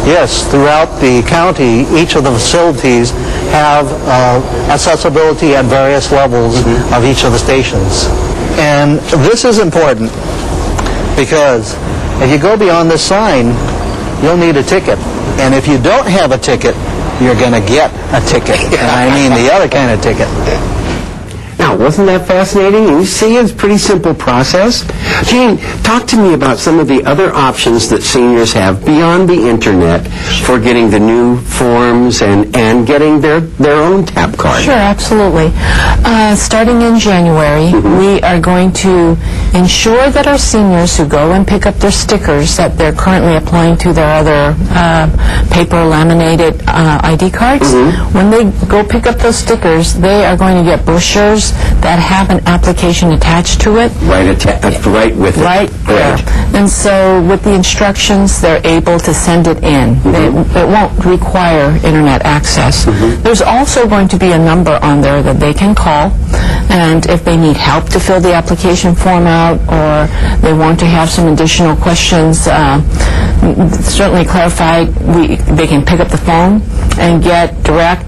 Yes, throughout the county, each of the facilities have accessibility at various levels of each of the stations. And this is important because if you go beyond this sign, you'll need a ticket. And if you don't have a ticket, you're going to get a ticket. And I mean the other kind of ticket. Now, wasn't that fascinating? You see, it's a pretty simple process. Jane, talk to me about some of the other options that seniors have beyond the internet for getting the new forms and getting their own tap card. Sure, absolutely. Starting in January, we are going to ensure that our seniors who go and pick up their stickers that they're currently applying to their other paper laminated ID cards, when they go pick up those stickers, they are going to get brochures that have an application attached to it. Right with it. Right there. And so with the instructions, they're able to send it in. It won't require internet access. There's also going to be a number on there that they can call, and if they need help to fill the application form out or they want to have some additional questions certainly clarified, they can pick up the phone and get direct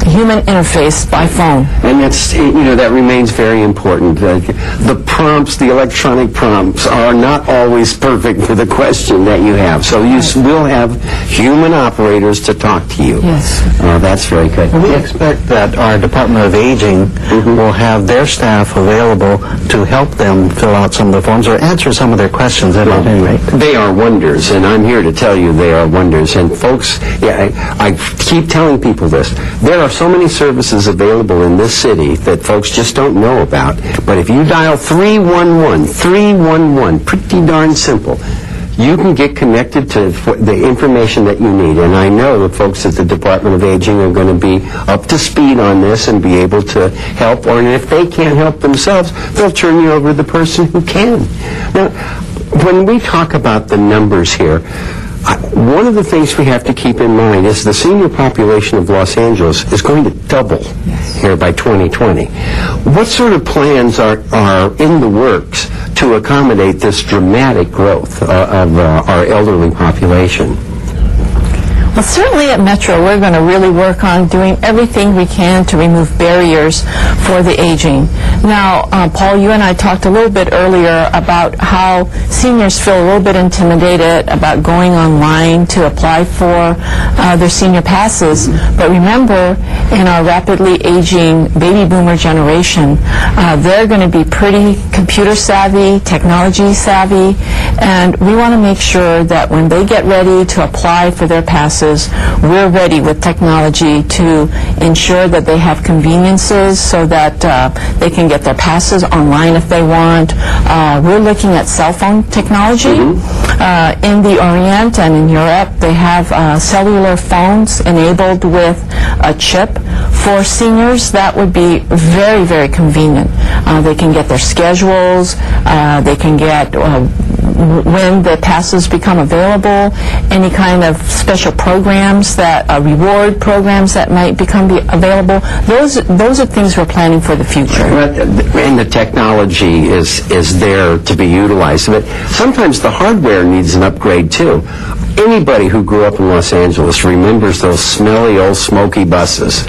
human interface by phone. And that's, that remains very important. The prompts, the electronic prompts, are not always perfect for the question that you have. So you will have human operators to talk to you. Yes. That's very good. We expect that our Department of Aging will have their staff available to help them fill out some of the forms or answer some of their questions at any rate. They are wonders, and I'm here to tell you they are wonders. And folks, I keep telling people this. There are so many services available in this city that folks just don't know about. But if you dial 311, pretty darn simple, you can get connected to the information that you need. And I know the folks at the Department of Aging are going to be up to speed on this and be able to help. Or if they can't help themselves, they'll turn you over to the person who can. Now, when we talk about the numbers here, one of the things we have to keep in mind is the senior population of Los Angeles is going to double here by 2020. What sort of plans are in the works to accommodate this dramatic growth of our elderly population? Well, certainly at Metro, we're going to really work on doing everything we can to remove barriers for the aging. Now, Paul, you and I talked a little bit earlier about how seniors feel a little bit intimidated about going online to apply for their senior passes. But remember, in our rapidly aging baby boomer generation, they're going to be pretty computer savvy, technology savvy, and we want to make sure that when they get ready to apply for their passes, we're ready with technology to ensure that they have conveniences so that they can get their passes online if they want. We're looking at cell phone technology. In the Orient and in Europe, they have cellular phones enabled with a chip. For seniors, that would be very, very convenient. They can get their schedules. They can get when the passes become available, any kind of special programs that reward programs that might become available. Those are things we're planning for the future. And the technology is there to be utilized. But sometimes the hardware needs an upgrade too. Anybody who grew up in Los Angeles remembers those smelly old smoky buses.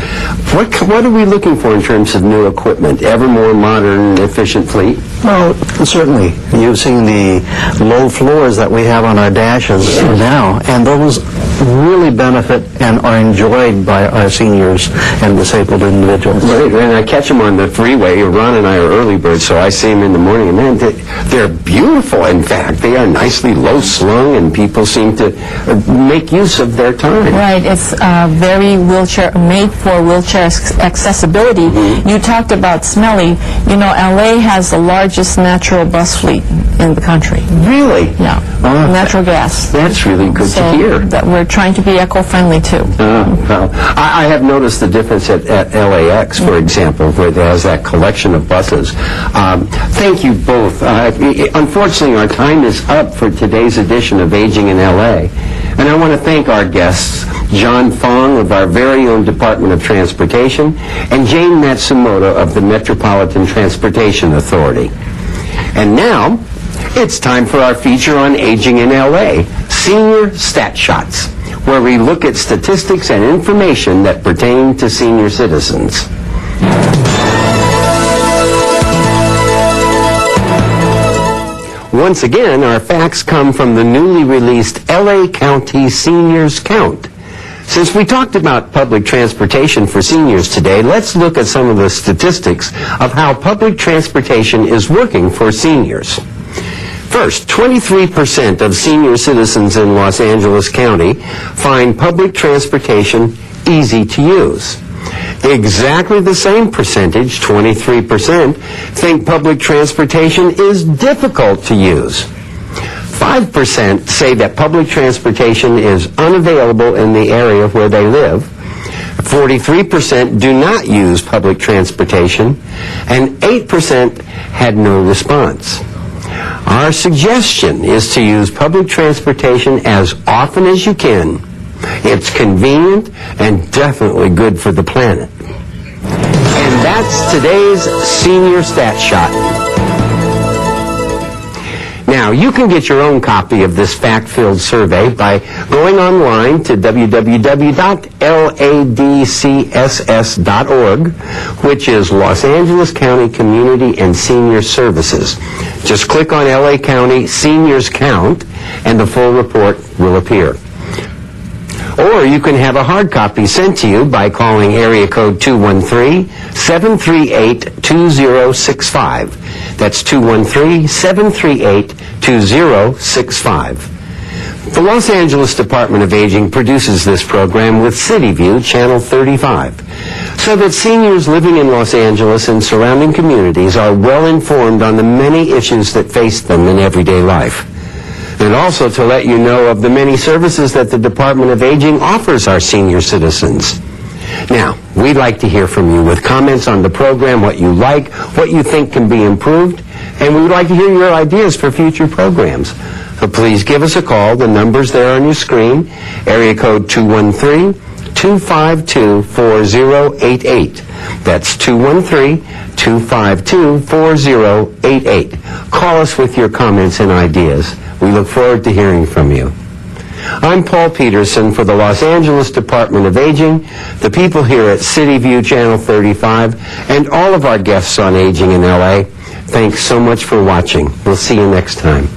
What are we looking for in terms of new equipment? Ever more modern, efficient fleet? Well, certainly. You've seen the low floors that we have on our dashes now, and those really benefit and are enjoyed by our seniors and disabled individuals. Right, and I catch them on the freeway. Ron and I are early birds, so I see them in the morning, and man, they're beautiful. In fact, they are nicely low-slung, and people seem to make use of their time. Right, it's very made for wheelchair accessibility. You talked about smelly. You know, LA has the largest natural bus fleet in the country. Really? Yeah, natural gas. That's really good to hear. That we're trying to be eco-friendly too. Well, I have noticed the difference at LAX, for example, where there has that collection of buses. Thank you both. Unfortunately, our time is up for today's edition of Aging in LA. And I want to thank our guests, John Fong of our very own Department of Transportation and Jane Matsumoto of the Metropolitan Transportation Authority. And now, it's time for our feature on Aging in LA, Senior Stat Shots. where we look at statistics and information that pertain to senior citizens. Once again, our facts come from the newly released LA County Seniors Count. Since we talked about public transportation for seniors today, let's look at some of the statistics of how public transportation is working for seniors. First, 23% of senior citizens in Los Angeles County find public transportation easy to use. Exactly the same percentage, 23%, think public transportation is difficult to use. 5% say that public transportation is unavailable in the area where they live. 43% do not use public transportation, and 8% had no response. Our suggestion is to use public transportation as often as you can. It's convenient and definitely good for the planet. And that's today's Senior Stat Shot. Now, you can get your own copy of this fact-filled survey by going online to www.ladcss.org, which is Los Angeles County Community and Senior Services. Just click on LA County Seniors Count, and the full report will appear. Or you can have a hard copy sent to you by calling area code 213-738-2065. That's 213-738-2065. The Los Angeles Department of Aging produces this program with CityView Channel 35, so that seniors living in Los Angeles and surrounding communities are well informed on the many issues that face them in everyday life. And also to let you know of the many services that the Department of Aging offers our senior citizens. Now, we'd like to hear from you with comments on the program, what you like, what you think can be improved, and we would like to hear your ideas for future programs. So please give us a call. The number's there on your screen, area code 213-252-4088. That's 213-252-4088. Call us with your comments and ideas. We look forward to hearing from you. I'm Paul Peterson for the Los Angeles Department of Aging, the people here at CityView Channel 35, and all of our guests on Aging in LA. Thanks so much for watching. We'll see you next time.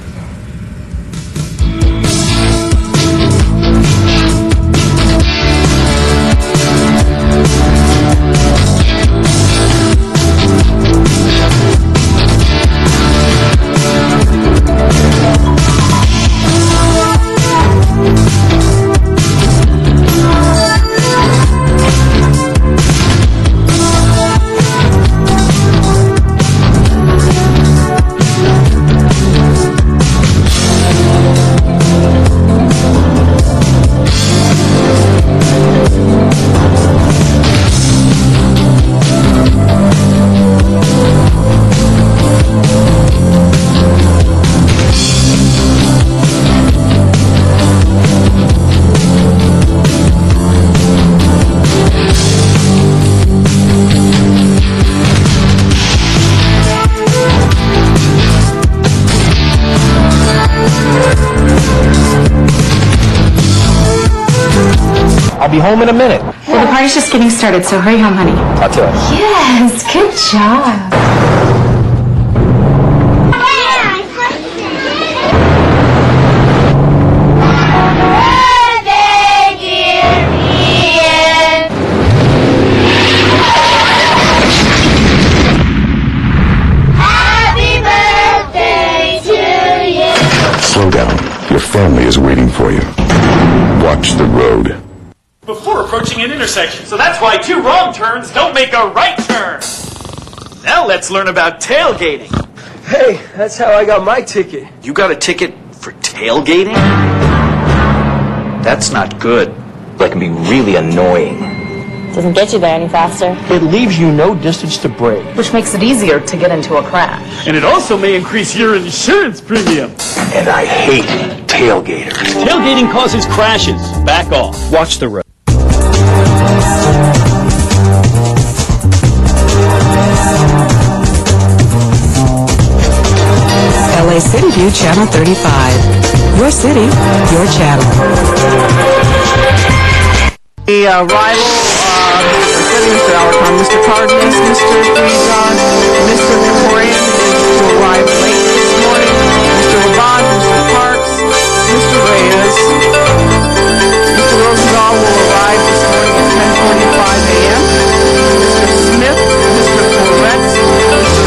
I'll be home in a minute. Well, the party's just getting started, so hurry home, honey. I'll tell you. Yes, good job. Slow down. Your family is waiting for you. Watch the road. Before approaching an intersection, so that's why two wrong turns don't make a right turn. Now let's learn about tailgating. Hey, that's how I got my ticket. You got a ticket for tailgating? That's not good. That can be really annoying. Doesn't get you there any faster. It leaves you no distance to brake. Which makes it easier to get into a crash. And it also may increase your insurance premium. And I hate tailgaters. Tailgating causes crashes. Back off. Watch the road. LA City View Channel 35. Your city, your channel. The arrival Mr. Alarcon, Mr. Cardenas, Mr. Friedon, Mr. Corin is to arrive late this morning, Mr. Levant, Mr. Parks, Mr. Reyes, Mr. Rosendahl will arrive this morning at 10:45 a.m., Mr. Smith, Mr. Corretz,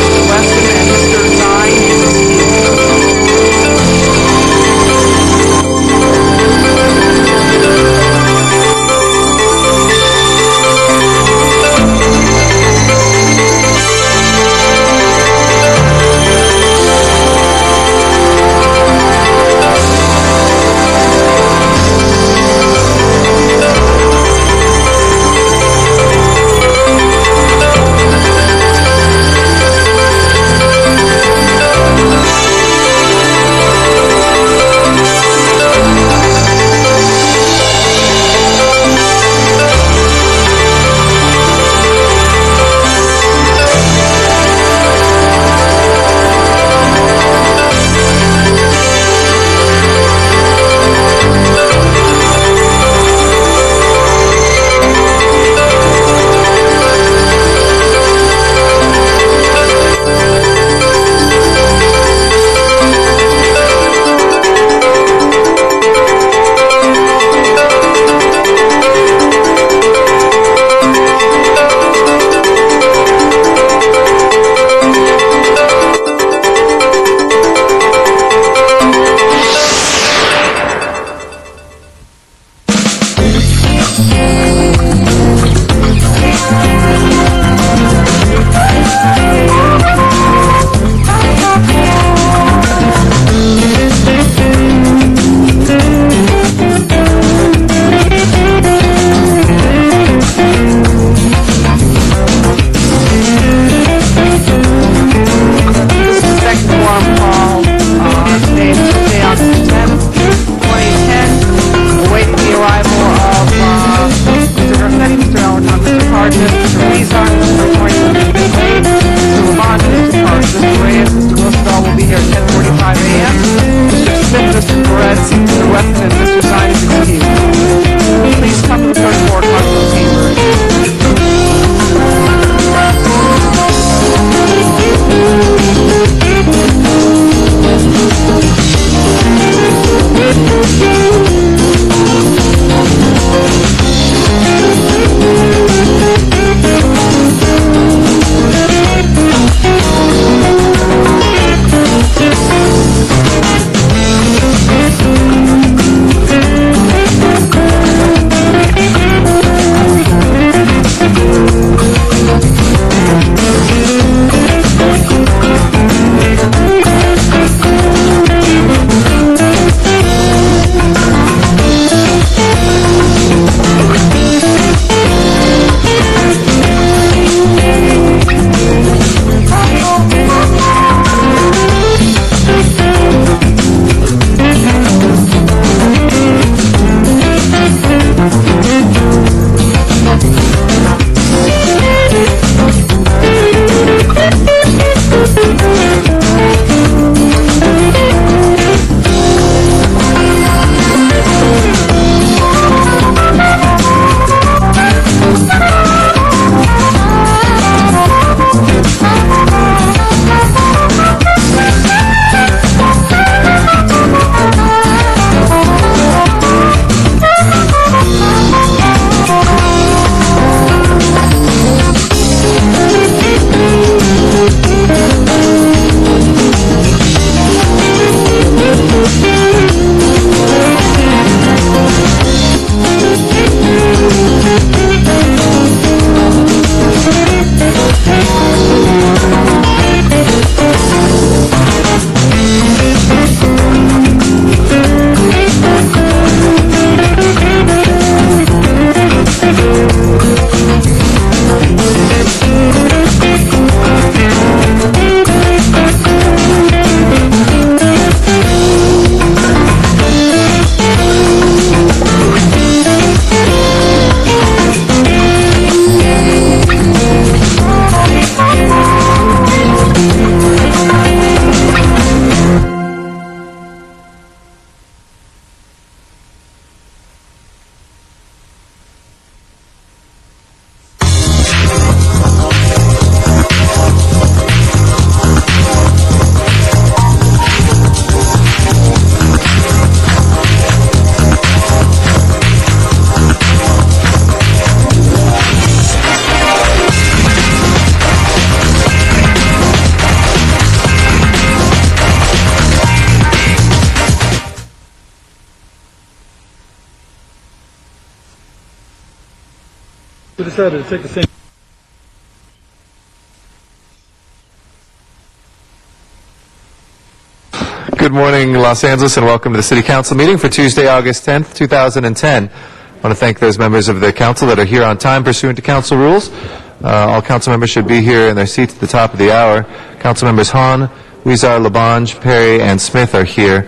Mr. Weston, and Mr. Zine is We decided to take the same. Good morning, Los Angeles, and welcome to the City Council meeting for Tuesday, August 10th, 2010. I want to thank those members of the council that are here on time pursuant to council rules. All council members should be here in their seats at the top of the hour. Council members Hahn, Huizar, Labange, Perry, and Smith are here.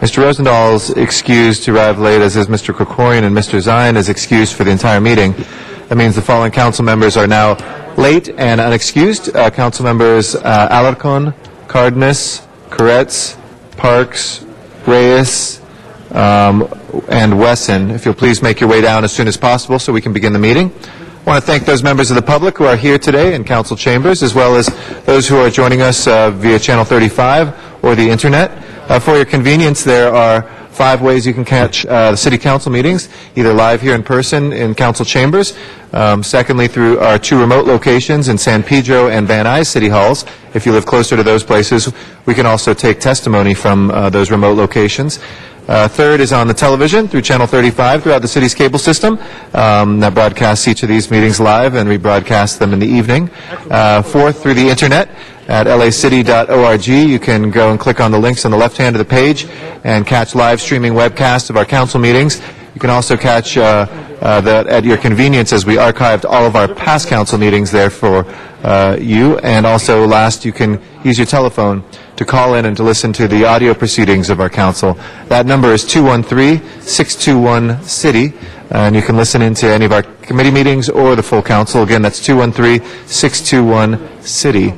Mr. Rosendaal's excused to arrive late, as is Mr. Krikorian, and Mr. Zion is excused for the entire meeting. That means the following council members are now late and unexcused. Council members Alarcon, Cardenas, Koretz, Parks, Reyes, and Wesson. If you'll please make your way down as soon as possible so we can begin the meeting. I want to thank those members of the public who are here today in council chambers, as well as those who are joining us via Channel 35 or the Internet. For your convenience, there are 5 ways you can catch the City Council meetings, either live here in person in council chambers, secondly through our 2 remote locations in San Pedro and Van Nuys City Halls. If you live closer to those places, we can also take testimony from those remote locations. Third is on the television through Channel 35 throughout the city's cable system that broadcasts each of these meetings live, and we broadcast them in the evening. Fourth, through the Internet at lacity.org. You can go and click on the links on the left hand of the page and catch live streaming webcasts of our council meetings. You can also catch that at your convenience, as we archived all of our past council meetings there for you. And also, last, you can use your telephone to call in and to listen to the audio proceedings of our council. That number is 213-621-CITY, and you can listen into any of our committee meetings or the full council. Again, that's 213-621-CITY.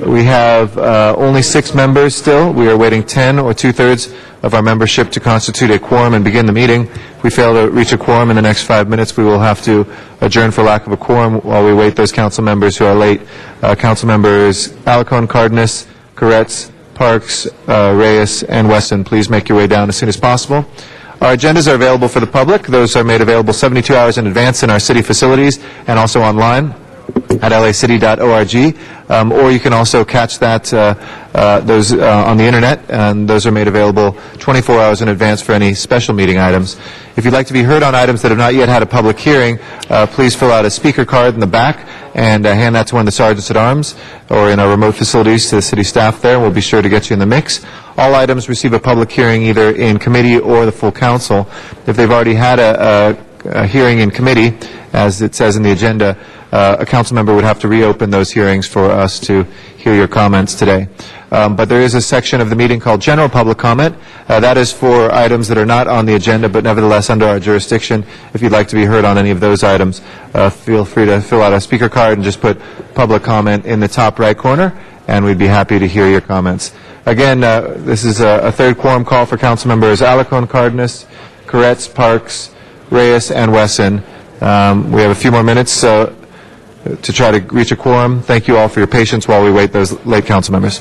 We have only 6 members still. We are waiting 10 or 2/3 of our membership to constitute a quorum and begin the meeting. If we fail to reach a quorum in the next 5 minutes, we will have to adjourn for lack of a quorum while we wait those council members who are late. Council members Alarcon, Cardenas, Koretz, Parks, Reyes, and Wesson, please make your way down as soon as possible. Our agendas are available for the public. Those are made available 72 hours in advance in our city facilities and also online at lacity.org, or you can also catch those on the Internet, and those are made available 24 hours in advance for any special meeting items. If you'd like to be heard on items that have not yet had a public hearing, please fill out a speaker card in the back and hand that to one of the sergeants at arms or in our remote facilities to the city staff there, and we'll be sure to get you in the mix. All items receive a public hearing either in committee or the full council. If they've already had a hearing in committee, as it says in the agenda, a council member would have to reopen those hearings for us to hear your comments today. But there is a section of the meeting called General Public Comment. That is for items that are not on the agenda, but nevertheless under our jurisdiction. If you'd like to be heard on any of those items, feel free to fill out a speaker card and just put public comment in the top right corner, and we'd be happy to hear your comments. Again, this is a third quorum call for council members Alarcon, Cardenas, Koretz, Parks, Reyes, and Wesson. We have a few more minutes to try to reach a quorum. Thank you all for your patience while we wait those late council members.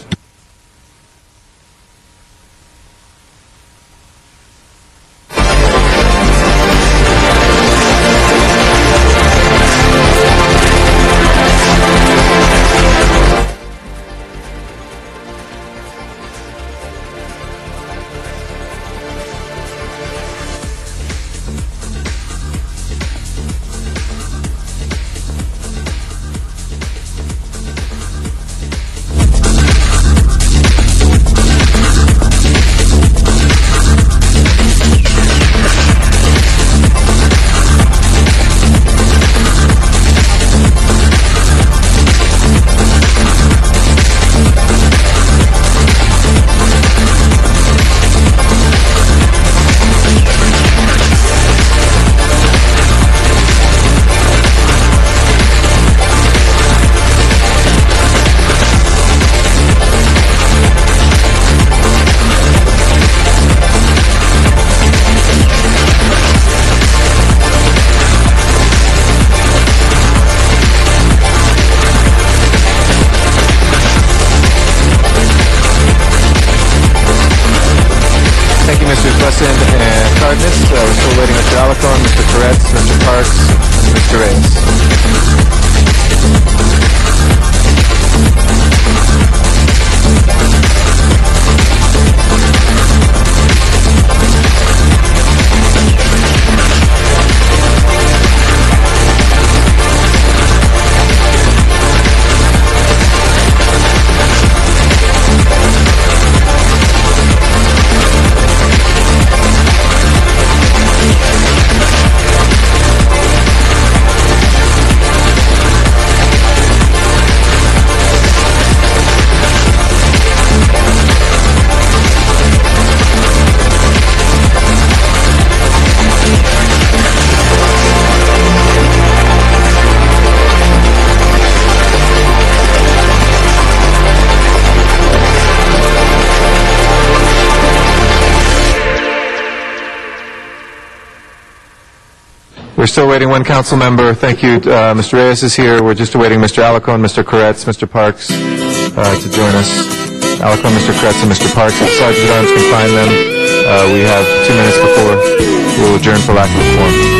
Wesson and Cardenas. We're still waiting Mr. Alarcon, Mr. Koretz, Mr. Parks, and Mr. Reyes. We're still waiting one council member. Thank you. Mr. Reyes is here. We're just awaiting Mr. Alacon, Mr. Koretz, Mr. Parks to join us. Alacon, Mr. Koretz, and Mr. Parks. If Sergeant at Arms can find them, we have 2 minutes before we'll adjourn for lack of a quorum.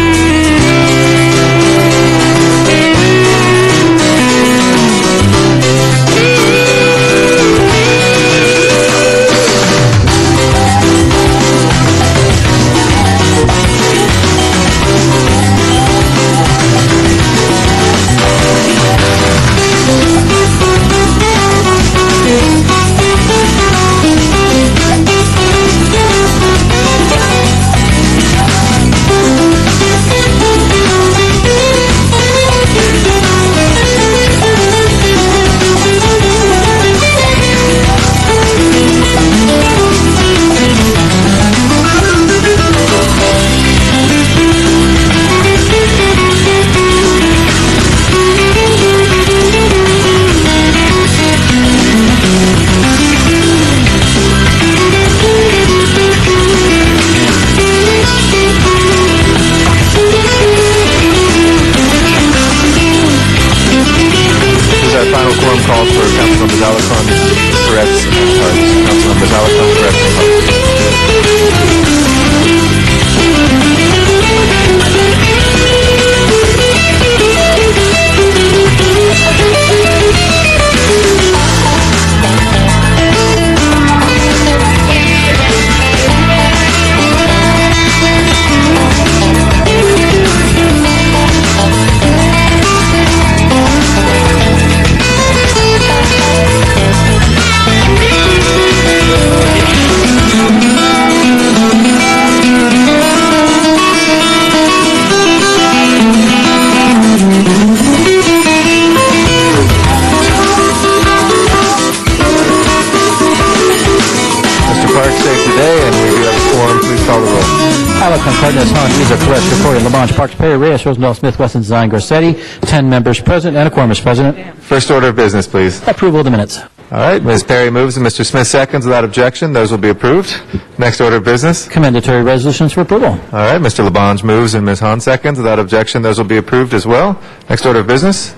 Cardenas, Hahn, Weezer, Koretz, Gregorian, Labange, Parks, Perry, Reyes, Rosendahl, Smith, Wesson, Zine, Garcetti. 10 members present and a quorum, Mr. President. First order of business, please. Approval of the minutes. All right, Ms. Perry moves and Mr. Smith seconds without objection. Those will be approved. Next order of business. Commendatory resolutions for approval. All right, Mr. Labange moves and Ms. Hahn seconds without objection. Those will be approved as well. Next order of business.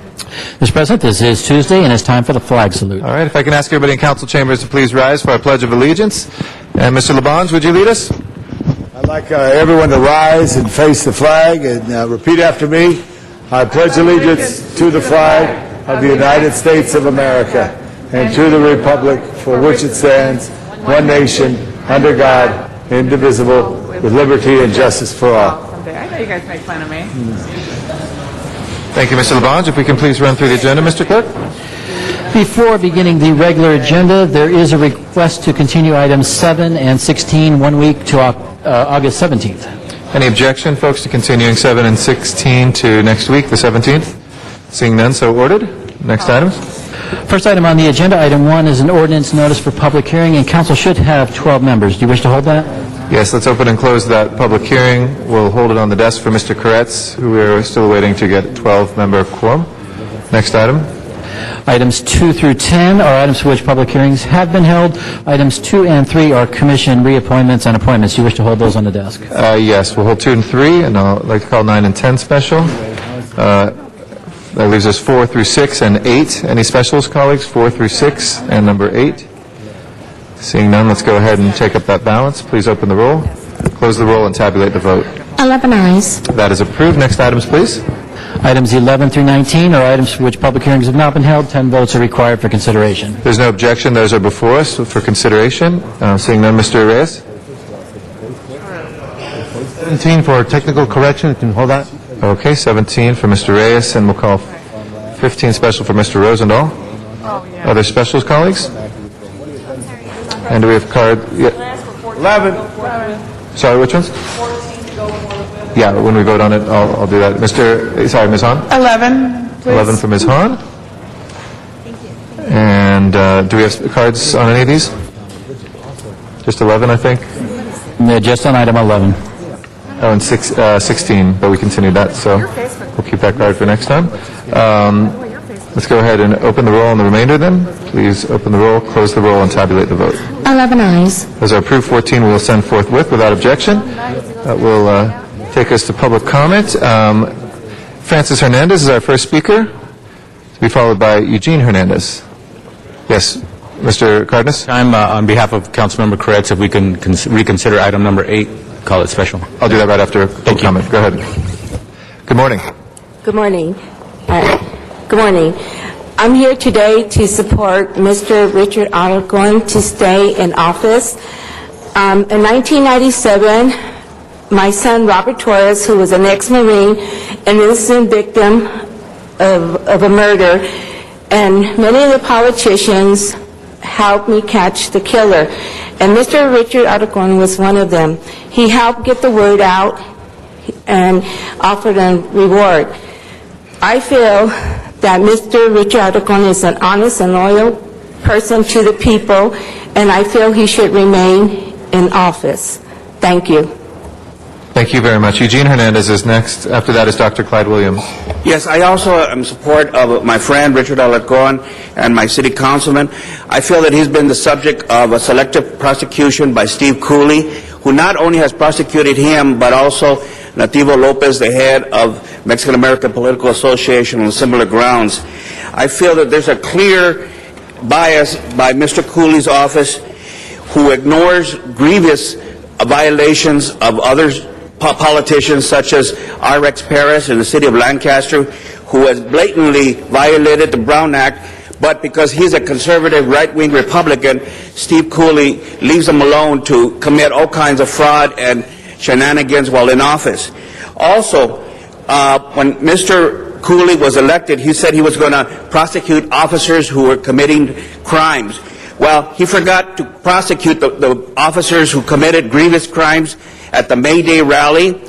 Mr. President, this is Tuesday and it's time for the flag salute. All right, if I can ask everybody in council chambers to please rise for our Pledge of Allegiance. And Mr. Labange, would you lead us? I'd like everyone to rise and face the flag and repeat after me. I pledge allegiance to the flag of the United States of America and to the republic for which it stands, one nation, under God, indivisible, with liberty and justice for all. I know you guys make fun of me. Thank you, Mr. Labange. If we can please run through the agenda, Mr. Clerk. Before beginning the regular agenda, there is a request to continue items 7 and 16 1 week to August 17th. Any objection, folks, to continuing 7 and 16 to next week, the 17th? Seeing none, so ordered. Next items. First item on the agenda, item 1, is an ordinance notice for public hearing, and council should have 12 members. Do you wish to hold that? Yes, let's open and close that public hearing. We'll hold it on the desk for Mr. Koretz, who we are still waiting to get 12-member quorum. Next item. Items 2 through 10 are items for which public hearings have been held. Items 2 and 3 are commission reappointments and appointments. Do you wish to hold those on the desk? Yes, we'll hold 2 and 3, and I'd like to call 9 and 10 special. That leaves us 4 through 6 and 8. Any specials, colleagues? 4 through 6 and number 8. Seeing none, let's go ahead and take up that balance. Please open the roll, close the roll, and tabulate the vote. 11 ayes. That is approved. Next items, please. Items 11 through 19 are items for which public hearings have not been held. 10 votes are required for consideration. There's no objection. Those are before us for consideration. Seeing none, Mr. Reyes. 17 for technical correction. Can you hold that? Okay, 17 for Mr. Reyes, and we'll call 15 special for Mr. Rosendahl. Other specials, colleagues? And do we have card? Yeah. 11. Sorry, which ones? Yeah, when we vote on it, I'll do that. Ms. Hahn? 11, please. 11 for Ms. Hahn. And do we have cards on any of these? Just 11, I think. No, just on item 11. Oh, and 16, but we continued that, so we'll keep that card for next time. Let's go ahead and open the roll on the remainder then. Please open the roll, close the roll, and tabulate the vote. 11 ayes. Those are approved. 14 we will send forthwith without objection. That will take us to public comment. Francis Hernandez is our first speaker, to be followed by Eugene Hernandez. Yes, Mr. Cardenas? I'm on behalf of Councilmember Koretz, if we can reconsider item number 8, call it special. I'll do that right after public comment. Go ahead. Good morning. Good morning. Good morning. I'm here today to support Mr. Richard Alarcon to stay in office. In 1997, my son Robert Torres, who was an ex-Marine, an innocent victim of a murder, and many of the politicians helped me catch the killer. And Mr. Richard Alarcon was one of them. He helped get the word out and offered a reward. I feel that Mr. Richard Alarcon is an honest and loyal person to the people, and I feel he should remain in office. Thank you. Thank you very much. Eugene Hernandez is next. After that is Dr. Clyde Williams. Yes, I also am in support of my friend Richard Alarcon and my city councilman. I feel that he's been the subject of a selective prosecution by Steve Cooley, who not only has prosecuted him, but also Nativo Lopez, the head of Mexican American Political Association, on similar grounds. I feel that there's a clear bias by Mr. Cooley's office, who ignores grievous violations of others, politicians such as R.X. Perez in the city of Lancaster, who has blatantly violated the Brown Act, but because he's a conservative right-wing Republican, Steve Cooley leaves him alone to commit all kinds of fraud and shenanigans while in office. Also, when Mr. Cooley was elected, he said he was going to prosecute officers who were committing crimes. Well, he forgot to prosecute the officers who committed grievous crimes at the May Day rally,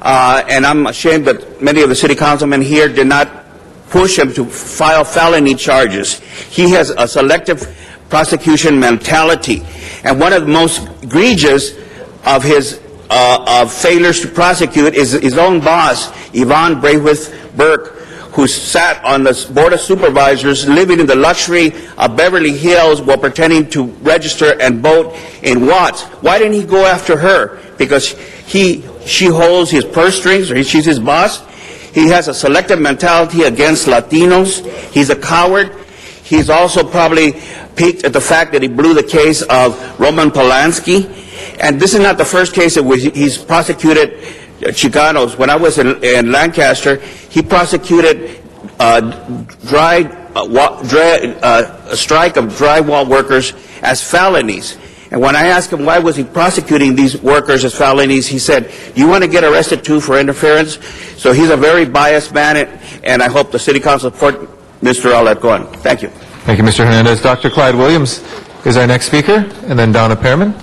and I'm ashamed that many of the city councilmen here did not push him to file felony charges. He has a selective prosecution mentality, and one of the most egregious of his failures to prosecute is his own boss, Yvonne Braithwaite Burke, who sat on the Board of Supervisors living in the luxury of Beverly Hills while pretending to register and vote in Watts. Why didn't he go after her? Because she holds his purse strings, or she's his boss. He has a selective mentality against Latinos. He's a coward. He's also probably piqued at the fact that he blew the case of Roman Polanski. And this is not the first case in which he's prosecuted Chicanos. When I was in Lancaster, he prosecuted a strike of drywall workers as felonies. And when I asked him why was he prosecuting these workers as felonies, he said, "You want to get arrested too for interference?" So he's a very biased man, and I hope the city council support Mr. Alarcon. Thank you. Thank you, Mr. Hernandez. Dr. Clyde Williams is our next speaker, and then Donna Pearman.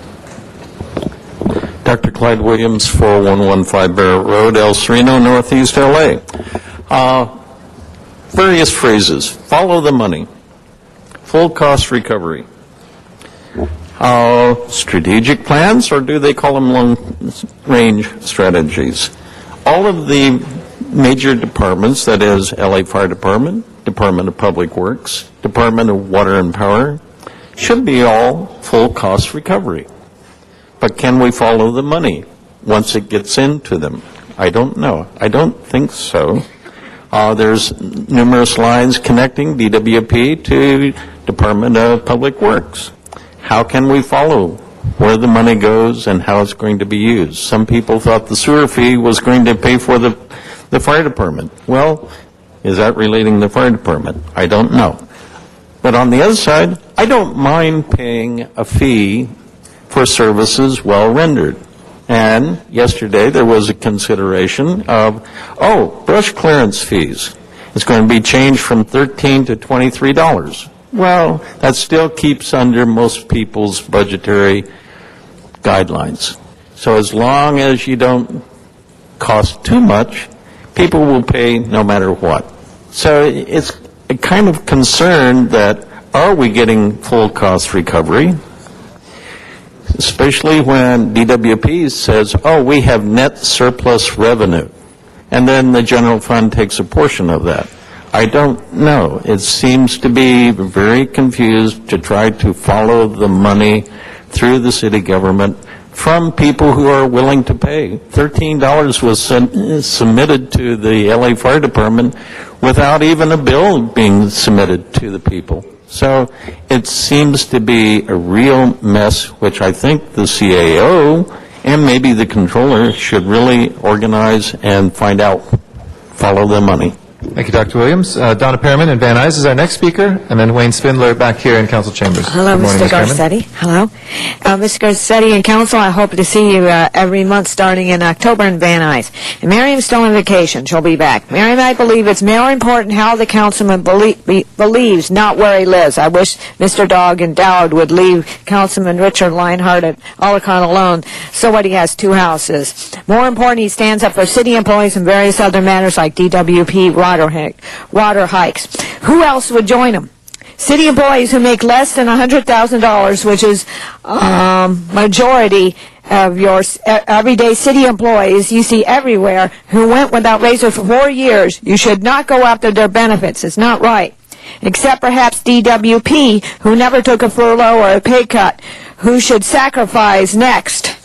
Dr. Clyde Williams, 4115 Barrett Road, El Sereno, Northeast LA. Various phrases. Follow the money. Full cost recovery. Strategic plans, or do they call them long-range strategies? All of the major departments, that is LA Fire Department, Department of Public Works, Department of Water and Power, should be all full cost recovery. But can we follow the money once it gets into them? I don't know. I don't think so. There's numerous lines connecting DWP to Department of Public Works. How can we follow where the money goes and how it's going to be used? Some people thought the sewer fee was going to pay for the fire department. Well, is that relating to the fire department? I don't know. But on the other side, I don't mind paying a fee for services well rendered. And yesterday there was a consideration of, brush clearance fees. It's going to be changed from $13 to $23. Well, that still keeps under most people's budgetary guidelines. So as long as you don't cost too much, people will pay no matter what. So it's a kind of concern that, are we getting full cost recovery? Especially when DWP says, we have net surplus revenue. And then the general fund takes a portion of that. I don't know. It seems to be very confused to try to follow the money through the city government from people who are willing to pay. $13 was submitted to the LA Fire Department without even a bill being submitted to the people. So it seems to be a real mess, which I think the CAO and maybe the controller should really organize and find out, follow the money. Thank you, Dr. Williams. Donna Perriman and Van Nuys is our next speaker, and then Wayne Spindler back here in council chambers. Hello, Good morning, Mr. Ms. Perriman. Garcetti. Hello. Mr. Garcetti and council, I hope to see you every month starting in October in Van Nuys. And Miriam's still on vacation. She'll be back. Miriam, I believe it's more important how the councilman believes, not where he lives. I wish Mr. Dog and Dowd would leave Councilman Richard Leinhardt at Olicon alone, so what, he has two houses. More important, he stands up for city employees and various other matters like DWP, water hikes. Who else would join him? City employees who make less than $100,000, which is majority of your everyday city employees you see everywhere, who went without raises for 4 years. You should not go after their benefits. It's not right. Except perhaps DWP, who never took a furlough or a pay cut, who should sacrifice next.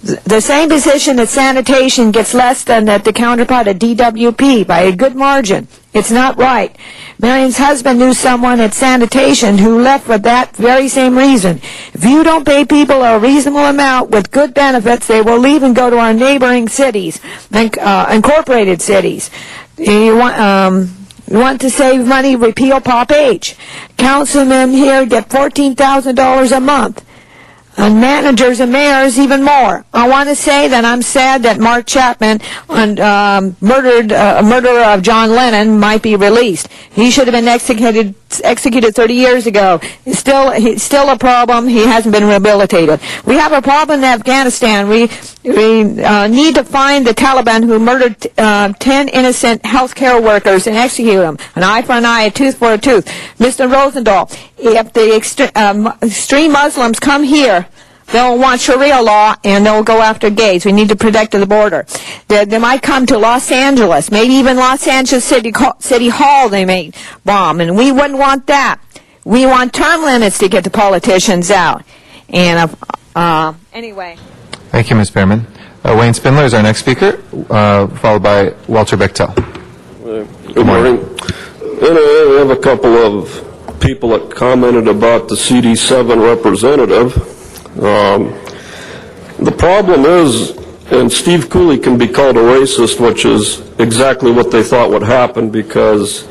The same position at sanitation gets less than at the counterpart at DWP by a good margin. It's not right. Marion's husband knew someone at sanitation who left for that very same reason. If you don't pay people a reasonable amount with good benefits, they will leave and go to our neighboring cities, incorporated cities. You want to save money, repeal Prop H. Councilmen here get $14,000 a month. And managers and mayors even more. I want to say that I'm sad that Mark Chapman, murderer of John Lennon, might be released. He should have been executed 30 years ago. He's still a problem. He hasn't been rehabilitated. We have a problem in Afghanistan. We need to find the Taliban who murdered 10 innocent healthcare workers and execute them. An eye for an eye, a tooth for a tooth. Mr. Rosendahl, if the extreme Muslims come here, they'll want Sharia law, and they'll go after gays. We need to protect the border. They might come to Los Angeles, maybe even Los Angeles City Hall they may bomb, and we wouldn't want that. We want term limits to get the politicians out. And anyway. Thank you, Ms. Perriman. Wayne Spindler is our next speaker, followed by Walter Bechtel. Good morning. And I have a couple of people that commented about the CD7 representative. The problem is, and Steve Cooley can be called a racist, which is exactly what they thought would happen because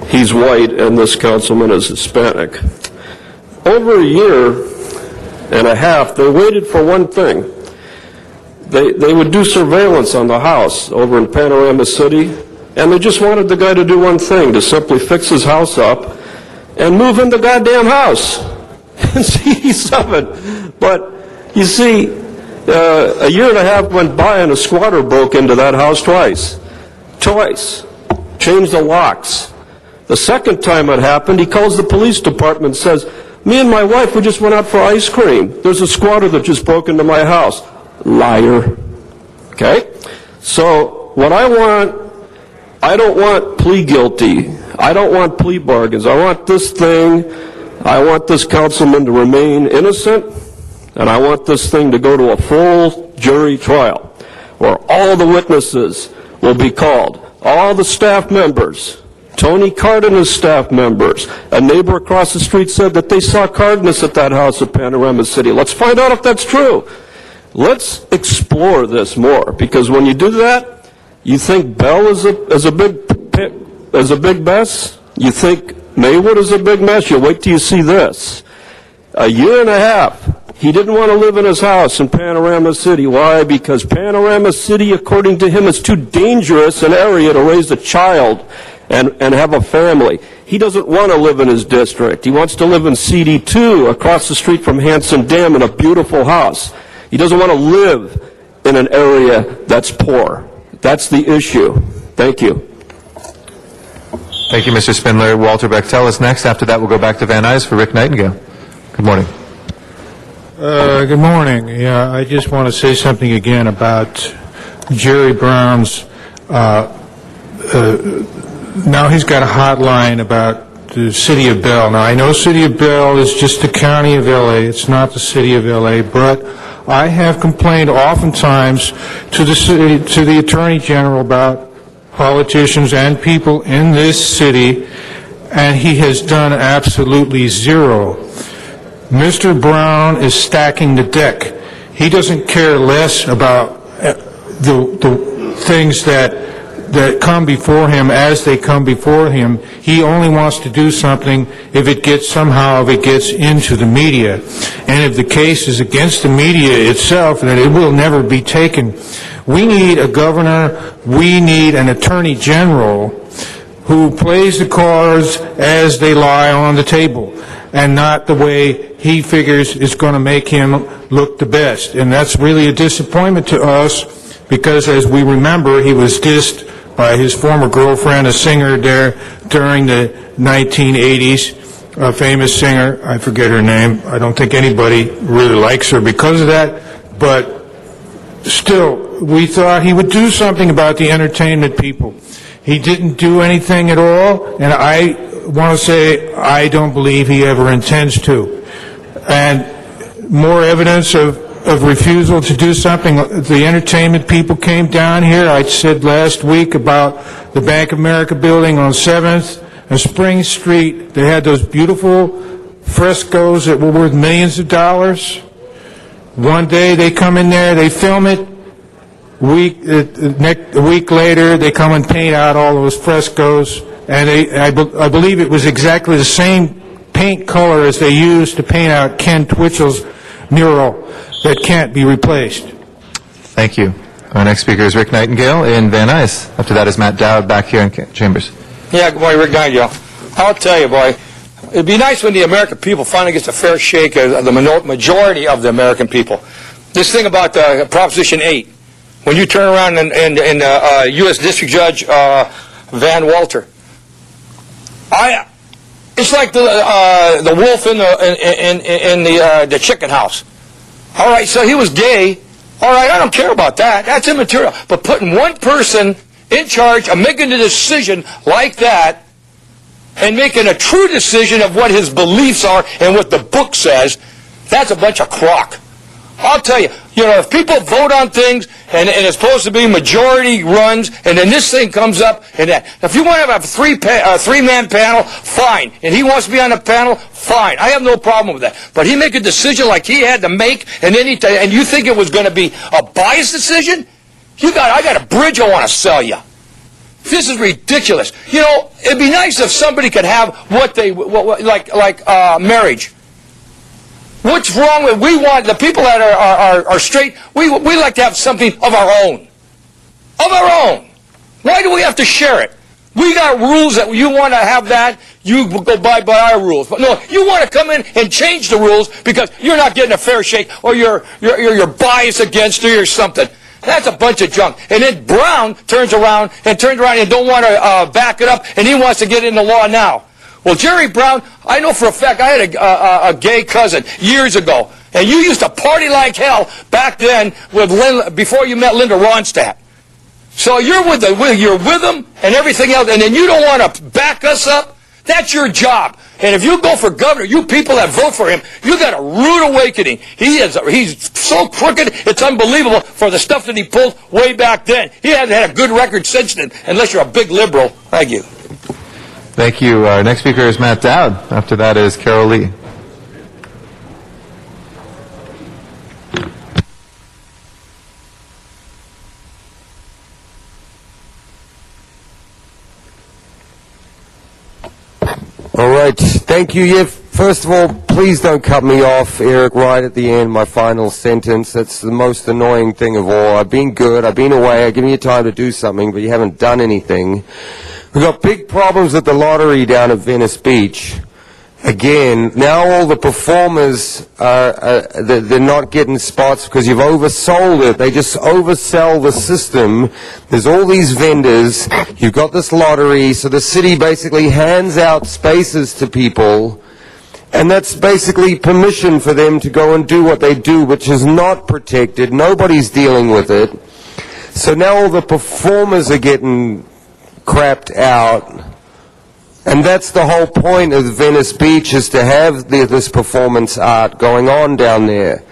he's white and this councilman is Hispanic. Over a year and a half, they waited for one thing. They would do surveillance on the house over in Panorama City, and they just wanted the guy to do one thing, to simply fix his house up and move in the goddamn house in CD7. But you see, a year and a half went by and a squatter broke into that house twice. Changed the locks. The second time it happened, he calls the police department and says, me and my wife, we just went out for ice cream. There's a squatter that just broke into my house. Liar. Okay? So what I don't want plea guilty. I don't want plea bargains. I want this councilman to remain innocent, and I want this thing to go to a full jury trial where all the witnesses will be called, all the staff members. Tony Cardenas' staff members. A neighbor across the street said that they saw Cardenas at that house at Panorama City. Let's find out if that's true. Let's explore this more, because when you do that, you think Bell is a big mess. You think Maywood is a big mess. You wait till you see this. A year and a half, he didn't want to live in his house in Panorama City. Why? Because Panorama City, according to him, is too dangerous an area to raise a child and have a family. He doesn't want to live in his district. He wants to live in CD2 across the street from Hanson Dam in a beautiful house. He doesn't want to live in an area that's poor. That's the issue. Thank you. Thank you, Mr. Spindler. Walter Bechtel is next. After that, we'll go back to Van Nuys for Rick Nightingale. Good morning. Good morning. Yeah, I just want to say something again about Jerry Brown's. Now he's got a hotline about the city of Bell. Now I know city of Bell is just the county of LA. It's not the city of LA, but I have complained oftentimes to the Attorney General about politicians and people in this city, and he has done absolutely zero. Mr. Brown is stacking the deck. He doesn't care less about the things that come before him as they come before him. He only wants to do something if it gets into the media. And if the case is against the media itself, then it will never be taken. We need a governor, we need an attorney general who plays the cards as they lie on the table, and not the way he figures is going to make him look the best. And that's really a disappointment to us, because as we remember, he was dissed by his former girlfriend, a singer there during the 1980s, a famous singer. I forget her name. I don't think anybody really likes her because of that, but still, we thought he would do something about the entertainment people. He didn't do anything at all, and I want to say I don't believe he ever intends to. And more evidence of refusal to do something. The entertainment people came down here. I said last week about the Bank of America building on 7th and Spring Street. They had those beautiful frescoes that were worth millions of dollars. One day they come in there, they film it. A week later, they come and paint out all those frescoes, and I believe it was exactly the same paint color as they used to paint out Ken Twitchell's mural that can't be replaced. Thank you. Our next speaker is Rick Nightingale in Van Nuys. After that is Matt Dowd back here in Chambers. Yeah, good morning, Rick Nightingale. I'll tell you, boy, it'd be nice when the American people finally gets a fair shake of the majority of the American people. This thing about Proposition 8, when you turn around and U.S. District Judge Van Walter, it's like the wolf in the chicken house. All right, so he was gay. All right, I don't care about that. That's immaterial. But putting one person in charge of making a decision like that and making a true decision of what his beliefs are and what the book says, that's a bunch of crock. I'll tell you, if people vote on things and it's supposed to be majority runs, and then this thing comes up, and that, if you want to have a three-man panel, fine. And he wants to be on the panel, fine. I have no problem with that. But he make a decision like he had to make, and then and you think it was going to be a biased decision? I got a bridge I want to sell you. This is ridiculous. It'd be nice if somebody could have like marriage. What's wrong with, we want the people that are straight, we like to have something of our own. Of our own. Why do we have to share it? We got rules that you want to have that, you go by our rules. But no, you want to come in and change the rules because you're not getting a fair shake, or you're biased against it or something. That's a bunch of junk. And then Brown turns around and don't want to back it up, and he wants to get into law now. Well, Jerry Brown, I know for a fact, I had a gay cousin years ago, and you used to party like hell back then before you met Linda Ronstadt. So you're with them and everything else, and then you don't want to back us up? That's your job. And if you go for governor, you people that vote for him, you got a rude awakening. He's so crooked, it's unbelievable for the stuff that he pulled way back then. He hasn't had a good record since then, unless you're a big liberal. Thank you. Thank you. Our next speaker is Matt Dowd. After that is Carol Lee. All right. Thank you. First of all, please don't cut me off, Eric, right at the end, my final sentence. That's the most annoying thing of all. I've been good. I've been away. I've given you time to do something, but you haven't done anything. We've got big problems at the lottery down at Venice Beach. Again, now all the performers, they're not getting spots because you've oversold it. They just oversell the system. There's all these vendors. You've got this lottery, so the city basically hands out spaces to people, and that's basically permission for them to go and do what they do, which is not protected. Nobody's dealing with it. So now all the performers are getting crapped out, and that's the whole point of Venice Beach, is to have this performance art going on down there.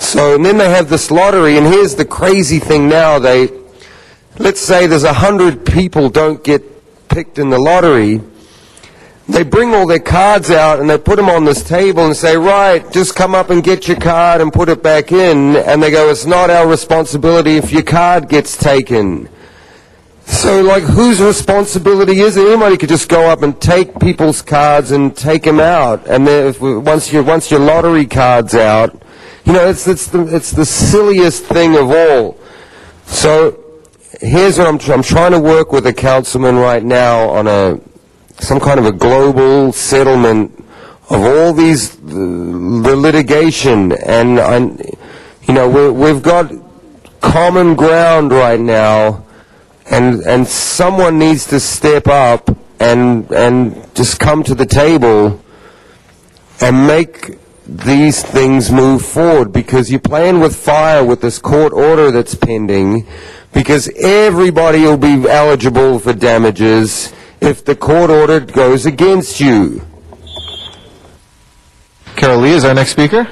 So, and then they have this lottery, and here's the crazy thing now, let's say there's 100 people don't get picked in the lottery. They bring all their cards out and they put them on this table and say, right, just come up and get your card and put it back in. And they go, it's not our responsibility if your card gets taken. So, like, whose responsibility is it? Anybody could just go up and take people's cards and take them out. And then once your lottery card's out, you know, it's the silliest thing of all. So here's what I'm trying to work with a councilman right now on some kind of a global settlement of all these the litigation, and you know, we've got common ground right now, and someone needs to step up and just come to the table and make these things move forward, because you're playing with fire with this court order that's pending, because everybody will be eligible for damages if the court order goes against you. Carol Lee is our next speaker,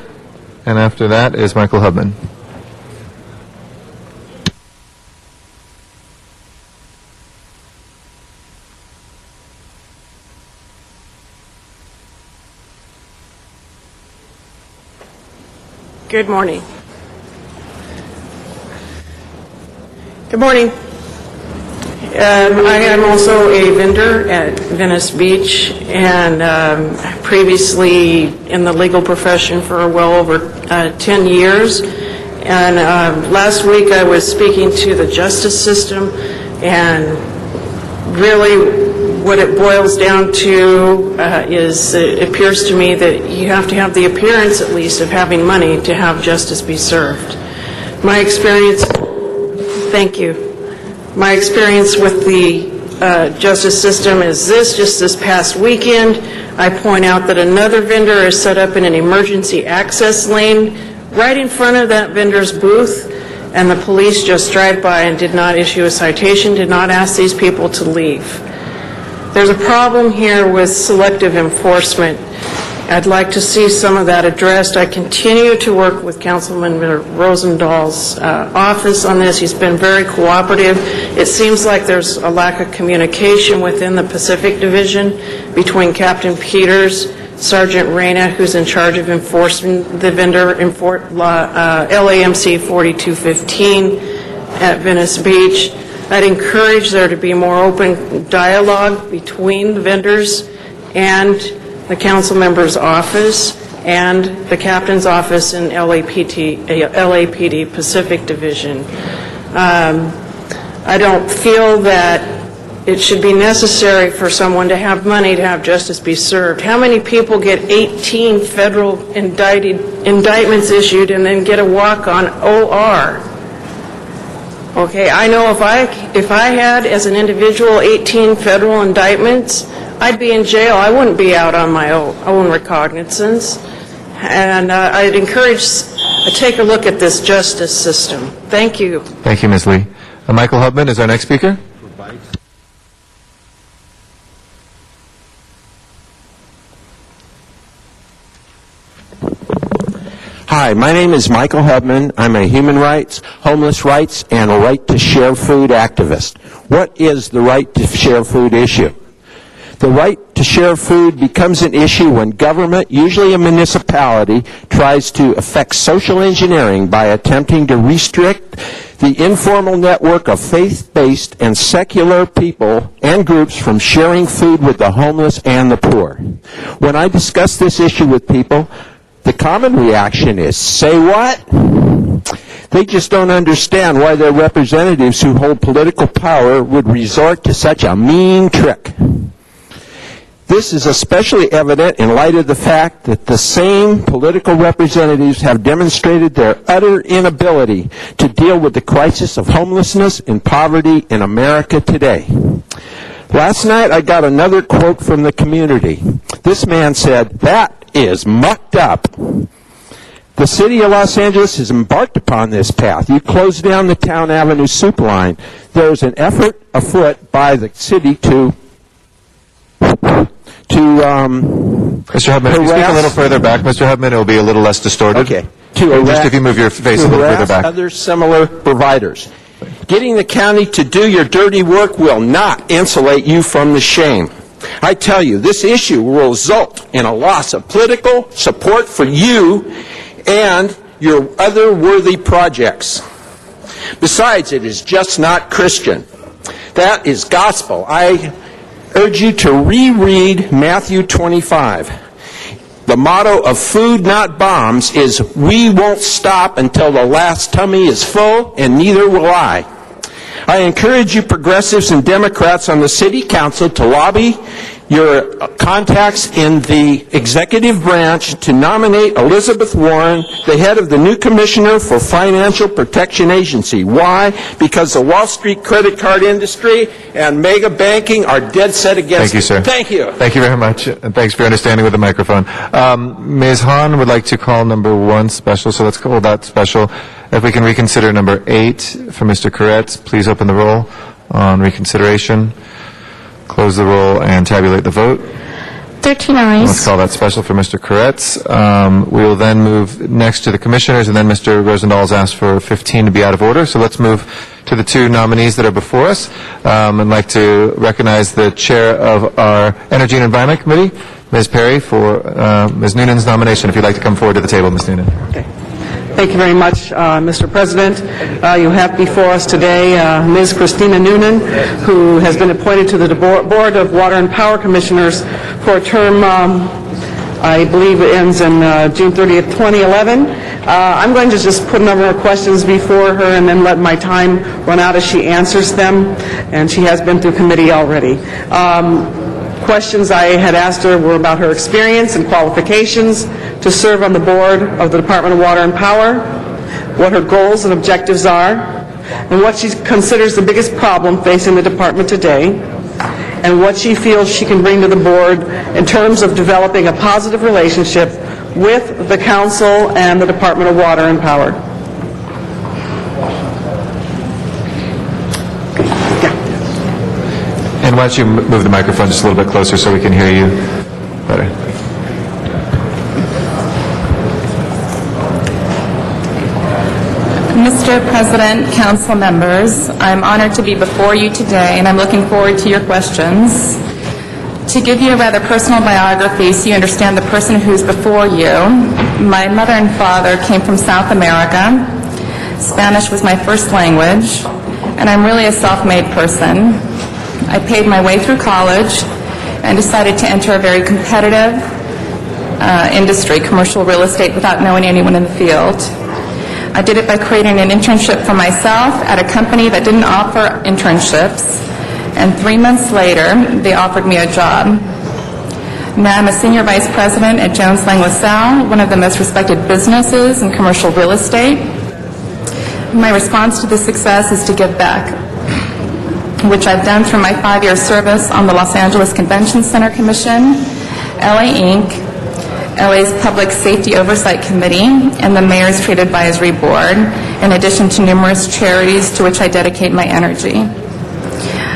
and after that is Michael Hubman. Good morning. Good morning. I am also a vendor at Venice Beach, and previously in the legal profession for well over 10 years. And last week I was speaking to the justice system, and really what it boils down to is it appears to me that you have to have the appearance, at least, of having money to have justice be served. My experience, thank you. My experience with the justice system is just this past weekend, I point out that another vendor is set up in an emergency access lane right in front of that vendor's booth, and the police just drive by and did not issue a citation, did not ask these people to leave. There's a problem here with selective enforcement. I'd like to see some of that addressed. I continue to work with Councilman Rosendal's office on this. He's been very cooperative. It seems like there's a lack of communication within the Pacific Division between Captain Peters, Sergeant Reyna, who's in charge of enforcing the vendor, LAMC 4215 at Venice Beach. I'd encourage there to be more open dialogue between the vendors and the council member's office and the captain's office in LAPD Pacific Division. I don't feel that it should be necessary for someone to have money to have justice be served. How many people get 18 federal indictments issued and then get a walk-on OR? Okay, I know if I had, as an individual, 18 federal indictments, I'd be in jail. I wouldn't be out on my own recognizance. And I'd encourage take a look at this justice system. Thank you. Thank you, Ms. Lee. Michael Hubman is our next speaker. Hi, my name is Michael Hubman. I'm a human rights, homeless rights, and a right to share food activist. What is the right to share food issue? The right to share food becomes an issue when government, usually a municipality, tries to effect social engineering by attempting to restrict the informal network of faith-based and secular people and groups from sharing food with the homeless and the poor. When I discuss this issue with people, the common reaction is, say what? They just don't understand why their representatives who hold political power would resort to such a mean trick. This is especially evident in light of the fact that the same political representatives have demonstrated their utter inability to deal with the crisis of homelessness and poverty in America today. Last night I got another quote from the community. This man said, "That is mucked up." The city of Los Angeles has embarked upon this path. You close down the Town Avenue Soup Line. There's an effort afoot by the city to Mr. Hubman, if you speak a little further back, Mr. Hubman, it will be a little less distorted. Okay. Just if you move your face a little further back. Other similar providers. Getting the county to do your dirty work will not insulate you from the shame. I tell you, this issue will result in a loss of political support for you and your other worthy projects. Besides, it is just not Christian. That is gospel. I urge you to reread Matthew 25. The motto of Food Not Bombs is, "We won't stop until the last tummy is full, and neither will I." I encourage you progressives and Democrats on the City Council to lobby your contacts in the executive branch to nominate Elizabeth Warren, the head of the new Commissioner for Financial Protection Agency. Why? Because the Wall Street credit card industry and mega banking are dead set against Thank you, sir. it. Thank you. Thank you very much, and thanks for your understanding with the microphone. Ms. Hahn would like to call number 1 special, so let's call that special. If we can reconsider number 8 for Mr. Koretz, please open the roll on reconsideration, close the roll, and tabulate the vote. 13 ayes. Let's call that special for Mr. Koretz. We will then move next to the commissioners, and then Mr. Rosendahl has asked for 15 to be out of order. So let's move to the 2 nominees that are before us. I'd like to recognize the chair of our Energy and Environment Committee, Ms. Perry, for Ms. Noonan's nomination. If you'd like to come forward to the table, Ms. Noonan. Okay. Thank you very much, Mr. President. You have before us today Ms. Christina Noonan, who has been appointed to the Board of Water and Power Commissioners for a term, I believe it ends in June 30th, 2011. I'm going to just put a number of questions before her and then let my time run out as she answers them, and she has been through committee already. Questions I had asked her were about her experience and qualifications to serve on the board of the Department of Water and Power, what her goals and objectives are, and what she considers the biggest problem facing the department today, and what she feels she can bring to the board in terms of developing a positive relationship with the council and the Department of Water and Power. And why don't you move the microphone just a little bit closer so we can hear you better. Mr. President, council members, I'm honored to be before you today, and I'm looking forward to your questions. To give you a rather personal biography so you understand the person who's before you, my mother and father came from South America. Spanish was my first language, and I'm really a self-made person. I paid my way through college and decided to enter a very competitive industry, commercial real estate, without knowing anyone in the field. I did it by creating an internship for myself at a company that didn't offer internships, and 3 months later, they offered me a job. Now I'm a senior vice president at Jones Lang LaSalle, one of the most respected businesses in commercial real estate. My response to this success is to give back, which I've done through my 5-year service on the Los Angeles Convention Center Commission, LA Inc., LA's Public Safety Oversight Committee, and the Mayor's Trade Advisory Board, in addition to numerous charities to which I dedicate my energy.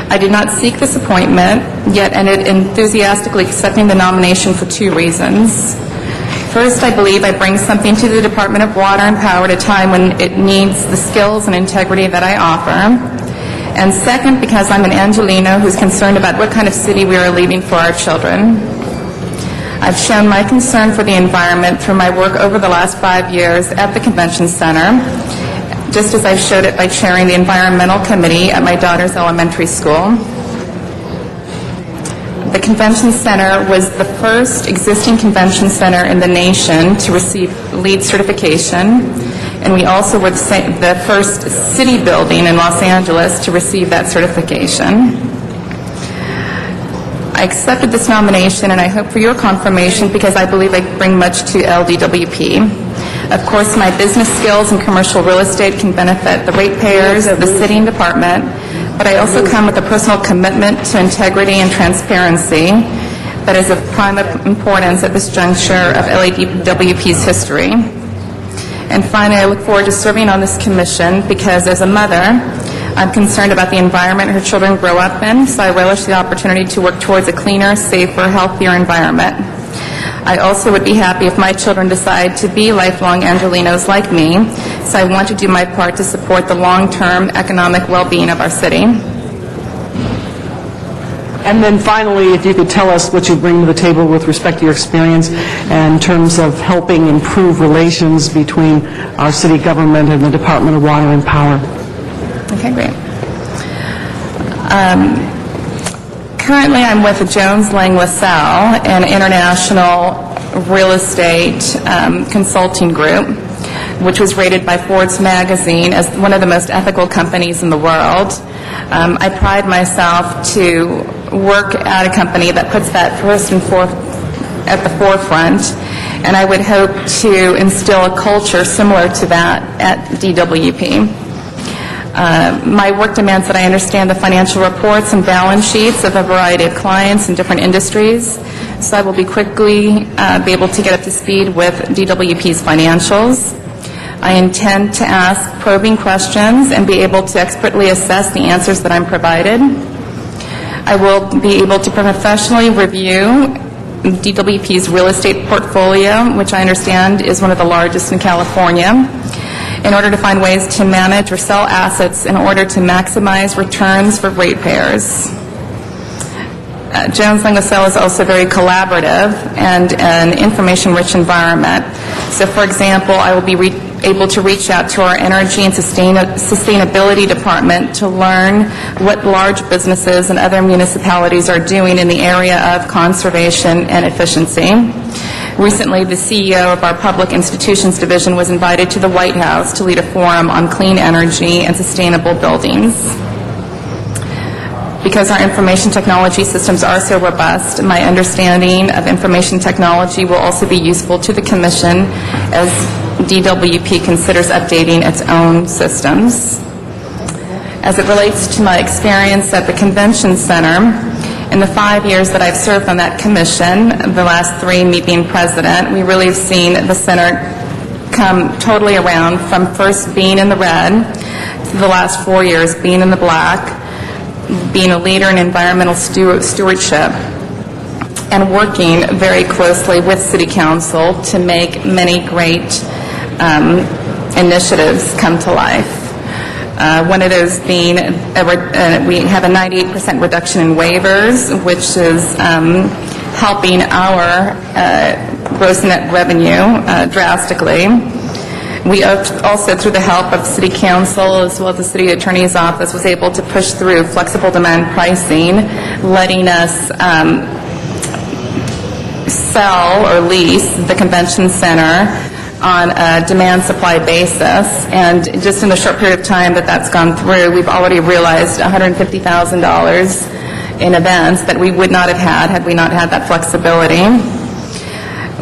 I did not seek this appointment, yet ended enthusiastically accepting the nomination for 2 reasons. First, I believe I bring something to the Department of Water and Power at a time when it needs the skills and integrity that I offer. And second, because I'm an Angelino who's concerned about what kind of city we are leaving for our children. I've shown my concern for the environment through my work over the last 5 years at the Convention Center, just as I've showed it by chairing the Environmental Committee at my daughter's elementary school. The Convention Center was the first existing convention center in the nation to receive LEED certification, and we also were the first city building in Los Angeles to receive that certification. I accepted this nomination, and I hope for your confirmation because I believe I bring much to LDWP. Of course, my business skills in commercial real estate can benefit the ratepayers of the city and department, but I also come with a personal commitment to integrity and transparency that is of prime importance at this juncture of LDWP's history. And finally, I look forward to serving on this commission because as a mother, I'm concerned about the environment her children grow up in, so I relish the opportunity to work towards a cleaner, safer, healthier environment. I also would be happy if my children decide to be lifelong Angelinos like me, so I want to do my part to support the long-term economic well-being of our city. And then finally, if you could tell us what you bring to the table with respect to your experience in terms of helping improve relations between our city government and the Department of Water and Power. Okay, great. Currently, I'm with Jones Lang LaSalle, an international real estate consulting group, which was rated by Forbes magazine as one of the most ethical companies in the world. I pride myself to work at a company that puts that first and at the forefront, and I would hope to instill a culture similar to that at DWP. My work demands that I understand the financial reports and balance sheets of a variety of clients in different industries, so I will be quickly be able to get up to speed with DWP's financials. I intend to ask probing questions and be able to expertly assess the answers that I'm provided. I will be able to professionally review DWP's real estate portfolio, which I understand is one of the largest in California, in order to find ways to manage or sell assets in order to maximize returns for ratepayers. Jones Lang LaSalle is also very collaborative and an information-rich environment. So, for example, I will be able to reach out to our energy and sustainability department to learn what large businesses and other municipalities are doing in the area of conservation and efficiency. Recently, the CEO of our Public Institutions Division was invited to the White House to lead a forum on clean energy and sustainable buildings. Because our information technology systems are so robust, my understanding of information technology will also be useful to the Commission as DWP considers updating its own systems. As it relates to my experience at the Convention Center, in the 5 years that I've served on that commission, the last 3 me being president, we really have seen the center come totally around from first being in the red to the last 4 years being in the black, being a leader in environmental stewardship, and working very closely with City Council to make many great initiatives come to life. One of those being, we have a 98% reduction in waivers, which is helping our gross net revenue drastically. We also, through the help of City Council as well as the City Attorney's Office, was able to push through flexible demand pricing, letting us sell or lease the Convention Center on a demand-supply basis. And just in the short period of time that that's gone through, we've already realized $150,000 in events that we would not have had we not had that flexibility.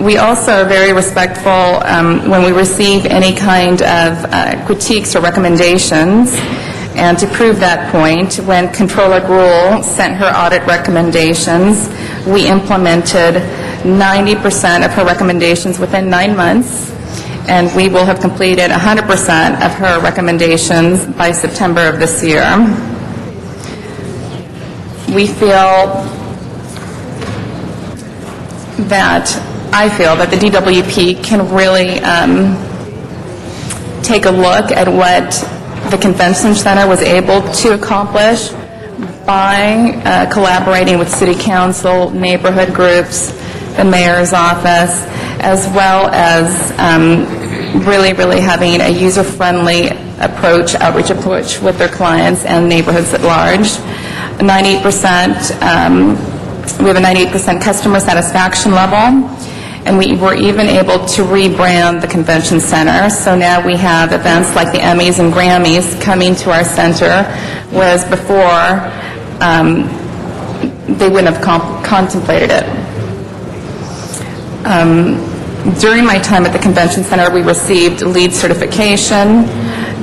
We also are very respectful when we receive any kind of critiques or recommendations. And to prove that point, when Comptroller Gruhl sent her audit recommendations, we implemented 90% of her recommendations within 9 months, and we will have completed 100% of her recommendations by September of this year. I feel that the DWP can really take a look at what the Convention Center was able to accomplish by collaborating with City Council, neighborhood groups, the Mayor's Office, as well as really having a user-friendly outreach approach with their clients and neighborhoods at large. 98%, we have a 98% customer satisfaction level, and we were even able to rebrand the Convention Center. So now we have events like the Emmys and Grammys coming to our center, whereas before they wouldn't have contemplated it. During my time at the Convention Center, we received LEED certification.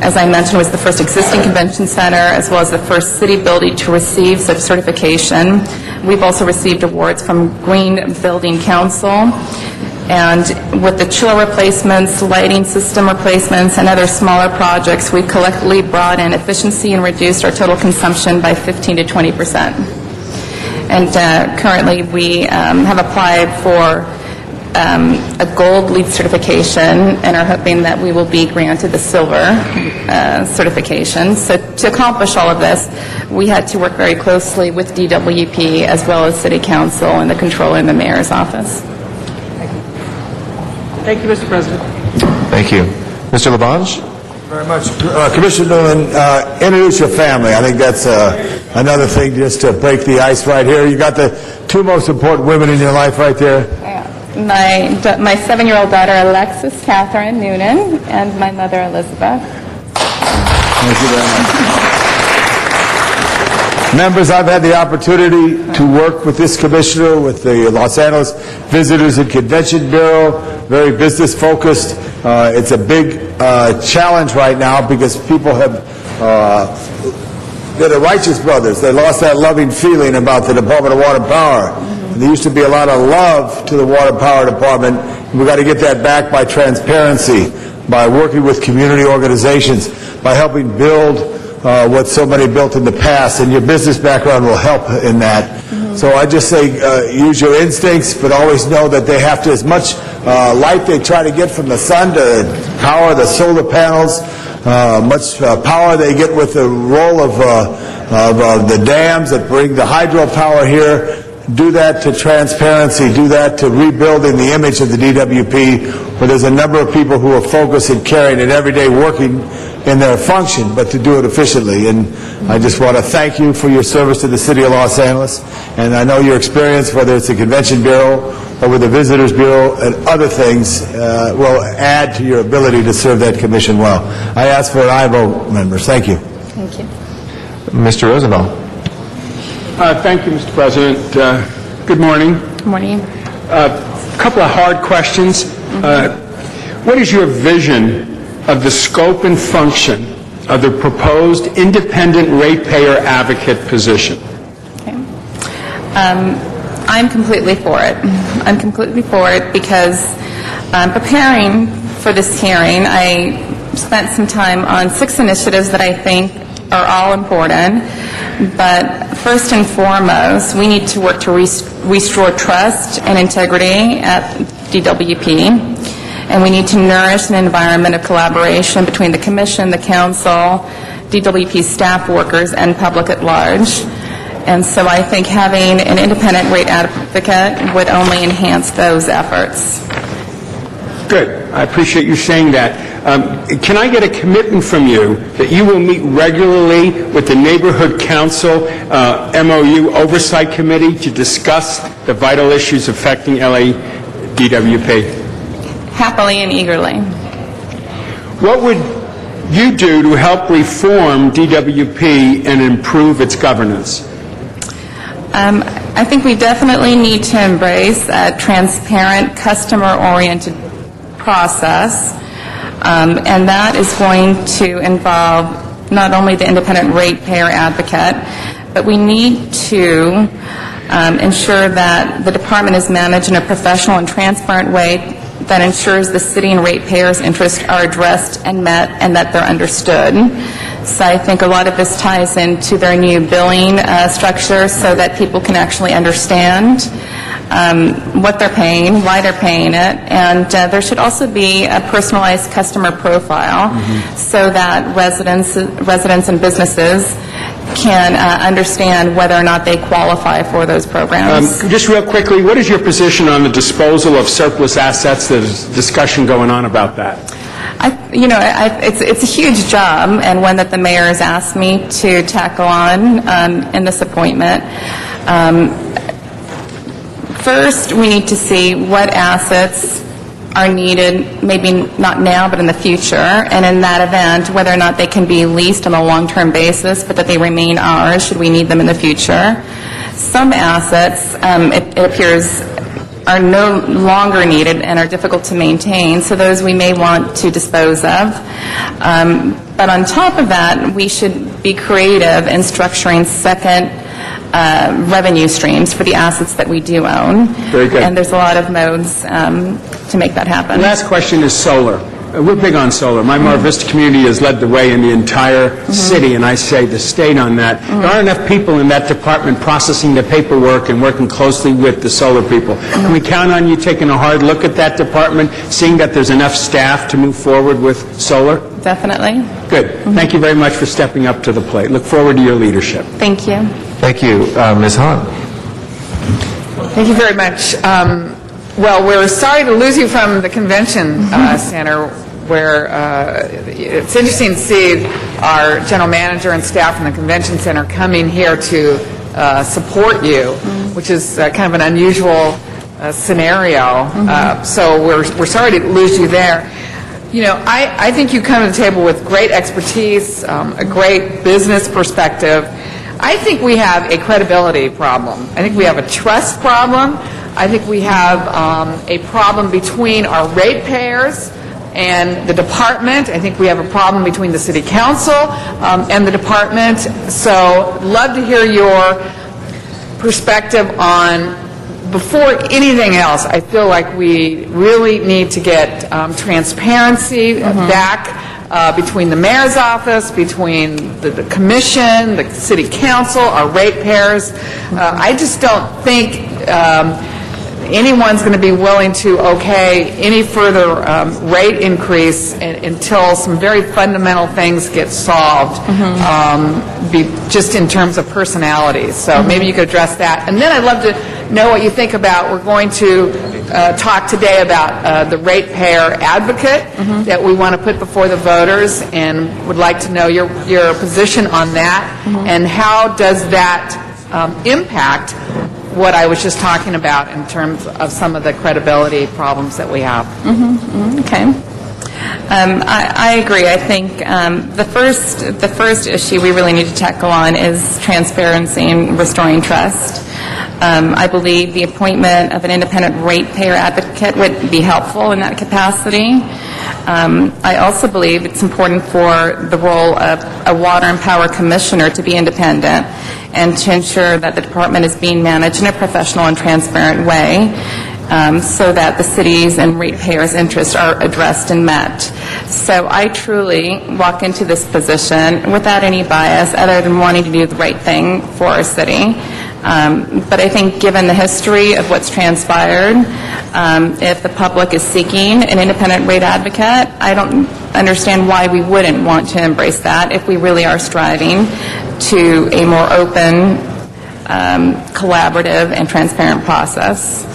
As I mentioned, it was the first existing convention center as well as the first city building to receive such certification. We've also received awards from Green Building Council And with the chiller replacements, lighting system replacements, and other smaller projects, we collectively brought in efficiency and reduced our total consumption by 15 to 20%. And currently, we have applied for a gold LEED certification and are hoping that we will be granted the silver certification. So to accomplish all of this, we had to work very closely with DWP as well as City Council and the Controller and the Mayor's office. Thank you, Mr. President. Thank you. Mr. Labange? Very much. Commissioner Noonan, introduce your family. I think that's another thing just to break the ice right here. You got the two most important women in your life right there. My 7-year-old daughter, Alexis Catherine Noonan, and my mother, Elizabeth. Thank you very much. Members, I've had the opportunity to work with this commissioner, with the Los Angeles Visitors and Convention Bureau, very business-focused. It's a big challenge right now because people have, they're the Righteous Brothers. They lost that loving feeling about the Department of Water and Power. And there used to be a lot of love to the Water and Power Department. We've got to get that back by transparency, by working with community organizations, by helping build what so many built in the past, and your business background will help in that. So I just say use your instincts, but always know that they have to, as much light they try to get from the sun to power the solar panels, much power they get with the role of the dams that bring the hydropower here. Do that to transparency, do that to rebuilding the image of the DWP, where there's a number of people who are focused and caring and every day working in their function, but to do it efficiently. And I just want to thank you for your service to the City of Los Angeles. And I know your experience, whether it's the Convention Bureau or with the Visitors Bureau and other things, will add to your ability to serve that commission well. I ask for an aye vote, members. Thank you. Thank you. Mr. Rosendahl. Thank you, Mr. President. Good morning. Good morning. A couple of hard questions. What is your vision of the scope and function of the proposed independent ratepayer advocate position? Okay. I'm completely for it. I'm completely for it because preparing for this hearing, I spent some time on 6 initiatives that I think are all important. But first and foremost, we need to work to restore trust and integrity at DWP. And we need to nourish an environment of collaboration between the Commission, the Council, DWP staff workers, and public at large. And so I think having an independent rate advocate would only enhance those efforts. Good. I appreciate you saying that. Can I get a commitment from you that you will meet regularly with the Neighborhood Council MOU Oversight Committee to discuss the vital issues affecting LA DWP? Happily and eagerly. What would you do to help reform DWP and improve its governance? I think we definitely need to embrace a transparent, customer-oriented process, and that is going to involve not only the independent ratepayer advocate, but we need to ensure that the department is managed in a professional and transparent way that ensures the city and ratepayers' interests are addressed and met and that they're understood. So I think a lot of this ties into their new billing structure so that people can actually understand what they're paying, why they're paying it, and there should also be a personalized customer profile so that residents and businesses can understand whether or not they qualify for those programs. Just real quickly, what is your position on the disposal of surplus assets? There's discussion going on about that. It's a huge job, and one that the mayor has asked me to tackle on in this appointment. First, we need to see what assets are needed, maybe not now, but in the future, and in that event, whether or not they can be leased on a long-term basis, but that they remain ours should we need them in the future. Some assets, it appears, are no longer needed and are difficult to maintain, so those we may want to dispose of. But on top of that, we should be creative in structuring second revenue streams for the assets that we do own. Very good. And there's a lot of modes to make that happen. Last question is solar. We're big on solar. My Mar Vista community has led the way in the entire city, and I say the state on that. There aren't enough people in that department processing the paperwork and working closely with the solar people. Can we count on you taking a hard look at that department, seeing that there's enough staff to move forward with solar? Definitely. Good. Thank you very much for stepping up to the plate. Look forward to your leadership. Thank you. Thank you. Ms. Hahn. Thank you very much. Well, we're sorry to lose you from the convention center, where it's interesting to see our general manager and staff from the convention center coming here to support you, which is kind of an unusual scenario. So we're sorry to lose you there. You know, I think you come to the table with great expertise, a great business perspective. I think we have a credibility problem. I think we have a trust problem. I think we have a problem between our ratepayers and the department. I think we have a problem between the city council and the department. So love to hear your perspective on, before anything else, I feel like we really need to get transparency back between the mayor's office, between the commission, the city council, our ratepayers. I just don't think anyone's going to be willing to okay any further rate increase until some very fundamental things get solved, just in terms of personalities. So maybe you could address that. And then I'd love to know what you think about, we're going to talk today about the ratepayer advocate that we want to put before the voters, and would like to know your position on that, and how does that impact what I was just talking about in terms of some of the credibility problems that we have. Okay. I agree. I think the first issue we really need to tackle on is transparency and restoring trust. I believe the appointment of an independent ratepayer advocate would be helpful in that capacity. I also believe it's important for the role of a water and power commissioner to be independent and to ensure that the department is being managed in a professional and transparent way, so that the city's and ratepayers' interests are addressed and met. So I truly walk into this position without any bias other than wanting to do the right thing for our city. But I think given the history of what's transpired, if the public is seeking an independent rate advocate, I don't understand why we wouldn't want to embrace that if we really are striving to a more open, collaborative, and transparent process.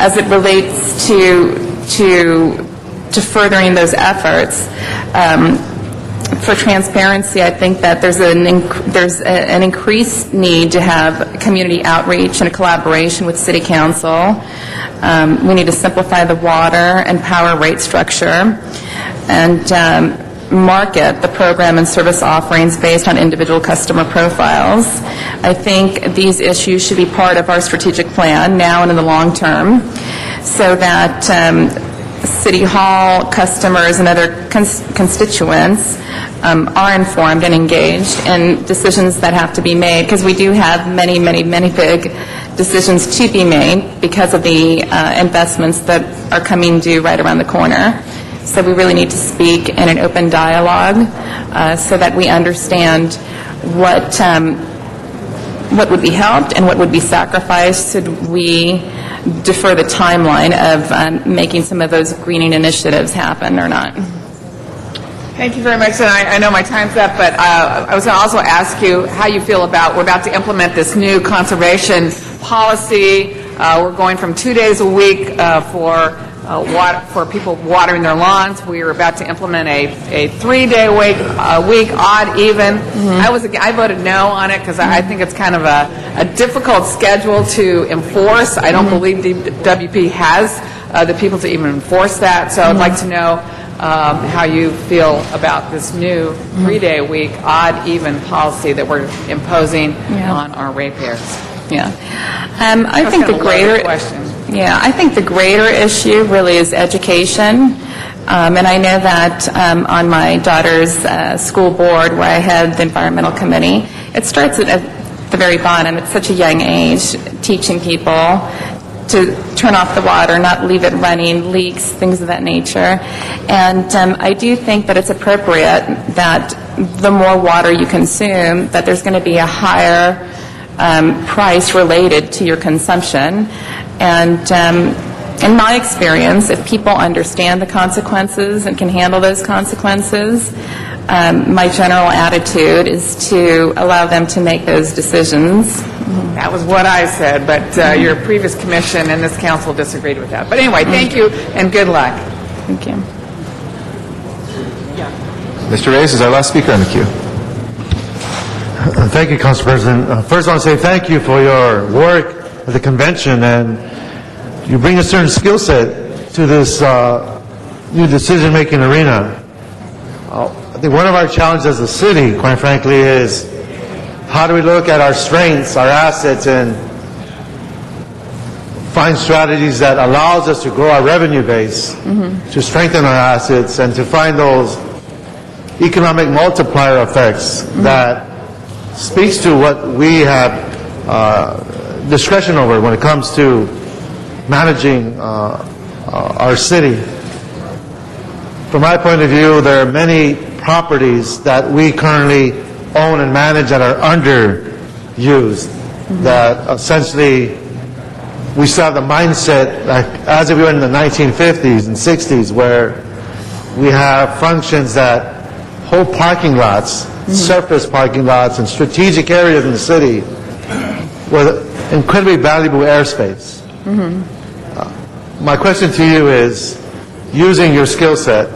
As it relates to furthering those efforts, for transparency, I think that there's an increased need to have community outreach and a collaboration with City Council. We need to simplify the water and power rate structure and market the program and service offerings based on individual customer profiles. I think these issues should be part of our strategic plan now and in the long term, so that City Hall customers and other constituents are informed and engaged in decisions that have to be made, because we do have many, many, many big decisions to be made because of the investments that are coming due right around the corner. So we really need to speak in an open dialogue so that we understand what would be helped and what would be sacrificed should we defer the timeline of making some of those greening initiatives happen or not. Thank you very much. And I know my time's up, but I was going to also ask you how you feel about, we're about to implement this new conservation policy. We're going from 2 days a week for people watering their lawns. We are about to implement a 3-day week, odd, even. I voted no on it because I think it's kind of a difficult schedule to enforce. I don't believe DWP has the people to even enforce that. So I'd like to know how you feel about this new 3-day week, odd, even policy that we're imposing on our ratepayers. I think the greater question. I think the greater issue really is education. And I know that on my daughter's school board, where I head the environmental committee, it starts at the very bottom. It's such a young age, teaching people to turn off the water, not leave it running, leaks, things of that nature. And I do think that it's appropriate that the more water you consume, that there's going to be a higher price related to your consumption. And in my experience, if people understand the consequences and can handle those consequences, my general attitude is to allow them to make those decisions. That was what I said, but your previous commission and this council disagreed with that. But anyway, thank you and good luck. Thank you. Mr. Reyes is our last speaker on the queue. Thank you, Council President. First, I want to say thank you for your work at the convention, and you bring a certain skill set to this new decision-making arena. I think one of our challenges as a city, quite frankly, is how do we look at our strengths, our assets, and find strategies that allows us to grow our revenue base, to strengthen our assets, and to find those economic multiplier effects that speaks to what we have discretion over when it comes to managing our city. From my point of view, there are many properties that we currently own and manage that are underused, that essentially we still have the mindset like as if we were in the 1950s and 60s, where we have functions that whole parking lots, surface parking lots, and strategic areas in the city with incredibly valuable airspace. My question to you is, using your skill set,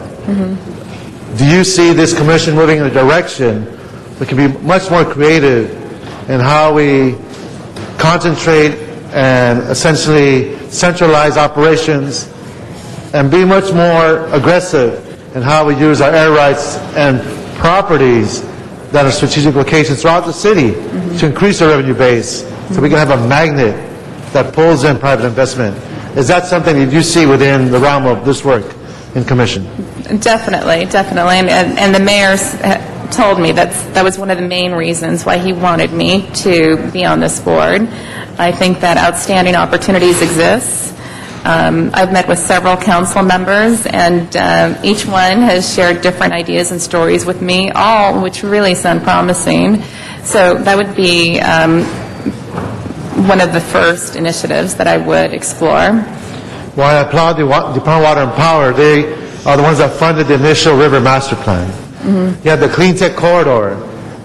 do you see this commission moving in a direction that can be much more creative in how we concentrate and essentially centralize operations and be much more aggressive in how we use our air rights and properties that are strategic locations throughout the city to increase our revenue base so we can have a magnet that pulls in private investment? Is that something that you see within the realm of this work in commission? Definitely. And the mayor told me that was one of the main reasons why he wanted me to be on this board. I think that outstanding opportunities exist. I've met with several council members, and each one has shared different ideas and stories with me, all which really sound promising. So that would be one of the first initiatives that I would explore. Well, I applaud the Department of Water and Power. They are the ones that funded the initial river master plan. You have the Clean Tech Corridor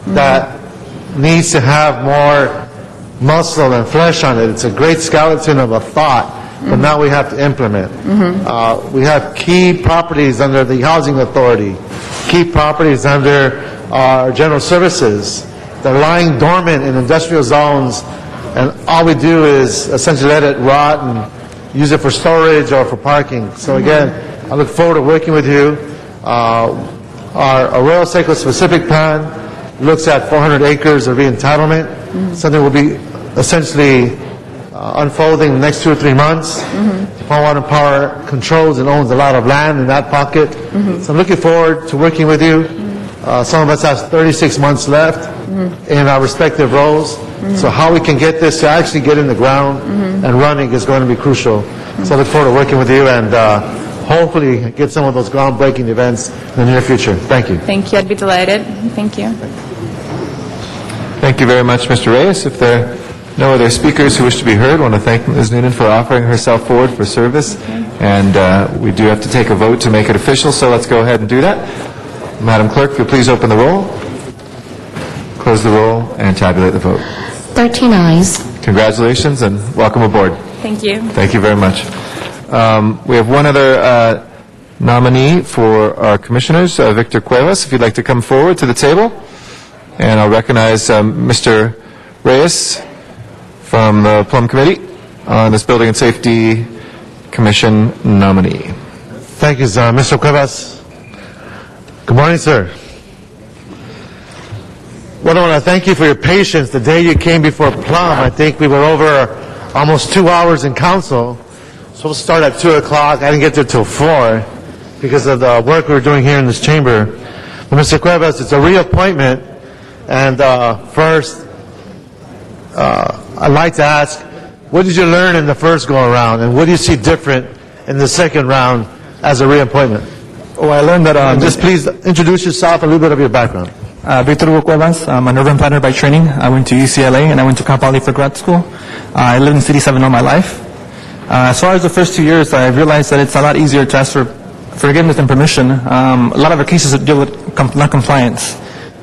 that needs to have more muscle and flesh on it. It's a great skeleton of a thought, but now we have to implement. We have key properties under the Housing Authority, key properties under our general services. They're lying dormant in industrial zones, and all we do is essentially let it rot and use it for storage or for parking. So again, I look forward to working with you. Our Arroyo Seco specific plan looks at 400 acres of re-entitlement, something will be essentially unfolding in the next 2 or 3 months. Department of Water and Power controls and owns a lot of land in that pocket. So I'm looking forward to working with you. Some of us have 36 months left in our respective roles. So how we can get this to actually get in the ground and running is going to be crucial. So I look forward to working with you and hopefully get some of those groundbreaking events in the near future. Thank you. Thank you. I'd be delighted. Thank you. Thank you very much, Mr. Reyes. If there are no other speakers who wish to be heard, I want to thank Ms. Noonan for offering herself forward for service. And we do have to take a vote to make it official, so let's go ahead and do that. Madam Clerk, if you'll please open the roll, close the roll, and tabulate the vote. 13 ayes. Congratulations and welcome aboard. Thank you. Thank you very much. We have one other nominee for our commissioners, Victor Cuevas, if you'd like to come forward to the table. And I'll recognize Mr. Reyes from the Plum Committee on this Building and Safety Commission nominee. Thank you, Mr. Cuevas. Good morning, sir. Well, I want to thank you for your patience. The day you came before Plum, I think we were over almost 2 hours in council. So we'll start at 2 o'clock. I didn't get there till 4. because of the work we're doing here in this chamber. But Mr. Cuevas, it's a reappointment, and first, I'd like to ask, what did you learn in the first go-around, and what do you see different in the second round as a reappointment? Oh, I learned that... just please introduce yourself, a little bit of your background. Victor Hugo Cuevas. I'm an urban planner by training. I went to UCLA and I went to Cal Poly for grad school. I lived in City 7 all my life. As far as the first 2 years, I realized that it's a lot easier to ask for forgiveness and permission. A lot of our cases deal with non-compliance.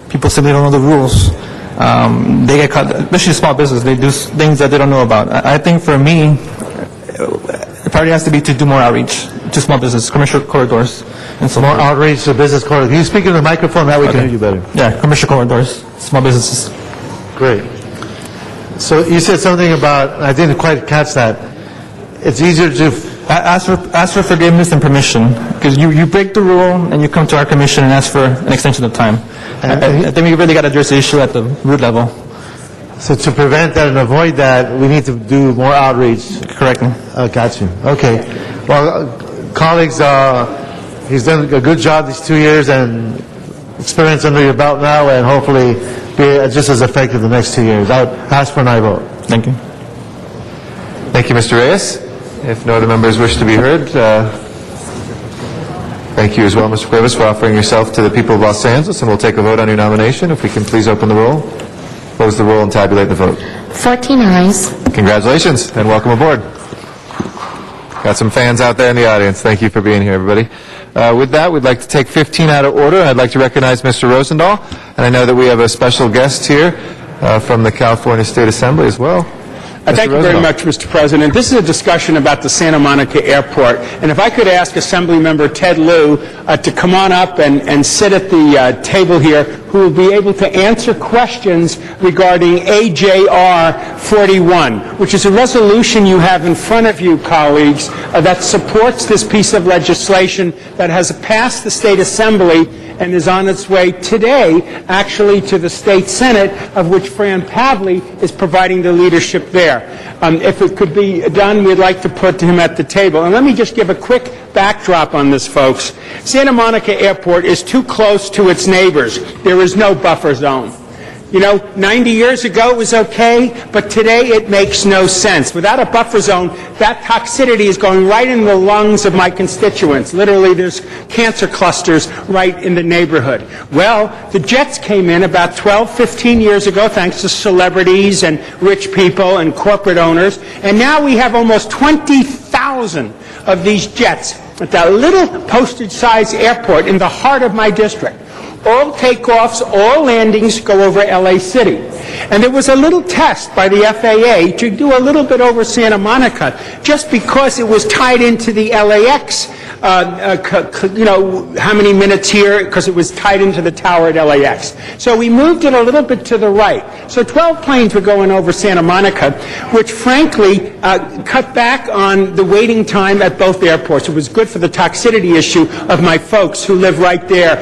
People simply don't know the rules. They get caught, especially small business. They do things that they don't know about. I think for me, the priority has to be to do more outreach to small business, commercial corridors, and so more outreach to business corridors. Can you speak in the microphone? That way we can hear you better. Yeah, commercial corridors, small businesses. Great. So you said something about, I didn't quite catch that. It's easier to ask for forgiveness and permission, because you break the rule and you come to our commission and ask for an extension of time. I think we really got to address the issue at the root level. So to prevent that and avoid that, we need to do more outreach. Correctly. Got you. Okay. Well, colleagues, he's done a good job these 2 years and experience under your belt now, and hopefully be just as effective the next 2 years. I would ask for an aye vote. Thank you. Thank you, Mr. Reyes. If no other members wish to be heard, thank you as well, Mr. Cuevas, for offering yourself to the people of Los Angeles, and we'll take a vote on your nomination. If we can please open the roll, close the roll, and tabulate the vote. 14 ayes. Congratulations, and welcome aboard. Got some fans out there in the audience. Thank you for being here, everybody. With that, we'd like to take 15 out of order, and I'd like to recognize Mr. Rosendahl. And I know that we have a special guest here from the California State Assembly as well. Thank you very much, Mr. President. This is a discussion about the Santa Monica Airport. And if I could ask Assemblymember Ted Lieu to come on up and sit at the table here, who will be able to answer questions regarding AJR 41, which is a resolution you have in front of you, colleagues, that supports this piece of legislation that has passed the State Assembly and is on its way today, actually, to the State Senate, of which Fran Pavley is providing the leadership there. If it could be done, we'd like to put him at the table. And let me just give a quick backdrop on this, folks. Santa Monica Airport is too close to its neighbors. There is no buffer zone. You know, 90 years ago it was okay, but today it makes no sense. Without a buffer zone, that toxicity is going right in the lungs of my constituents. Literally, there's cancer clusters right in the neighborhood. Well, the jets came in about 12, 15 years ago, thanks to celebrities and rich people and corporate owners, and now we have almost 20,000 of these jets at that little postage-sized airport in the heart of my district. All takeoffs, all landings go over LA City. And there was a little test by the FAA to do a little bit over Santa Monica, just because it was tied into the LAX, how many minutes here, because it was tied into the tower at LAX. So we moved it a little bit to the right. So 12 planes were going over Santa Monica, which frankly cut back on the waiting time at both airports. It was good for the toxicity issue of my folks who live right there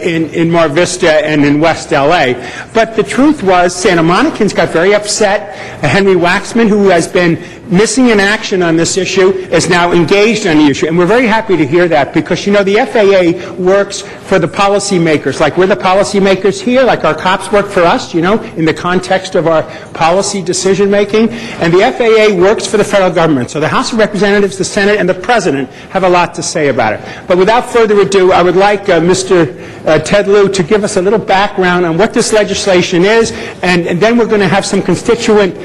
in Mar Vista and in West LA. But the truth was, Santa Monicans got very upset. Henry Waxman, who has been missing in action on this issue, is now engaged on the issue. And we're very happy to hear that, because, you know, the FAA works for the policymakers. Like we're the policymakers here, like our cops work for us, you know, in the context of our policy decision making. And the FAA works for the federal government. So the House of Representatives, the Senate, and the President have a lot to say about it. But without further ado, I would like Mr. Ted Lieu to give us a little background on what this legislation is, and then we're going to have some constituent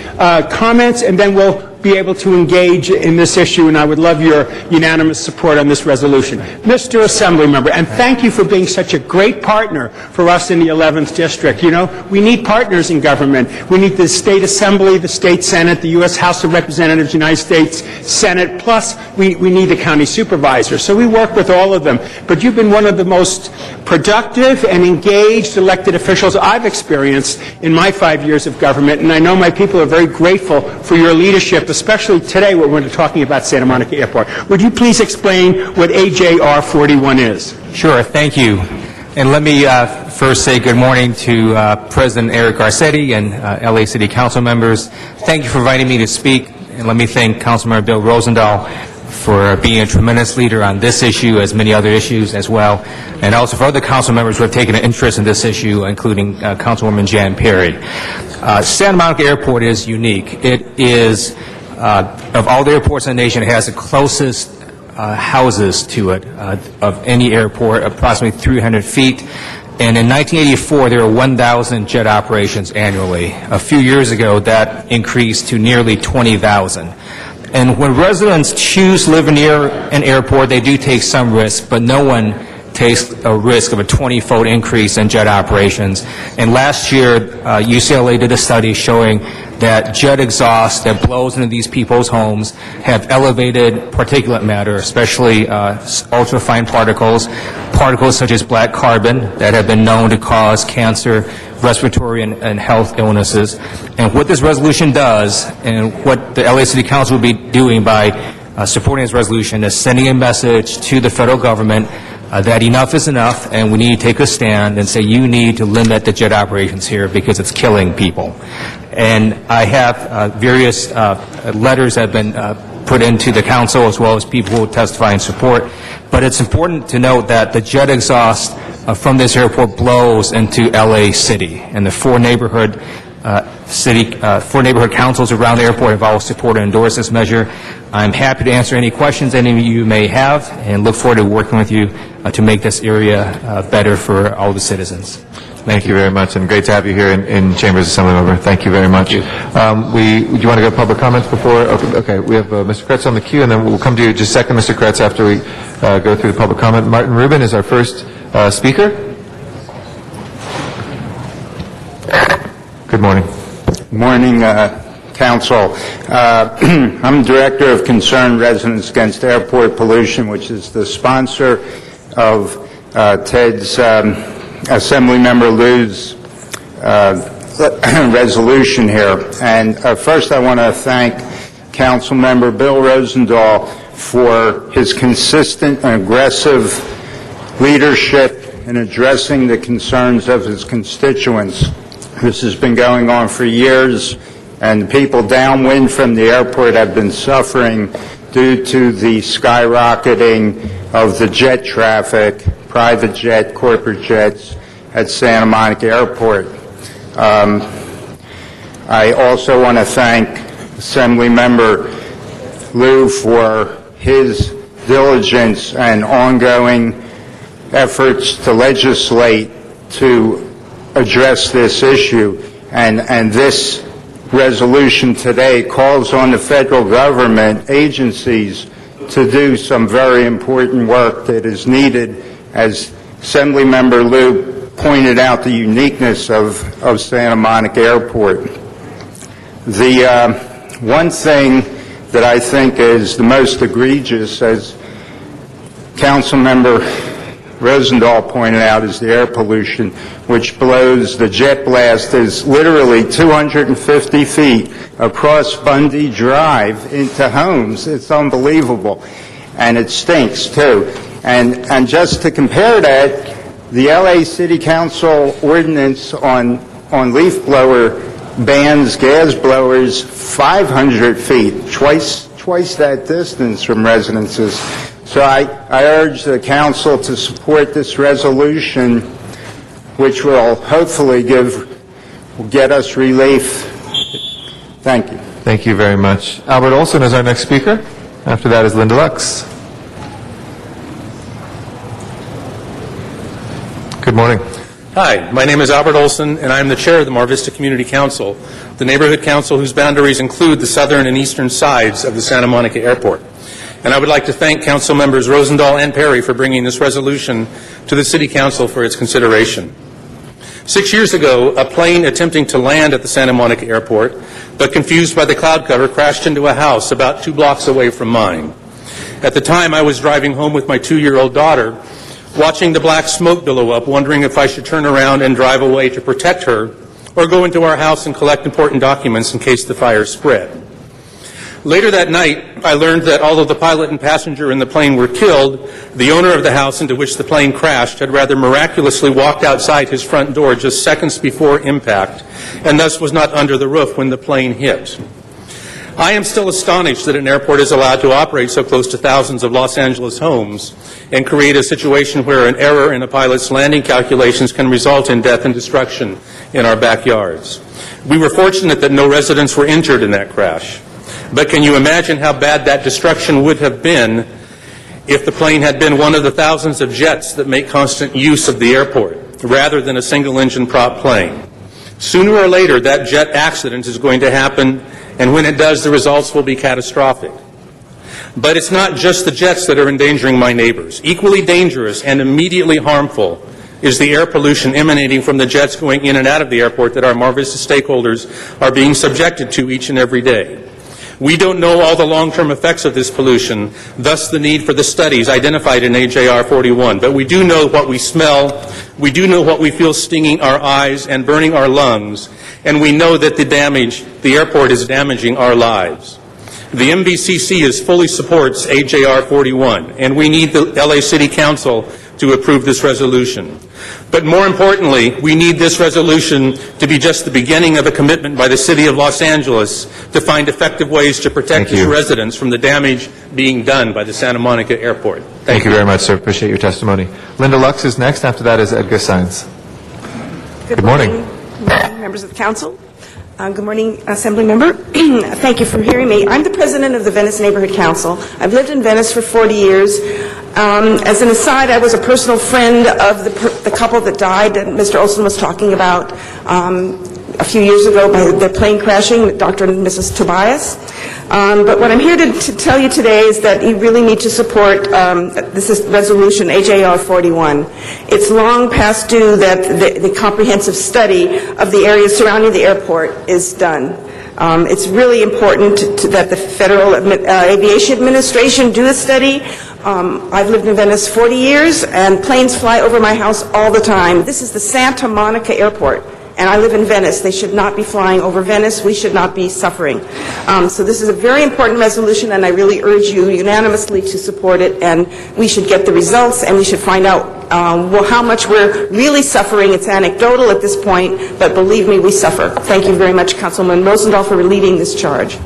comments, and then we'll be able to engage in this issue, and I would love your unanimous support on this resolution. Mr. Assemblymember, and thank you for being such a great partner for us in the 11th District. You know, we need partners in government. We need the State Assembly, the State Senate, the U.S. House of Representatives, United States Senate, plus we need the county supervisor. So we work with all of them. But you've been one of the most productive and engaged elected officials I've experienced in my 5 years of government, and I know my people are very grateful for your leadership, especially today when we're talking about Santa Monica Airport. Would you please explain what AJR 41 is? Sure, thank you. And let me first say good morning to President Eric Garcetti and LA City Council members. Thank you for inviting me to speak, and let me thank Councilmember Bill Rosendahl for being a tremendous leader on this issue, as many other issues as well, and also for other council members who have taken an interest in this issue, including Councilwoman Jan Perry. Santa Monica Airport is unique. It is, of all the airports in the nation, it has the closest houses to it of any airport, approximately 300 feet. And in 1984, there were 1,000 jet operations annually. A few years ago, that increased to nearly 20,000. And when residents choose to live near an airport, they do take some risk, but no one takes a risk of a 20-fold increase in jet operations. And last year, UCLA did a study showing that jet exhaust that blows into these people's homes have elevated particulate matter, especially ultrafine particles such as black carbon that have been known to cause cancer, respiratory and health illnesses. And what this resolution does, and what the LA City Council will be doing by supporting this resolution, is sending a message to the federal government that enough is enough, and we need to take a stand and say you need to limit the jet operations here because it's killing people. And I have various letters that have been put into the council, as well as people who testify in support. But it's important to note that the jet exhaust from this airport blows into LA City, and the four neighborhood councils around the airport have all supported and endorsed this measure. I'm happy to answer any questions any of you may have, and look forward to working with you to make this area better for all the citizens. Thank you very much, and great to have you here in Chambers, Assemblymember. Thank you very much. Do you want to go to public comments before? Okay, we have Mr. Kretz on the queue, and then we'll come to you just a second, Mr. Kretz, after we go through the public comment. Martin Rubin is our first speaker. Good morning. Good morning, Council. I'm Director of Concerned Residents Against Airport Pollution, which is the sponsor of Ted's Assemblymember Lou's resolution here. And first I want to thank Councilmember Bill Rosendahl for his consistent and aggressive leadership in addressing the concerns of his constituents. This has been going on for years, and people downwind from the airport have been suffering due to the skyrocketing of the jet traffic, private jet, corporate jets at Santa Monica Airport. I also want to thank Assemblymember Lou for his diligence and ongoing efforts to legislate to address this issue. And this resolution today calls on the federal government agencies to do some very important work that is needed. As Assemblymember Lou pointed out, the uniqueness of Santa Monica Airport. The one thing that I think is the most egregious, as Councilmember Rosendahl pointed out, is the air pollution, which blows. The jet blast is literally 250 feet across Bundy Drive into homes. It's unbelievable. And it stinks, too. And just to compare that, the LA City Council ordinance on leaf blower bans gas blowers 500 feet, twice that distance from residences. So I urge the council to support this resolution, which will hopefully get us relief. Thank you. Thank you very much. Albert Olson is our next speaker. After that is Linda Lux. Good morning. Hi, my name is Albert Olson, and I'm the chair of the Mar Vista Community Council, the neighborhood council whose boundaries include the southern and eastern sides of the Santa Monica Airport. And I would like to thank Council Members Rosendahl and Perry for bringing this resolution to the City Council for its consideration. 6 years ago, a plane attempting to land at the Santa Monica Airport, but confused by the cloud cover, crashed into a house about 2 blocks away from mine. At the time, I was driving home with my 2-year-old daughter, watching the black smoke billow up, wondering if I should turn around and drive away to protect her or go into our house and collect important documents in case the fire spread. Later that night, I learned that although the pilot and passenger in the plane were killed, the owner of the house into which the plane crashed had rather miraculously walked outside his front door just seconds before impact, and thus was not under the roof when the plane hit. I am still astonished that an airport is allowed to operate so close to thousands of Los Angeles homes and create a situation where an error in a pilot's landing calculations can result in death and destruction in our backyards. We were fortunate that no residents were injured in that crash. But can you imagine how bad that destruction would have been if the plane had been one of the thousands of jets that make constant use of the airport, rather than a single-engine prop plane? Sooner or later, that jet accident is going to happen, and when it does, the results will be catastrophic. But it's not just the jets that are endangering my neighbors. Equally dangerous and immediately harmful is the air pollution emanating from the jets going in and out of the airport that our Mar Vista stakeholders are being subjected to each and every day. We don't know all the long-term effects of this pollution, thus the need for the studies identified in AJR 41. But we do know what we smell, we do know what we feel stinging our eyes and burning our lungs, and we know that the airport is damaging our lives. The MVCC fully supports AJR 41, and we need the LA City Council to approve this resolution. But more importantly, we need this resolution to be just the beginning of a commitment by the City of Los Angeles to find effective ways to protect its residents from the damage being done by the Santa Monica Airport. Thank you very much, sir. Appreciate your testimony. Linda Lux is next. After that is Edgar Saenz. Good morning. Members of the council. Good morning, Assembly Member. Thank you for hearing me. I'm the president of the Venice Neighborhood Council. I've lived in Venice for 40 years. As an aside, I was a personal friend of the couple that died that Mr. Olson was talking about a few years ago by the plane crashing, Dr. and Mrs. Tobias. But what I'm here to tell you today is that you really need to support this is resolution AJR 41. It's long past due that the comprehensive study of the areas surrounding the airport is done. It's really important that the Federal Aviation Administration do a study. I've lived in Venice 40 years, and planes fly over my house all the time. This is the Santa Monica Airport, and I live in Venice. They should not be flying over Venice. We should not be suffering. So this is a very important resolution, and I really urge you unanimously to support it, and we should get the results, and we should find out how much we're really suffering. It's anecdotal at this point, but believe me, we suffer. Thank you very much, Councilman Rosendahl, for leading this charge.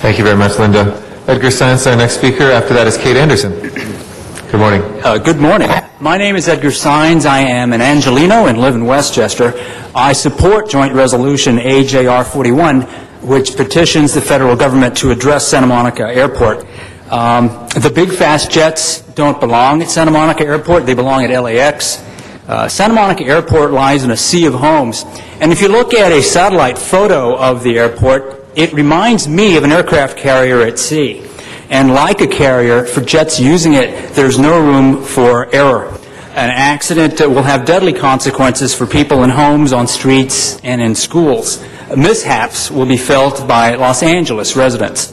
Thank you very much, Linda. Edgar Saenz, our next speaker. After that is Kate Anderson. Good morning. Good morning. My name is Edgar Saenz. I am an Angelino and live in Westchester. I support Joint Resolution AJR 41, which petitions the federal government to address Santa Monica Airport. The big fast jets don't belong at Santa Monica Airport. They belong at LAX. Santa Monica Airport lies in a sea of homes. And if you look at a satellite photo of the airport, it reminds me of an aircraft carrier at sea. And like a carrier, for jets using it, there's no room for error. An accident will have deadly consequences for people in homes, on streets, and in schools. Mishaps will be felt by Los Angeles residents.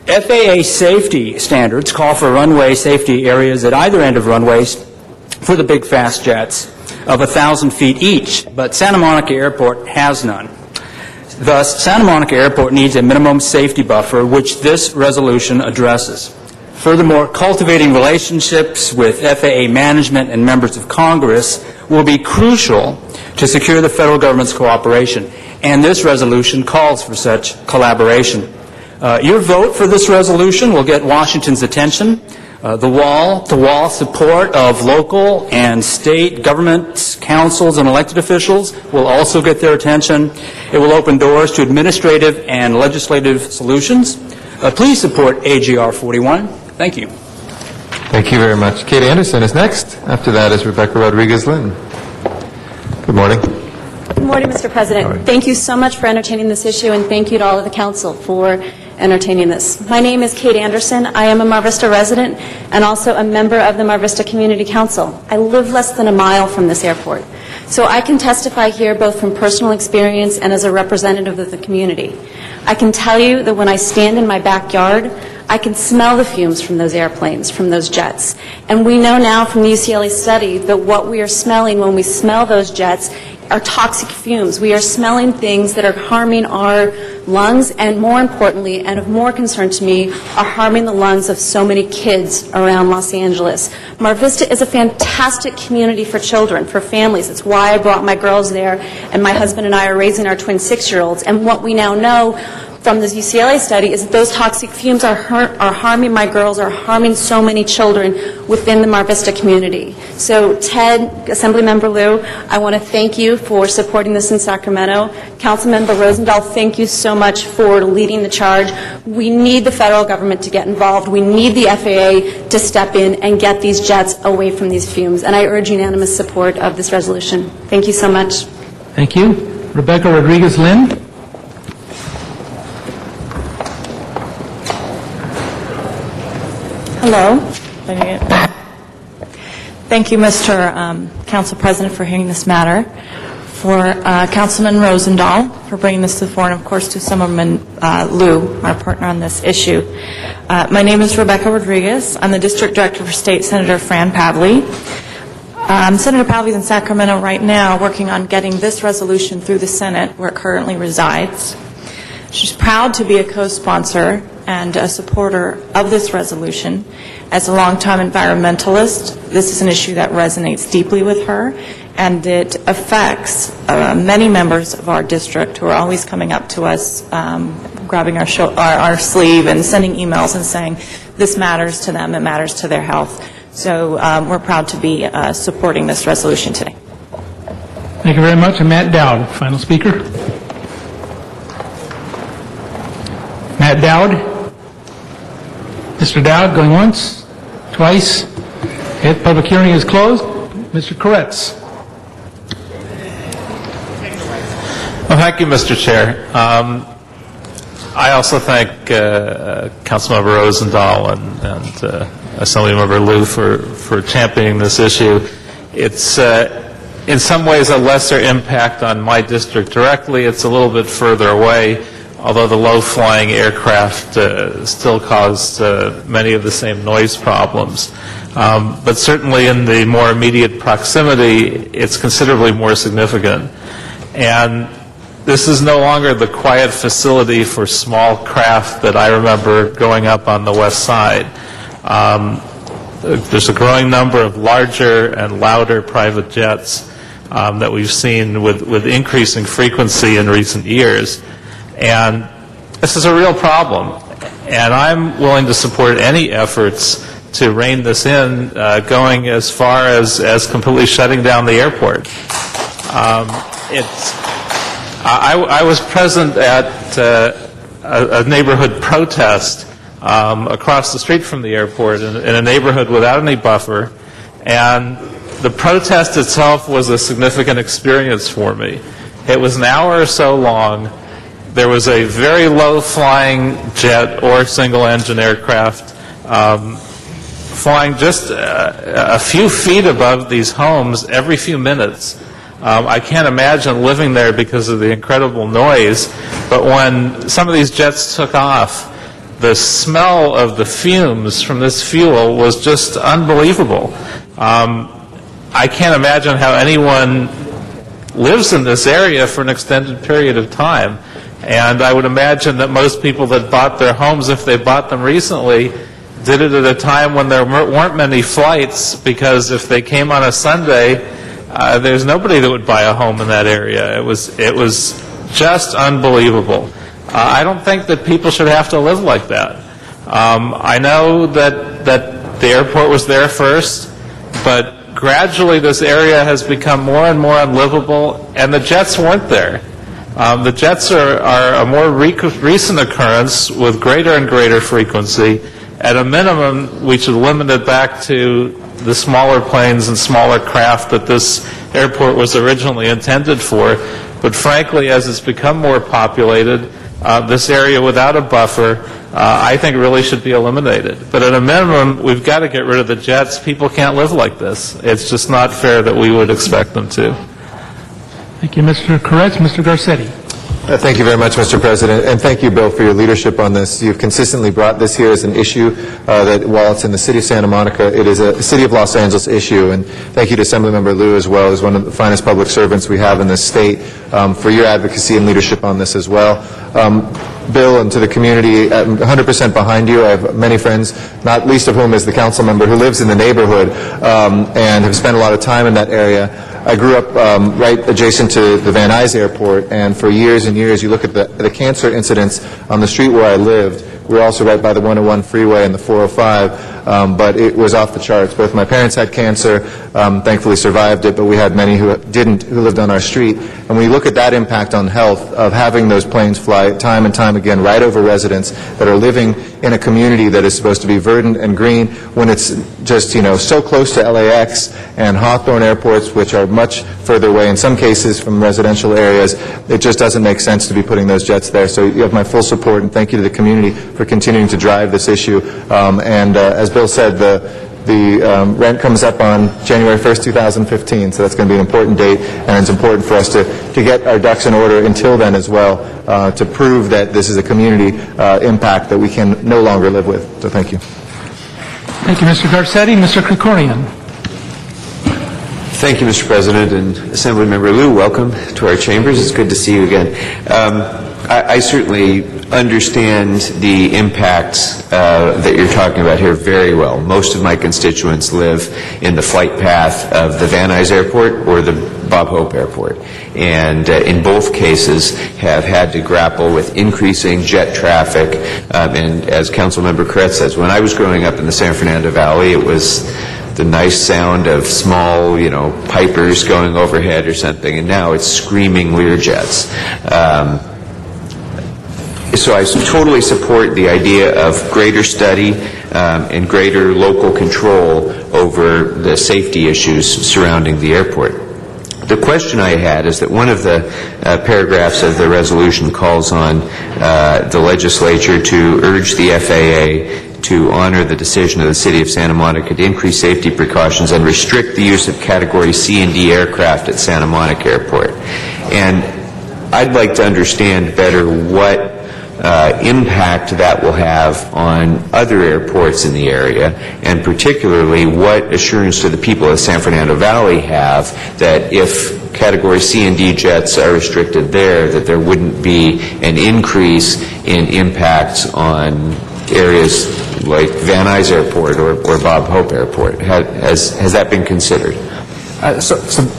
FAA safety standards call for runway safety areas at either end of runways for the big fast jets of 1,000 feet each, but Santa Monica Airport has none. Thus, Santa Monica Airport needs a minimum safety buffer, which this resolution addresses. Furthermore, cultivating relationships with FAA management and members of Congress will be crucial to secure the federal government's cooperation, and this resolution calls for such collaboration. Your vote for this resolution will get Washington's attention. The wall-to-wall support of local and state governments, councils, and elected officials will also get their attention. It will open doors to administrative and legislative solutions. Please support AJR 41. Thank you. Thank you very much. Kate Anderson is next. After that is Rebecca Rodriguez-Lynn. Good morning. Good morning, Mr. President. Thank you so much for entertaining this issue, and thank you to all of the council for entertaining this. My name is Kate Anderson. I am a Mar Vista resident and also a member of the Mar Vista Community Council. I live less than a mile from this airport, so I can testify here both from personal experience and as a representative of the community. I can tell you that when I stand in my backyard, I can smell the fumes from those airplanes, from those jets. And we know now from the UCLA study that what we are smelling when we smell those jets are toxic fumes. We are smelling things that are harming our lungs, and more importantly, and of more concern to me, are harming the lungs of so many kids around Los Angeles. Mar Vista is a fantastic community for children, for families. It's why I brought my girls there, and my husband and I are raising our twin 6-year-olds. And what we now know, from this UCLA study is that those toxic fumes are harming my girls, are harming so many children within the Mar Vista community. So Ted, Assemblymember Liu, I want to thank you for supporting this in Sacramento. Councilmember Rosendahl, thank you so much for leading the charge. We need the federal government to get involved. We need the FAA to step in and get these jets away from these fumes. And I urge unanimous support of this resolution. Thank you so much. Thank you. Rebecca Rodriguez-Lynn. Hello. Thank you, Mr. Council President, for hearing this matter. For Councilman Rosendahl for bringing this to the floor, and of course to Assemblyman Liu, our partner on this issue. My name is Rebecca Rodriguez. I'm the District Director for State Senator Fran Pavley. Senator Pavley is in Sacramento right now working on getting this resolution through the Senate where it currently resides. She's proud to be a co-sponsor and a supporter of this resolution. As a longtime environmentalist, this is an issue that resonates deeply with her, and it affects many members of our district who are always coming up to us, grabbing our sleeve and sending emails and saying this matters to them, it matters to their health. So we're proud to be supporting this resolution today. Thank you very much. And Matt Dowd, final speaker. Matt Dowd. Mr. Dowd, going once, twice. Okay, the public hearing is closed. Mr. Koretz. Well, thank you, Mr. Chair. I also thank Councilmember Rosendahl and Assemblymember Liu for championing this issue. It's in some ways a lesser impact on my district directly. It's a little bit further away, although the low-flying aircraft still cause many of the same noise problems. But certainly in the more immediate proximity, it's considerably more significant. And this is no longer the quiet facility for small craft that I remember growing up on the west side. There's a growing number of larger and louder private jets that we've seen with increasing frequency in recent years. And this is a real problem. And I'm willing to support any efforts to rein this in, going as far as completely shutting down the airport. I was present at a neighborhood protest across the street from the airport in a neighborhood without any buffer, and the protest itself was a significant experience for me. It was an hour or so long. There was a very low-flying jet or single-engine aircraft flying just a few feet above these homes every few minutes. I can't imagine living there because of the incredible noise, but when some of these jets took off, the smell of the fumes from this fuel was just unbelievable. I can't imagine how anyone lives in this area for an extended period of time. And I would imagine that most people that bought their homes, if they bought them recently, did it at a time when there weren't many flights, because if they came on a Sunday, there's nobody that would buy a home in that area. It was just unbelievable. I don't think that people should have to live like that. I know that the airport was there first, but gradually this area has become more and more unlivable, and the jets weren't there. The jets are a more recent occurrence with greater and greater frequency. At a minimum, we should limit it back to the smaller planes and smaller craft that this airport was originally intended for. But frankly, as it's become more populated, this area without a buffer, I think really should be eliminated. But at a minimum, we've got to get rid of the jets. People can't live like this. It's just not fair that we would expect them to. Thank you, Mr. Koretz. Mr. Garcetti. Thank you very much, Mr. President, and thank you, Bill, for your leadership on this. You've consistently brought this here as an issue that, while it's in the city of Santa Monica, it is a city of Los Angeles issue. And thank you to Assemblymember Liu as well, as one of the finest public servants we have in this state, for your advocacy and leadership on this as well. Bill, and to the community, I'm 100% behind you. I have many friends, not least of whom is the council member who lives in the neighborhood and have spent a lot of time in that area. I grew up right adjacent to the Van Nuys Airport, and for years and years, you look at the cancer incidents on the street where I lived. We were also right by the 101 freeway and the 405, but it was off the charts. Both my parents had cancer, thankfully survived it, but we had many who didn't, who lived on our street. And when you look at that impact on health of having those planes fly time and time again right over residents that are living in a community that is supposed to be verdant and green, when it's just, so close to LAX and Hawthorne airports, which are much further away in some cases from residential areas, it just doesn't make sense to be putting those jets there. So you have my full support, and thank you to the community for continuing to drive this issue. As Bill said, the rent comes up on January 1st, 2015, so that's going to be an important date, and it's important for us to get our ducks in order until then as well, to prove that this is a community impact that we can no longer live with. So thank you. Thank you, Mr. Garcetti. Mr. Krikorian. Thank you, Mr. President, and Assemblymember Liu, welcome to our chambers. It's good to see you again. I certainly understand the impacts that you're talking about here very well. Most of my constituents live in the flight path of the Van Nuys Airport or the Bob Hope Airport, and in both cases have had to grapple with increasing jet traffic. And as Councilmember Koretz says, when I was growing up in the San Fernando Valley, it was the nice sound of small, pipers going overhead or something, and now it's screaming Learjets. So I totally support the idea of greater study and greater local control over the safety issues surrounding the airport. The question I had is that one of the paragraphs of the resolution calls on the legislature to urge the FAA to honor the decision of the City of Santa Monica to increase safety precautions and restrict the use of Category C and D aircraft at Santa Monica Airport. And I'd like to understand better what impact that will have on other airports in the area, and particularly what assurance do the people of San Fernando Valley have that if Category C and D jets are restricted there, that there wouldn't be an increase in impacts on areas like Van Nuys Airport or Bob Hope Airport. Has that been considered? So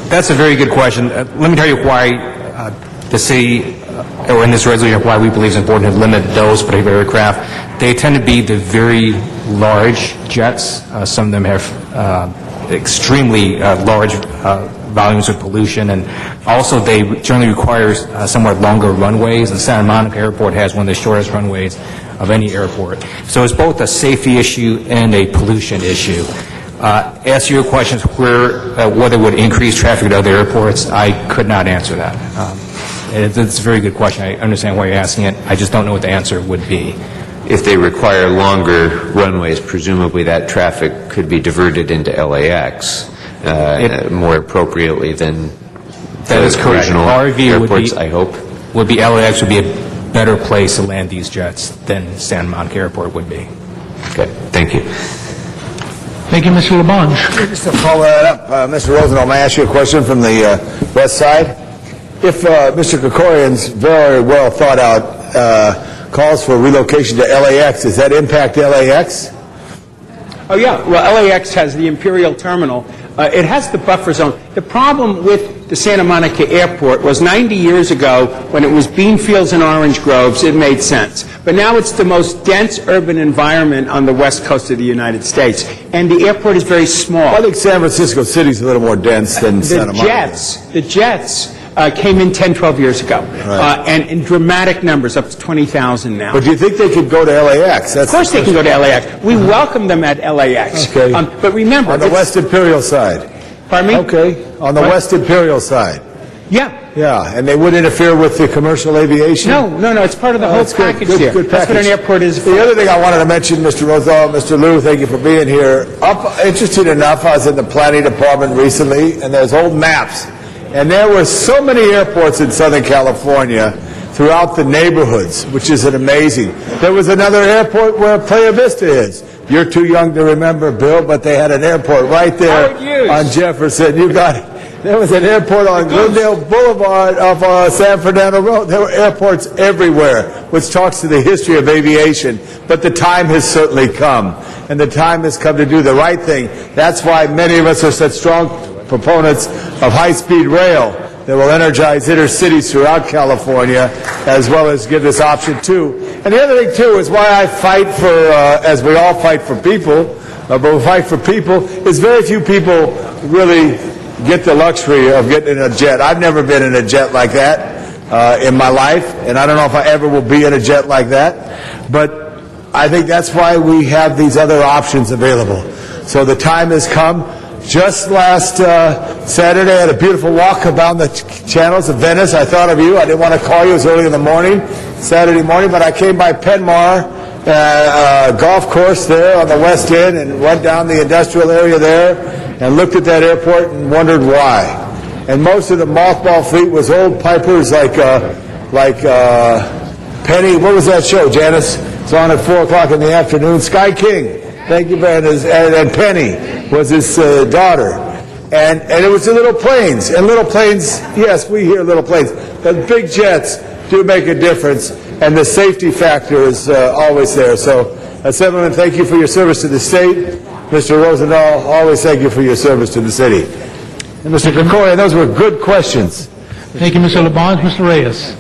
that's a very good question. Let me tell you why the city, or in this resolution, why we believe it's important to limit those particular aircraft. They tend to be the very large jets. Some of them have extremely large volumes of pollution, and also they generally require somewhat longer runways, and Santa Monica Airport has one of the shortest runways of any airport. So it's both a safety issue and a pollution issue. As to your questions, whether it would increase traffic at other airports, I could not answer that. It's a very good question. I understand why you're asking it. I just don't know what the answer would be. If they require longer runways, presumably that traffic could be diverted into LAX more appropriately than that is correct. Regional Our view airports, I hope. Would be LAX would be a better place to land these jets than Santa Monica Airport would be. Okay, thank you. Thank you, Mr. Labange. Just to follow that up, Mr. Rosendahl, may I ask you a question from the west side? If Mr. Krikorian's very well thought out calls for relocation to LAX, does that impact LAX? Oh, yeah. Well, LAX has the Imperial Terminal. It has the buffer zone. The problem with the Santa Monica Airport was 90 years ago, when it was bean fields and orange groves, it made sense. But now it's the most dense urban environment on the west coast of the United States. And the airport is very small. I think San Francisco City is a little more dense than Santa Monica. The jets came in 10, 12 years ago, Right. and in dramatic numbers, up to 20,000 now. But do you think they could go to LAX? Of course they can go to LAX. We welcome them at LAX. Okay. But remember... On the West Imperial side? Pardon me? Okay. On the West Imperial side? Yeah. Yeah, and they would interfere with the commercial aviation? No, it's part of the whole that's good. package Good there. package. That's what an airport is. The other thing I wanted to mention, Mr. Rosendahl, Mr. Liu, thank you for being here. Interesting enough, I was in the planning department recently, and there's old maps. And there were so many airports in Southern California throughout the neighborhoods, which is amazing. There was another airport where Playa Vista is. You're too young to remember, Bill, but they had an airport right there on Jefferson. You got it. There was an airport on Glendale Boulevard of San Fernando Road. There were airports everywhere, which talks to the history of aviation. But the time has certainly come, and the time has come to do the right thing. That's why many of us are such strong proponents of high-speed rail that will energize inner cities throughout California, as well as give this option too. And the other thing too is why I fight for, as we all fight for people, but we fight for people, is very few people really get the luxury of getting in a jet. I've never been in a jet like that in my life, and I don't know if I ever will be in a jet like that. But I think that's why we have these other options available. So the time has come. Just last Saturday, I had a beautiful walk down the channels of Venice. I thought of you. I didn't want to call you. It was early in the morning, Saturday morning, but I came by Penmar golf course there on the west end and went down the industrial area there and looked at that airport and wondered why. And most of the mothball fleet was old pipers like Penny. What was that show, Janice? It's on at 4 o'clock in the afternoon. Sky King. Thank you, Ben. And Penny was his daughter. And it was the little planes. And little planes, yes, we hear little planes. But big jets do make a difference. And the safety factor is always there. So, Assemblyman, thank you for your service to the state. Mr. Rosendahl, always thank you for your service to the city. And Mr. Krikorian, those were good questions. Thank you, Mr. LeBon. Mr. Reyes.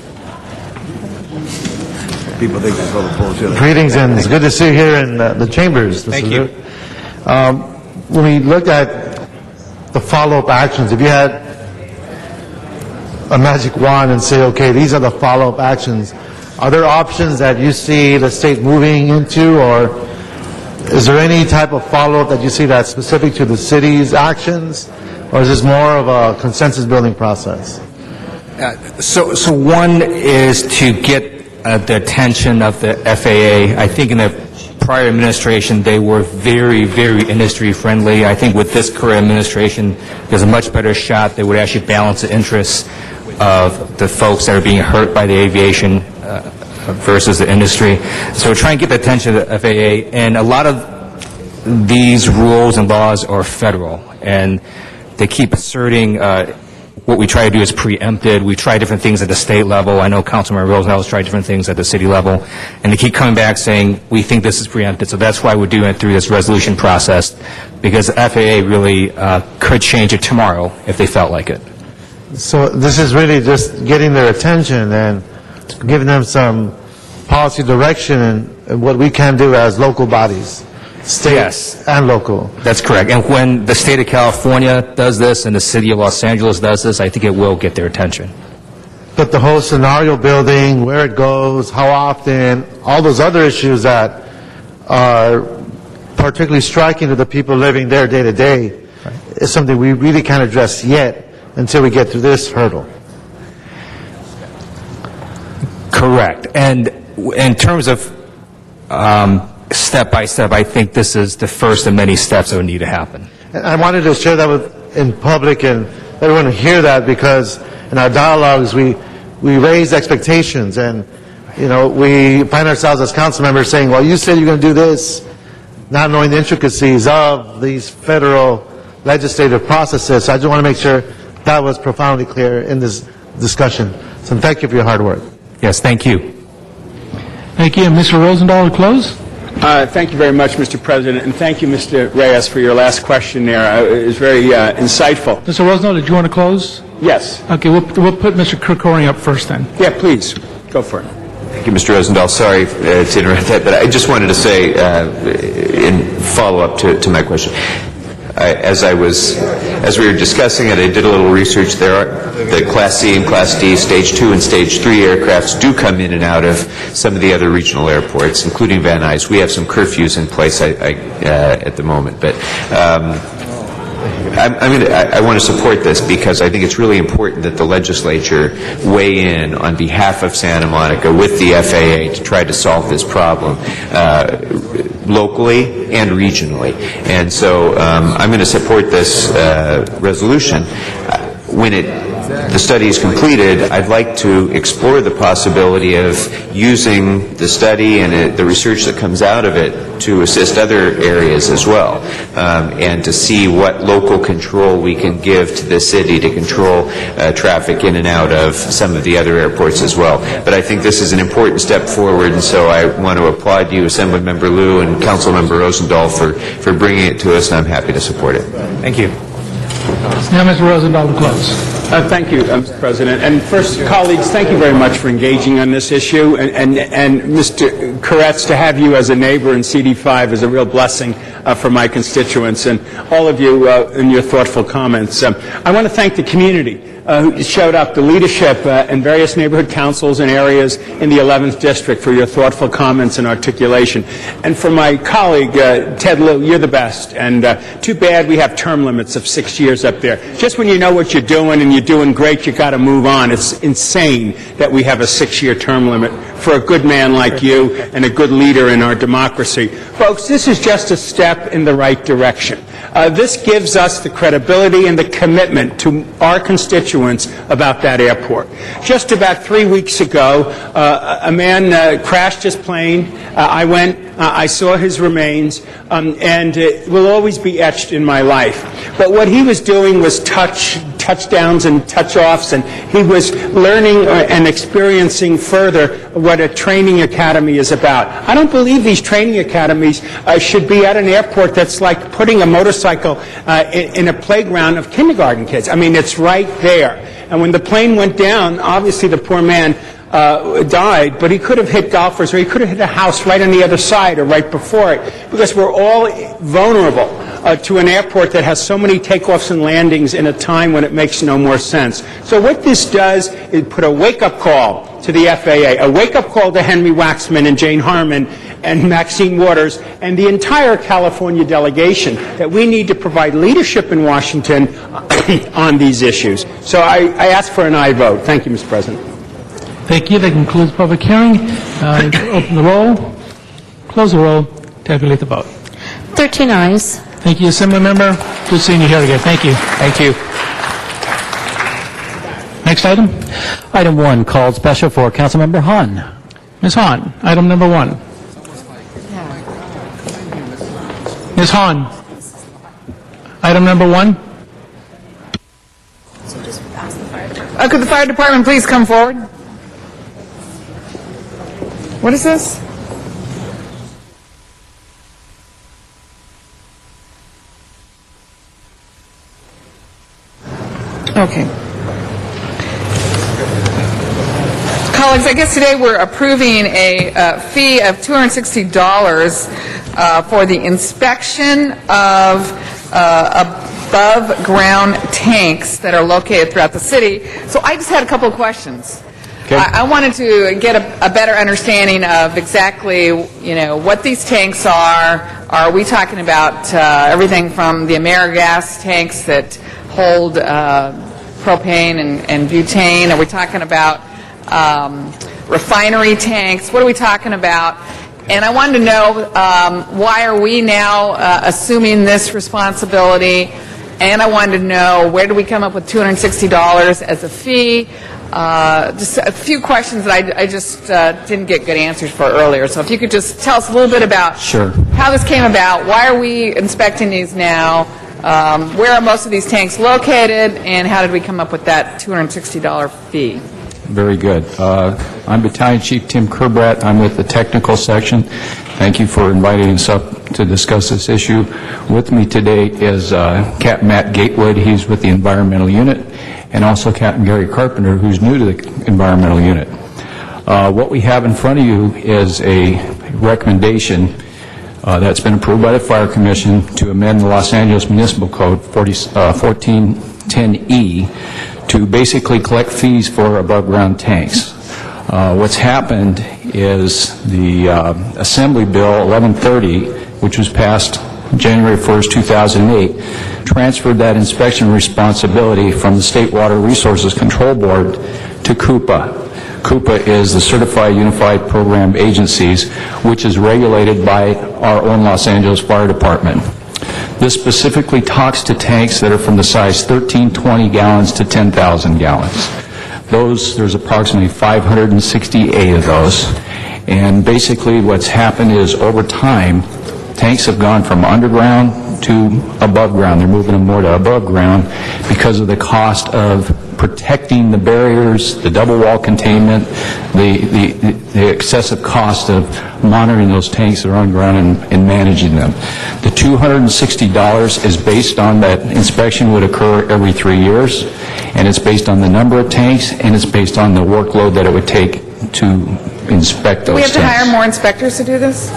People think this is all bullshit. Greetings, and it's good to see you here in the chambers. Thank you. When we looked at the follow-up actions, if you had a magic wand and say, okay, these are the follow-up actions, are there options that you see the state moving into, or is there any type of follow-up that you see that's specific to the city's actions, or is this more of a consensus-building process? So one is to get the attention of the FAA. I think in the prior administration, they were very, very industry-friendly. I think with this current administration, there's a much better shot they would actually balance the interests of the folks that are being hurt by the aviation versus the industry. So we're trying to get the attention of the FAA, and a lot of these rules and laws are federal, and they keep asserting what we try to do is preempted. We try different things at the state level. I know Councilman Rosendahl has tried different things at the city level, and they keep coming back saying, we think this is preempted. So that's why we're doing it through this resolution process, because the FAA really could change it tomorrow if they felt like it. So this is really just getting their attention and giving them some policy direction and what we can do as local bodies. State and local. That's correct. And when the state of California does this and the city of Los Angeles does this, I think it will get their attention. But the whole scenario building, where it goes, how often, all those other issues that are particularly striking to the people living there day to day is something we really can't address yet until we get through this hurdle. Correct. And in terms of step by step, I think this is the first of many steps that would need to happen. And I wanted to share that in public and everyone to hear that, because in our dialogues we raise expectations, and we find ourselves as council members saying, well, you said you're going to do this, not knowing the intricacies of these federal legislative processes. So I just want to make sure that was profoundly clear in this discussion. So thank you for your hard work. Yes, thank you. Thank you. And Mr. Rosendahl to close. Thank you very much, Mr. President, and thank you, Mr. Reyes, for your last question there. It was very insightful. Mr. Rosendahl, did you want to close? Yes. Okay, we'll put Mr. Krikorian up first then. Yeah, please. Go for it. Thank you, Mr. Rosendahl. Sorry to interrupt that, but I just wanted to say, in follow-up to my question, as we were discussing it, I did a little research. The Class C and Class D, Stage 2 and Stage 3 aircrafts do come in and out of some of the other regional airports, including Van Nuys. We have some curfews in place at the moment, but I want to support this because I think it's really important that the legislature weigh in on behalf of Santa Monica with the FAA to try to solve this problem locally and regionally. And so I'm going to support this resolution. When the study is completed, I'd like to explore the possibility of using the study and the research that comes out of it to assist other areas as well, and to see what local control we can give to the city to control traffic in and out of some of the other airports as well. But I think this is an important step forward, and so I want to applaud you, Assemblymember Liu and Councilmember Rosendahl, for bringing it to us, and I'm happy to support it. Thank you. Now, Mr. Rosendahl, to close. Thank you, Mr. President. And first, colleagues, thank you very much for engaging on this issue. And Mr. Koretz, to have you as a neighbor in CD5 is a real blessing for my constituents, and all of you in your thoughtful comments. I want to thank the community who showed up, the leadership in various neighborhood councils and areas in the 11th District for your thoughtful comments and articulation. And for my colleague, Ted Lieu, you're the best. And too bad we have term limits of 6 years up there. Just when you know what you're doing and you're doing great, you got to move on. It's insane that we have a 6-year term limit for a good man like you and a good leader in our democracy. Folks, this is just a step in the right direction. This gives us the credibility and the commitment to our constituents about that airport. Just about 3 weeks ago, a man crashed his plane. I went, I saw his remains, and it will always be etched in my life. But what he was doing was touchdowns and touch-offs, and he was learning and experiencing further what a training academy is about. I don't believe these training academies should be at an airport that's like putting a motorcycle in a playground of kindergarten kids. I mean, it's right there. And when the plane went down, obviously the poor man died, but he could have hit golfers, or he could have hit a house right on the other side or right before it, because we're all vulnerable to an airport that has so many takeoffs and landings in a time when it makes no more sense. So what this does is put a wake-up call to the FAA, a wake-up call to Henry Waxman and Jane Harmon and Maxine Waters and the entire California delegation that we need to provide leadership in Washington on these issues. So I ask for an aye vote. Thank you, Mr. President. Thank you. That concludes the public hearing. Open the roll, close the roll, tabulate the vote. 13 ayes. Thank you, Assembly Member. Good seeing you here again. Thank you. Thank you. Next item. Item 1, called special for Councilmember Hahn. Ms. Hahn, item number 1. Ms. Hahn, item number 1. Could the fire department please come forward? What is this? Okay. Colleagues, I guess today we're approving a fee of $260 for the inspection of above-ground tanks that are located throughout the city. So I just had a couple of questions. Okay. I wanted to get a better understanding of exactly, what these tanks are. Are we talking about everything from the AmeriGas tanks that hold propane and butane? Are we talking about refinery tanks? What are we talking about? And I wanted to know why are we now assuming this responsibility? And I wanted to know where do we come up with $260 as a fee? Just a few questions that I just didn't get good answers for earlier. So if you could just tell us a little bit about how this came about, why are we inspecting these now, where are most of these tanks located, and how did we come up with that $260 fee? Very good. I'm Battalion Chief Tim Kerbrat. I'm with the technical section. Thank you for inviting us up to discuss this issue. With me today is Captain Matt Gatewood. He's with the environmental unit, and also Captain Gary Carpenter, who's new to the environmental unit. What we have in front of you is a recommendation that's been approved by the Fire Commission to amend the Los Angeles Municipal Code 1410E to basically collect fees for above-ground tanks. What's happened is the Assembly Bill 1130, which was passed January 1st, 2008, transferred that inspection responsibility from the State Water Resources Control Board to CUPA. CUPA is the Certified Unified Program Agencies, which is regulated by our own Los Angeles Fire Department. This specifically talks to tanks that are from the size 1320 gallons to 10,000 gallons. There's approximately 568 of those. And basically what's happened is over time, tanks have gone from underground to above ground. They're moving them more to above ground because of the cost of protecting the barriers, the double wall containment, the excessive cost of monitoring those tanks that are on ground and managing them. The $260 is based on that inspection would occur every 3 years, and it's based on the number of tanks, and it's based on the workload that it would take to inspect those We tanks. have to hire more inspectors to do this?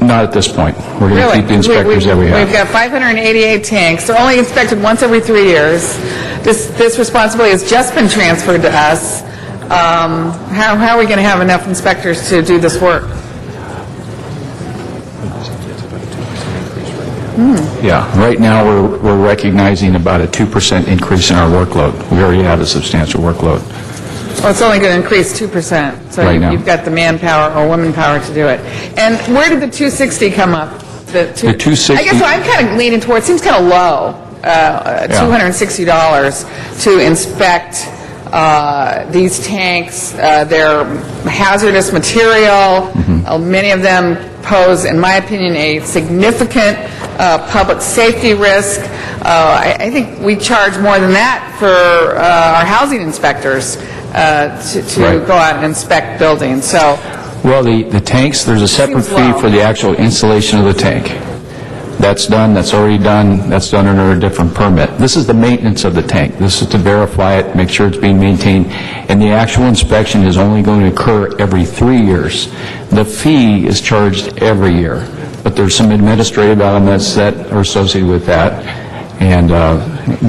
Not at this point. We're going to Really? keep the inspectors that we have. We've got 588 tanks. They're only inspected once every 3 years. This responsibility has just been transferred to us. How are we going to have enough inspectors to do this work? Yeah, right now we're recognizing about a 2% increase in our workload. We already have a substantial workload. Well, it's only going to increase 2%. So Right now. you've got the manpower or woman power to do it. And where did the 260 come up? The 260 I guess what I'm kind of leaning towards, seems kind of low, $260 to inspect these tanks. They're hazardous material. Many of them pose, in my opinion, a significant public safety risk. I think we charge more than that for our housing inspectors to go out and inspect buildings. So, Well, the tanks, there's a separate Seems fee low. for the actual installation of the tank. That's done, that's already done, that's done under a different permit. This is the maintenance of the tank. This is to verify it, make sure it's being maintained, and the actual inspection is only going to occur every 3 years. The fee is charged every year, but there's some administrative elements that are associated with that, and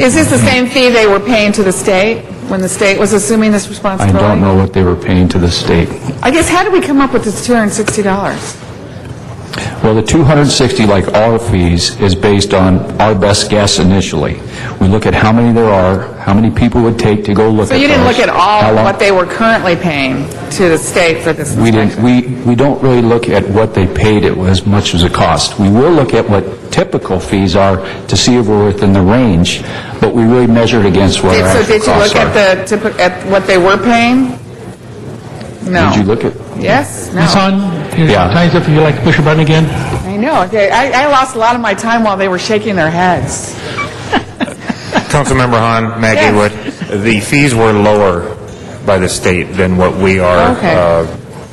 is this the same fee they were paying to the state when the state was assuming this I responsibility? don't know what they were paying to the state. I guess, how did we come up with this $260? Well, the 260, like all fees, is based on our best guess initially. We look at how many there are, how many people it would take to go look at So those. you didn't look at how all long- what they were currently paying to the state for this We inspection? didn't. We don't really look at what they paid it as much as it cost. We will look at what typical fees are to see if we're within the range, but we really measure it against what our So actual did you costs look are. at what they were paying? No. Did you look at? Yes? No. Ms. Hahn, your Yeah. time's up. If you'd like to push a button again. I know. Okay. I lost a lot of my time while they were shaking their heads. Councilmember Hahn, Matt Yes. Gaywood, the fees were lower by the state than what we are Okay.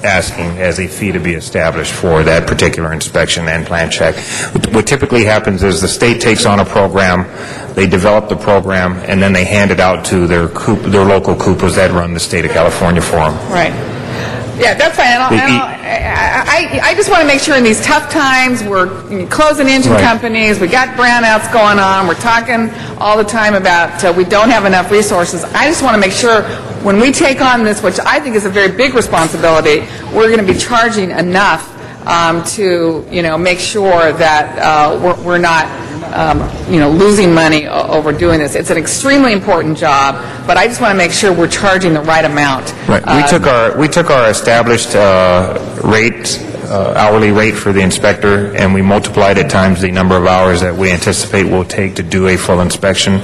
asking as a fee to be established for that particular inspection and plan check. What typically happens is the state takes on a program, they develop the program, and then they hand it out to their local CUPAs that run the state of California for them. Right. Yeah, that's fine. I just want to make sure in these tough times, we're closing engine Right. companies, we got brownouts going on, we're talking all the time about we don't have enough resources. I just want to make sure when we take on this, which I think is a very big responsibility, we're going to be charging enough to, make sure that we're not, losing money over doing this. It's an extremely important job, but I just want to make sure we're charging the right amount. Right. We took our established rate, hourly rate for the inspector, and we multiplied it times the number of hours that we anticipate will take to do a full inspection.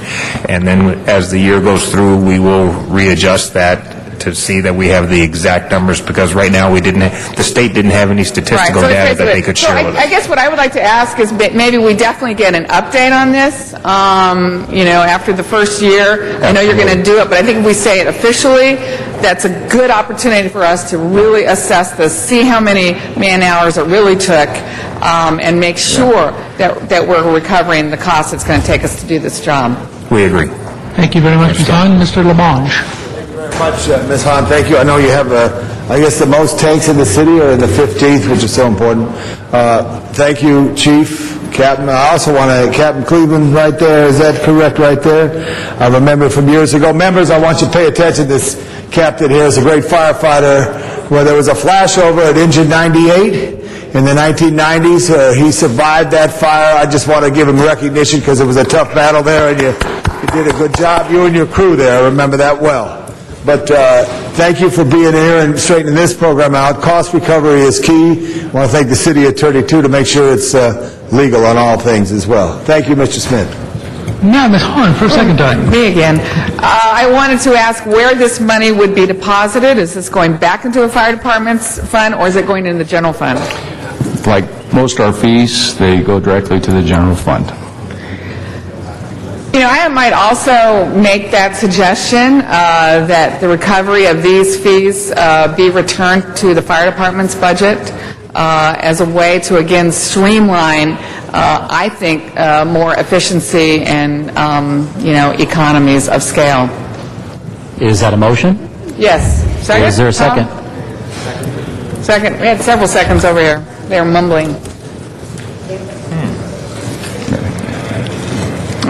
And then as the year goes through, we will readjust that to see that we have the exact numbers, because right now the state didn't have any statistical Right, so data it's that they basically- could so share with us. I guess what I would like to ask is maybe we definitely get an update on this, after the first year. I know you're going to do it, but I think if we say it officially, that's a good opportunity for us to really assess this, see how many man-hours it really took, and make sure that we're recovering the cost it's going to take us to do this job. We agree. Thank you very much, Ms. Hahn. Mr. Labange. Much, Ms. Hahn, thank you. I know you have, I guess, the most tanks in the city, or in the 15th, which is so important. Thank you, Chief, Captain. I also want to, Captain Cleveland right there, is that correct right there? I remember from years ago. Members, I want you to pay attention. This captain here is a great firefighter. Where there was a flashover at Engine 98 in the 1990s. He survived that fire. I just want to give him recognition because it was a tough battle there, and you did a good job, you and your crew there. I remember that well. But thank you for being here and straightening this program out. Cost recovery is key. I want to thank the city attorney, too, to make sure it's legal on all things as well. Thank you, Mr. Smith. Now, Ms. Hahn, for a second time. Me again. I wanted to ask where this money would be deposited. Is this going back into a fire department's fund, or is it going into the general fund? Like most of our fees, they go directly to the general fund. You know, I might also make that suggestion that the recovery of these fees be returned to the fire department's budget as a way to, again, streamline, I think, more efficiency and, economies of scale. Is that a motion? Yes. Second? Is there a second? Second. We had several seconds over here. They were mumbling.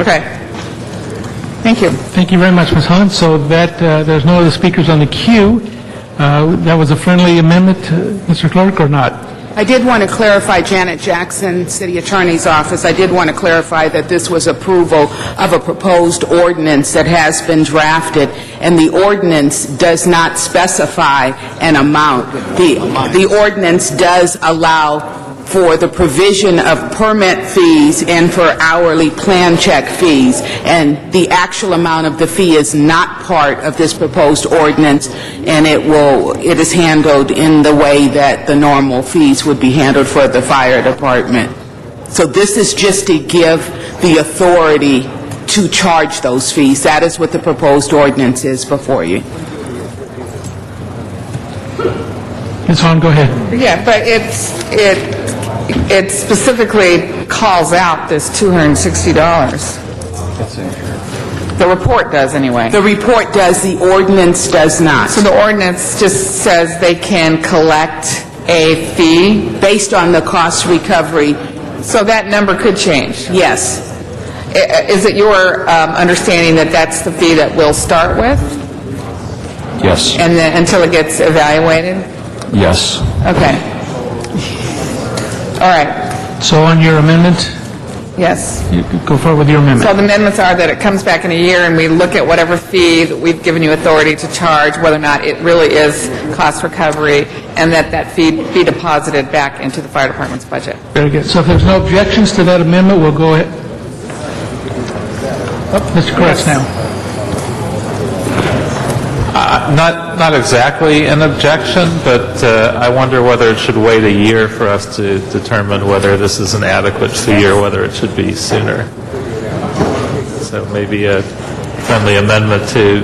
Okay. Thank you. Thank you very much, Ms. Hunt. So that there's no other speakers on the queue. That was a friendly amendment, Mr. Clerk, or not? I did want to clarify, Janet Jackson, City Attorney's Office, I did want to clarify that this was approval of a proposed ordinance that has been drafted, and the ordinance does not specify an amount. The ordinance does allow for the provision of permit fees and for hourly plan check fees, and the actual amount of the fee is not part of this proposed ordinance, and it is handled in the way that the normal fees would be handled for the fire department. So this is just to give the authority to charge those fees. That is what the proposed ordinance is before you. Ms. Hahn, go ahead. Yeah, but it specifically calls out this $260. The report does, anyway. The report does. The ordinance does not. So the ordinance just says they can collect a fee based on the cost recovery. So that number could change? Yes. Is it your understanding that that's the fee that we'll start with? Yes. And then until it gets evaluated? Yes. Okay. All right. So on your amendment? Yes. You go forward with your amendment. So the amendments are that it comes back in a year and we look at whatever fee that we've given you authority to charge, whether or not it really is cost recovery, and that fee be deposited back into the fire department's budget. Very good. So if there's no objections to that amendment, we'll go ahead. Mr. Koretz now. Not exactly an objection, but I wonder whether it should wait a year for us to determine whether this is an adequate fee or whether it should be sooner. So maybe a friendly amendment to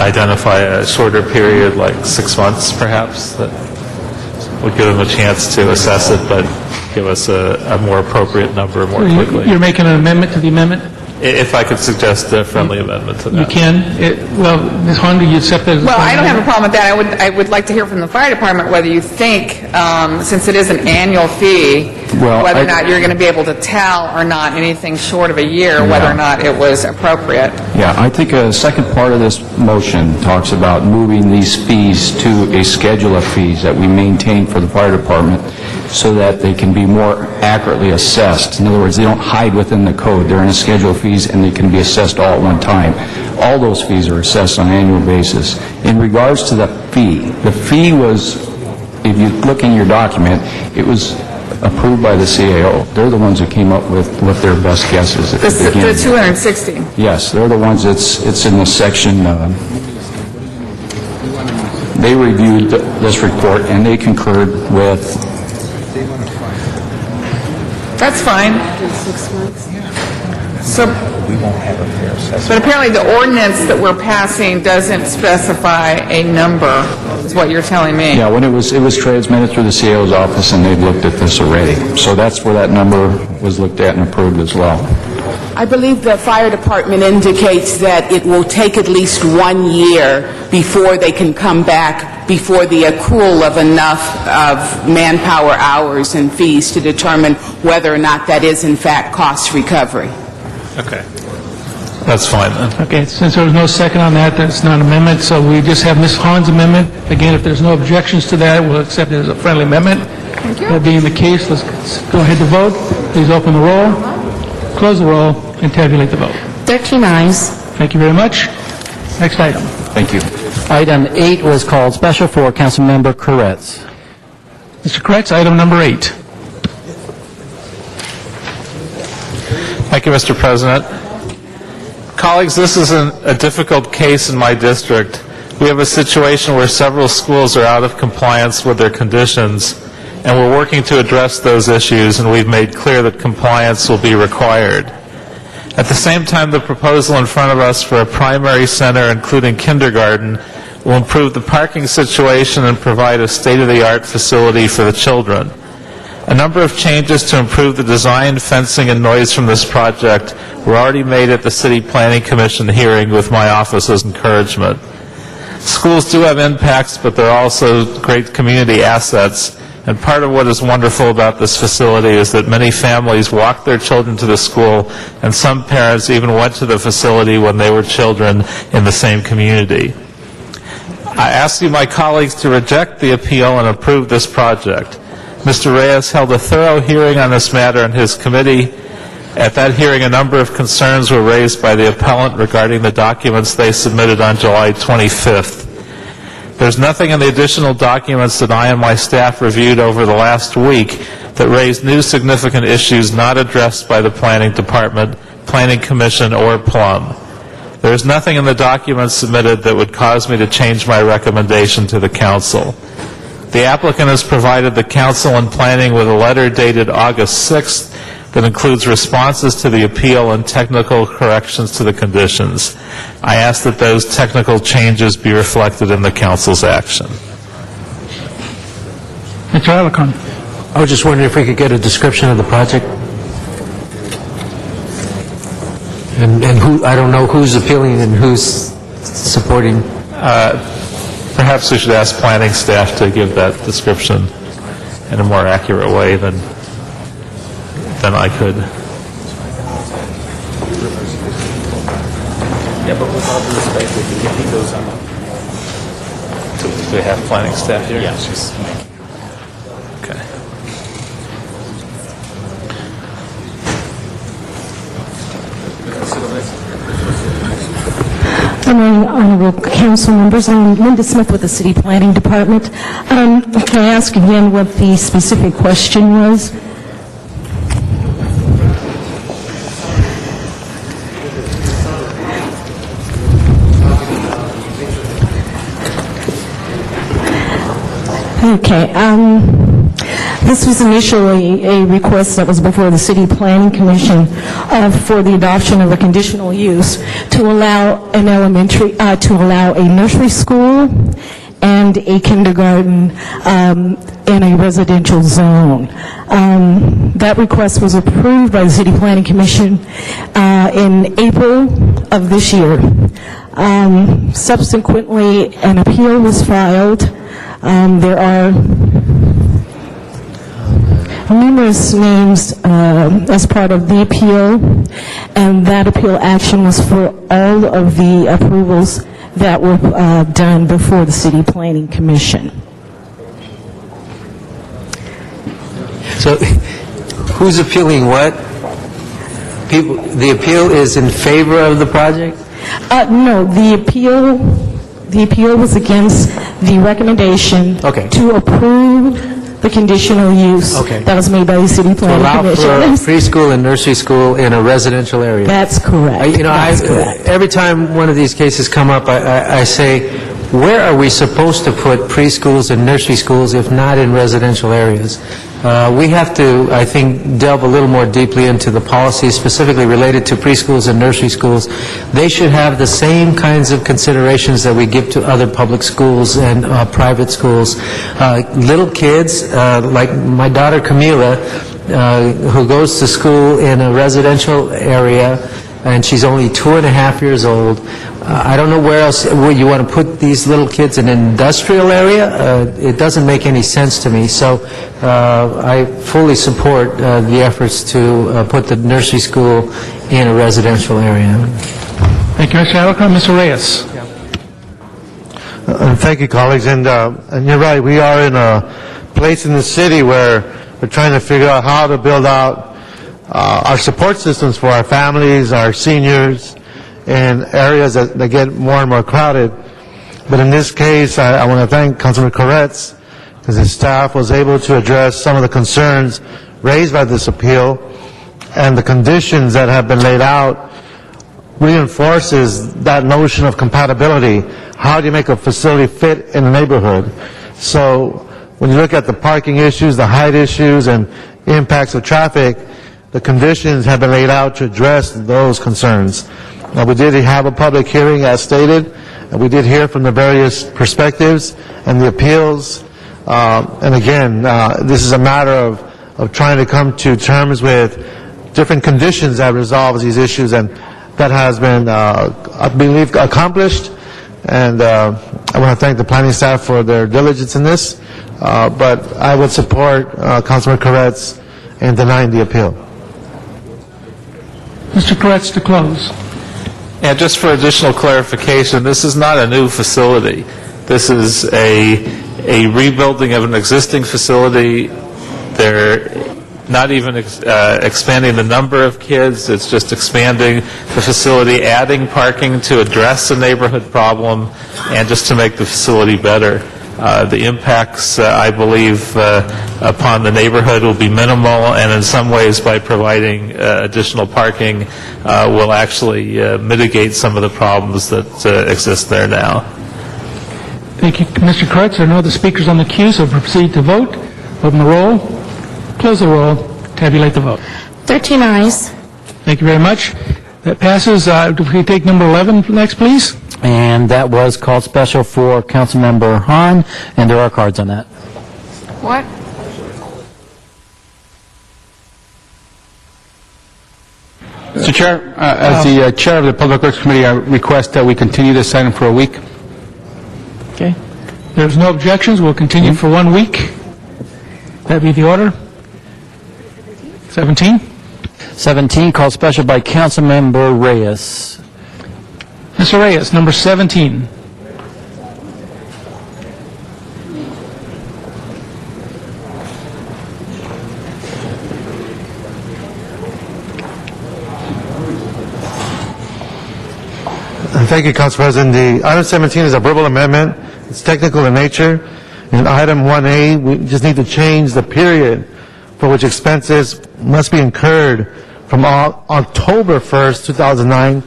identify a shorter period, like 6 months perhaps, that would give them a chance to assess it, but give us a more appropriate number more quickly. You're making an amendment to the amendment? If I could suggest a friendly amendment to that. You can. Well, Ms. Hahn, do you accept that? Well, I don't have a problem with that. I would like to hear from the fire department whether you think, since it is an annual fee, whether or not you're going to be able to tell or not anything short of a year, whether or not it was appropriate. Yeah, I think a second part of this motion talks about moving these fees to a schedule of fees that we maintain for the fire department so that they can be more accurately assessed. In other words, they don't hide within the code. They're in a schedule of fees and they can be assessed all at one time. All those fees are assessed on an annual basis. In regards to the fee was, if you look in your document, it was approved by the CAO. They're the ones that came up with what their best guess is at the beginning. The 260. Yes, they're the ones, it's in the section, they reviewed this report and they concurred with. That's fine. So, but apparently the ordinance that we're passing doesn't specify a number, is what you're telling me. Yeah, when it was transmitted through the CAO's office and they've looked at this already. So that's where that number was looked at and approved as well. I believe the fire department indicates that it will take at least 1 year before they can come back before the accrual of enough of manpower hours and fees to determine whether or not that is in fact cost recovery. Okay. That's fine then. Okay, since there was no second on that, that's not an amendment, so we just have Ms. Hahn's amendment. Again, if there's no objections to that, we'll accept it as a friendly amendment. Thank you. That being the case, let's go ahead to vote. Please open the roll, close the roll, and tabulate the vote. 13 ayes. Thank you very much. Next item. Thank you. Item 8 was called special for Councilmember Koretz. Mr. Koretz, item number 8. Thank you, Mr. President. Colleagues, this is a difficult case in my district. We have a situation where several schools are out of compliance with their conditions, and we're working to address those issues, and we've made clear that compliance will be required. At the same time, the proposal in front of us for a primary center, including kindergarten, will improve the parking situation and provide a state-of-the-art facility for the children. A number of changes to improve the design, fencing, and noise from this project were already made at the City Planning Commission hearing with my office's encouragement. Schools do have impacts, but they're also great community assets. And part of what is wonderful about this facility is that many families walk their children to the school, and some parents even went to the facility when they were children in the same community. I ask you, my colleagues, to reject the appeal and approve this project. Mr. Reyes held a thorough hearing on this matter in his committee. At that hearing, a number of concerns were raised by the appellant regarding the documents they submitted on July 25th. There's nothing in the additional documents that I and my staff reviewed over the last week that raised new significant issues not addressed by the Planning Department, Planning Commission, or Plum. There is nothing in the documents submitted that would cause me to change my recommendation to the Council. The applicant has provided the Council and Planning with a letter dated August 6th that includes responses to the appeal and technical corrections to the conditions. I ask that those technical changes be reflected in the Council's action. Mr. Alarcon. I was just wondering if we could get a description of the project. And who, I don't know who's appealing and who's supporting. Perhaps we should ask planning staff to give that description in a more accurate way than I could. Yeah, but with all due respect, if he goes on. Do we have planning staff here? Yes. Okay. Good morning, honorable council members. I'm Linda Smith with the City Planning Department. Can I ask again what the specific question was? Okay. This was initially a request that was before the City Planning Commission for the adoption of a conditional use to allow an to allow a nursery school and a kindergarten in a residential zone. That request was approved by the City Planning Commission in April of this year. Subsequently, an appeal was filed. There are numerous names as part of the appeal, and that appeal action was for all of the approvals that were done before the City Planning Commission. So, who's appealing what? People, the appeal is in favor of the project? No, the appeal was against the recommendation to approve the conditional use that was made by the City Planning Commission. To allow for preschool and nursery school in a residential area. That's correct. Every time one of these cases come up, I say, where are we supposed to put preschools and nursery schools if not in residential areas? We have to, I think, delve a little more deeply into the policies specifically related to preschools and nursery schools. They should have the same kinds of considerations that we give to other public schools and private schools. Little kids, like my daughter Camila, who goes to school in a residential area, and she's only 2.5 years old. I don't know where else you want to put these little kids in an industrial area. It doesn't make any sense to me. So I fully support the efforts to put the nursery school in a residential area. Thank you, Mr. Alarcon. Mr. Reyes. Thank you, colleagues. And you're right, we are in a place in the city where we're trying to figure out how to build out our support systems for our families, our seniors, in areas that get more and more crowded. But in this case, I want to thank Councilman Koretz, because his staff was able to address some of the concerns raised by this appeal, and the conditions that have been laid out reinforces that notion of compatibility. How do you make a facility fit in a neighborhood? So when you look at the parking issues, the height issues, and impacts of traffic, the conditions have been laid out to address those concerns. We did have a public hearing, as stated, and we did hear from the various perspectives and the appeals. And again, this is a matter of trying to come to terms with different conditions that resolve these issues, and that has been, I believe, accomplished. And I want to thank the planning staff for their diligence in this. But I would support Councilman Koretz in denying the appeal. Mr. Koretz to close. And just for additional clarification, this is not a new facility. This is a rebuilding of an existing facility. They're not even expanding the number of kids. It's just expanding the facility, adding parking to address the neighborhood problem, and just to make the facility better. The impacts, I believe, upon the neighborhood will be minimal, and in some ways, by providing additional parking, will actually mitigate some of the problems that exist there now. Thank you, Mr. Koretz. There are no other speakers on the queue, so proceed to vote. Open the roll, close the roll, tabulate the vote. 13 ayes. Thank you very much. That passes. If we take number 11 next, please. And that was called special for Councilmember Hahn, and there are cards on that. What? Mr. Chair, as the chair of the Public Works Committee, I request that we continue this item for a week. Okay. There's no objections. We'll continue for 1 week. That be the order. 17. 17, called special by Councilmember Reyes. Mr. Reyes, number 17. Thank you, Council President. The item 17 is a verbal amendment. It's technical in nature. In item 1A, we just need to change the period for which expenses must be incurred from October 1st, 2009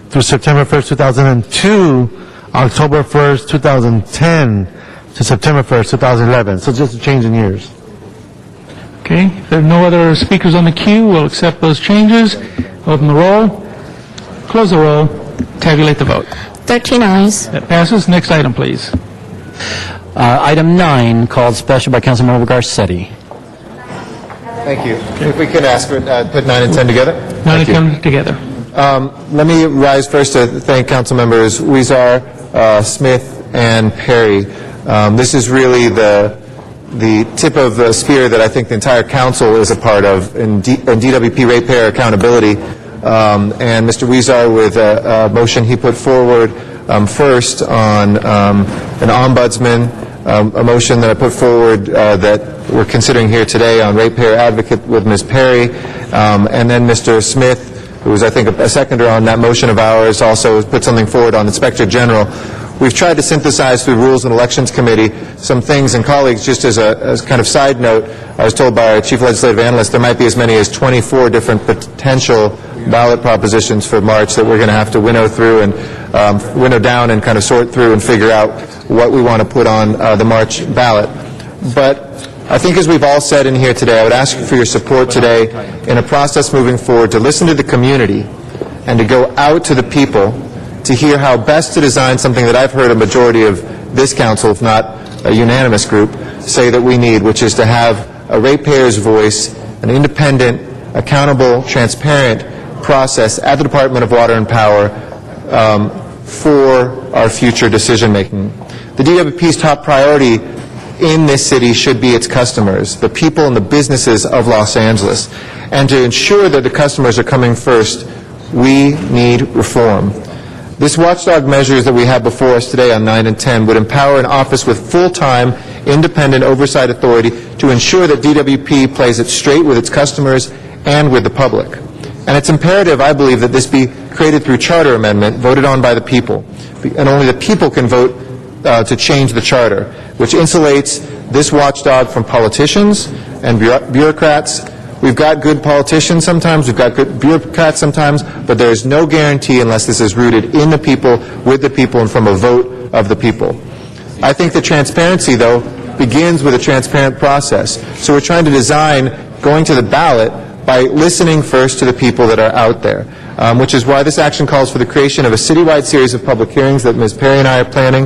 through September 1st, 2002, October 1st, 2010 to September 1st, 2011. So just a change in years. Okay. If there are no other speakers on the queue, we'll accept those changes. Open the roll, close the roll, tabulate the vote. 13 ayes. That passes. Next item, please. Item 9, called special by Councilmember Garcetti. Thank you. If we can ask for, put 9 and 10 together? 9 and 10 together. Let me rise first to thank council members Huizar, Smith, and Perry. This is really the tip of the spear that I think the entire council is a part of in DWP ratepayer accountability. And Mr. Huizar, with a motion he put forward first on an ombudsman, a motion that I put forward that we're considering here today on ratepayer advocate with Ms. Perry, and then Mr. Smith, who was, I think, a seconder on that motion of ours, also put something forward on Inspector General. We've tried to synthesize through Rules and Elections Committee some things, and colleagues, just as a kind of side note, I was told by our Chief Legislative Analyst there might be as many as 24 different potential ballot propositions for March that we're going to have to winnow through and winnow down and kind of sort through and figure out what we want to put on the March ballot. But I think, as we've all said in here today, I would ask for your support today in a process moving forward to listen to the community and to go out to the people to hear how best to design something that I've heard a majority of this council, if not a unanimous group, say that we need, which is to have a ratepayer's voice, an independent, accountable, transparent process at the Department of Water and Power for our future decision-making. The DWP's top priority in this city should be its customers, the people and the businesses of Los Angeles. And to ensure that the customers are coming first, we need reform. This watchdog measures that we have before us today on 9 and 10 would empower an office with full-time, independent oversight authority to ensure that DWP plays it straight with its customers and with the public. And it's imperative, I believe, that this be created through charter amendment voted on by the people. And only the people can vote to change the charter, which insulates this watchdog from politicians and bureaucrats. We've got good politicians sometimes, we've got good bureaucrats sometimes, but there is no guarantee unless this is rooted in the people, with the people, and from a vote of the people. I think the transparency, though, begins with a transparent process. So we're trying to design going to the ballot by listening first to the people that are out there, which is why this action calls for the creation of a citywide series of public hearings that Ms. Perry and I are planning.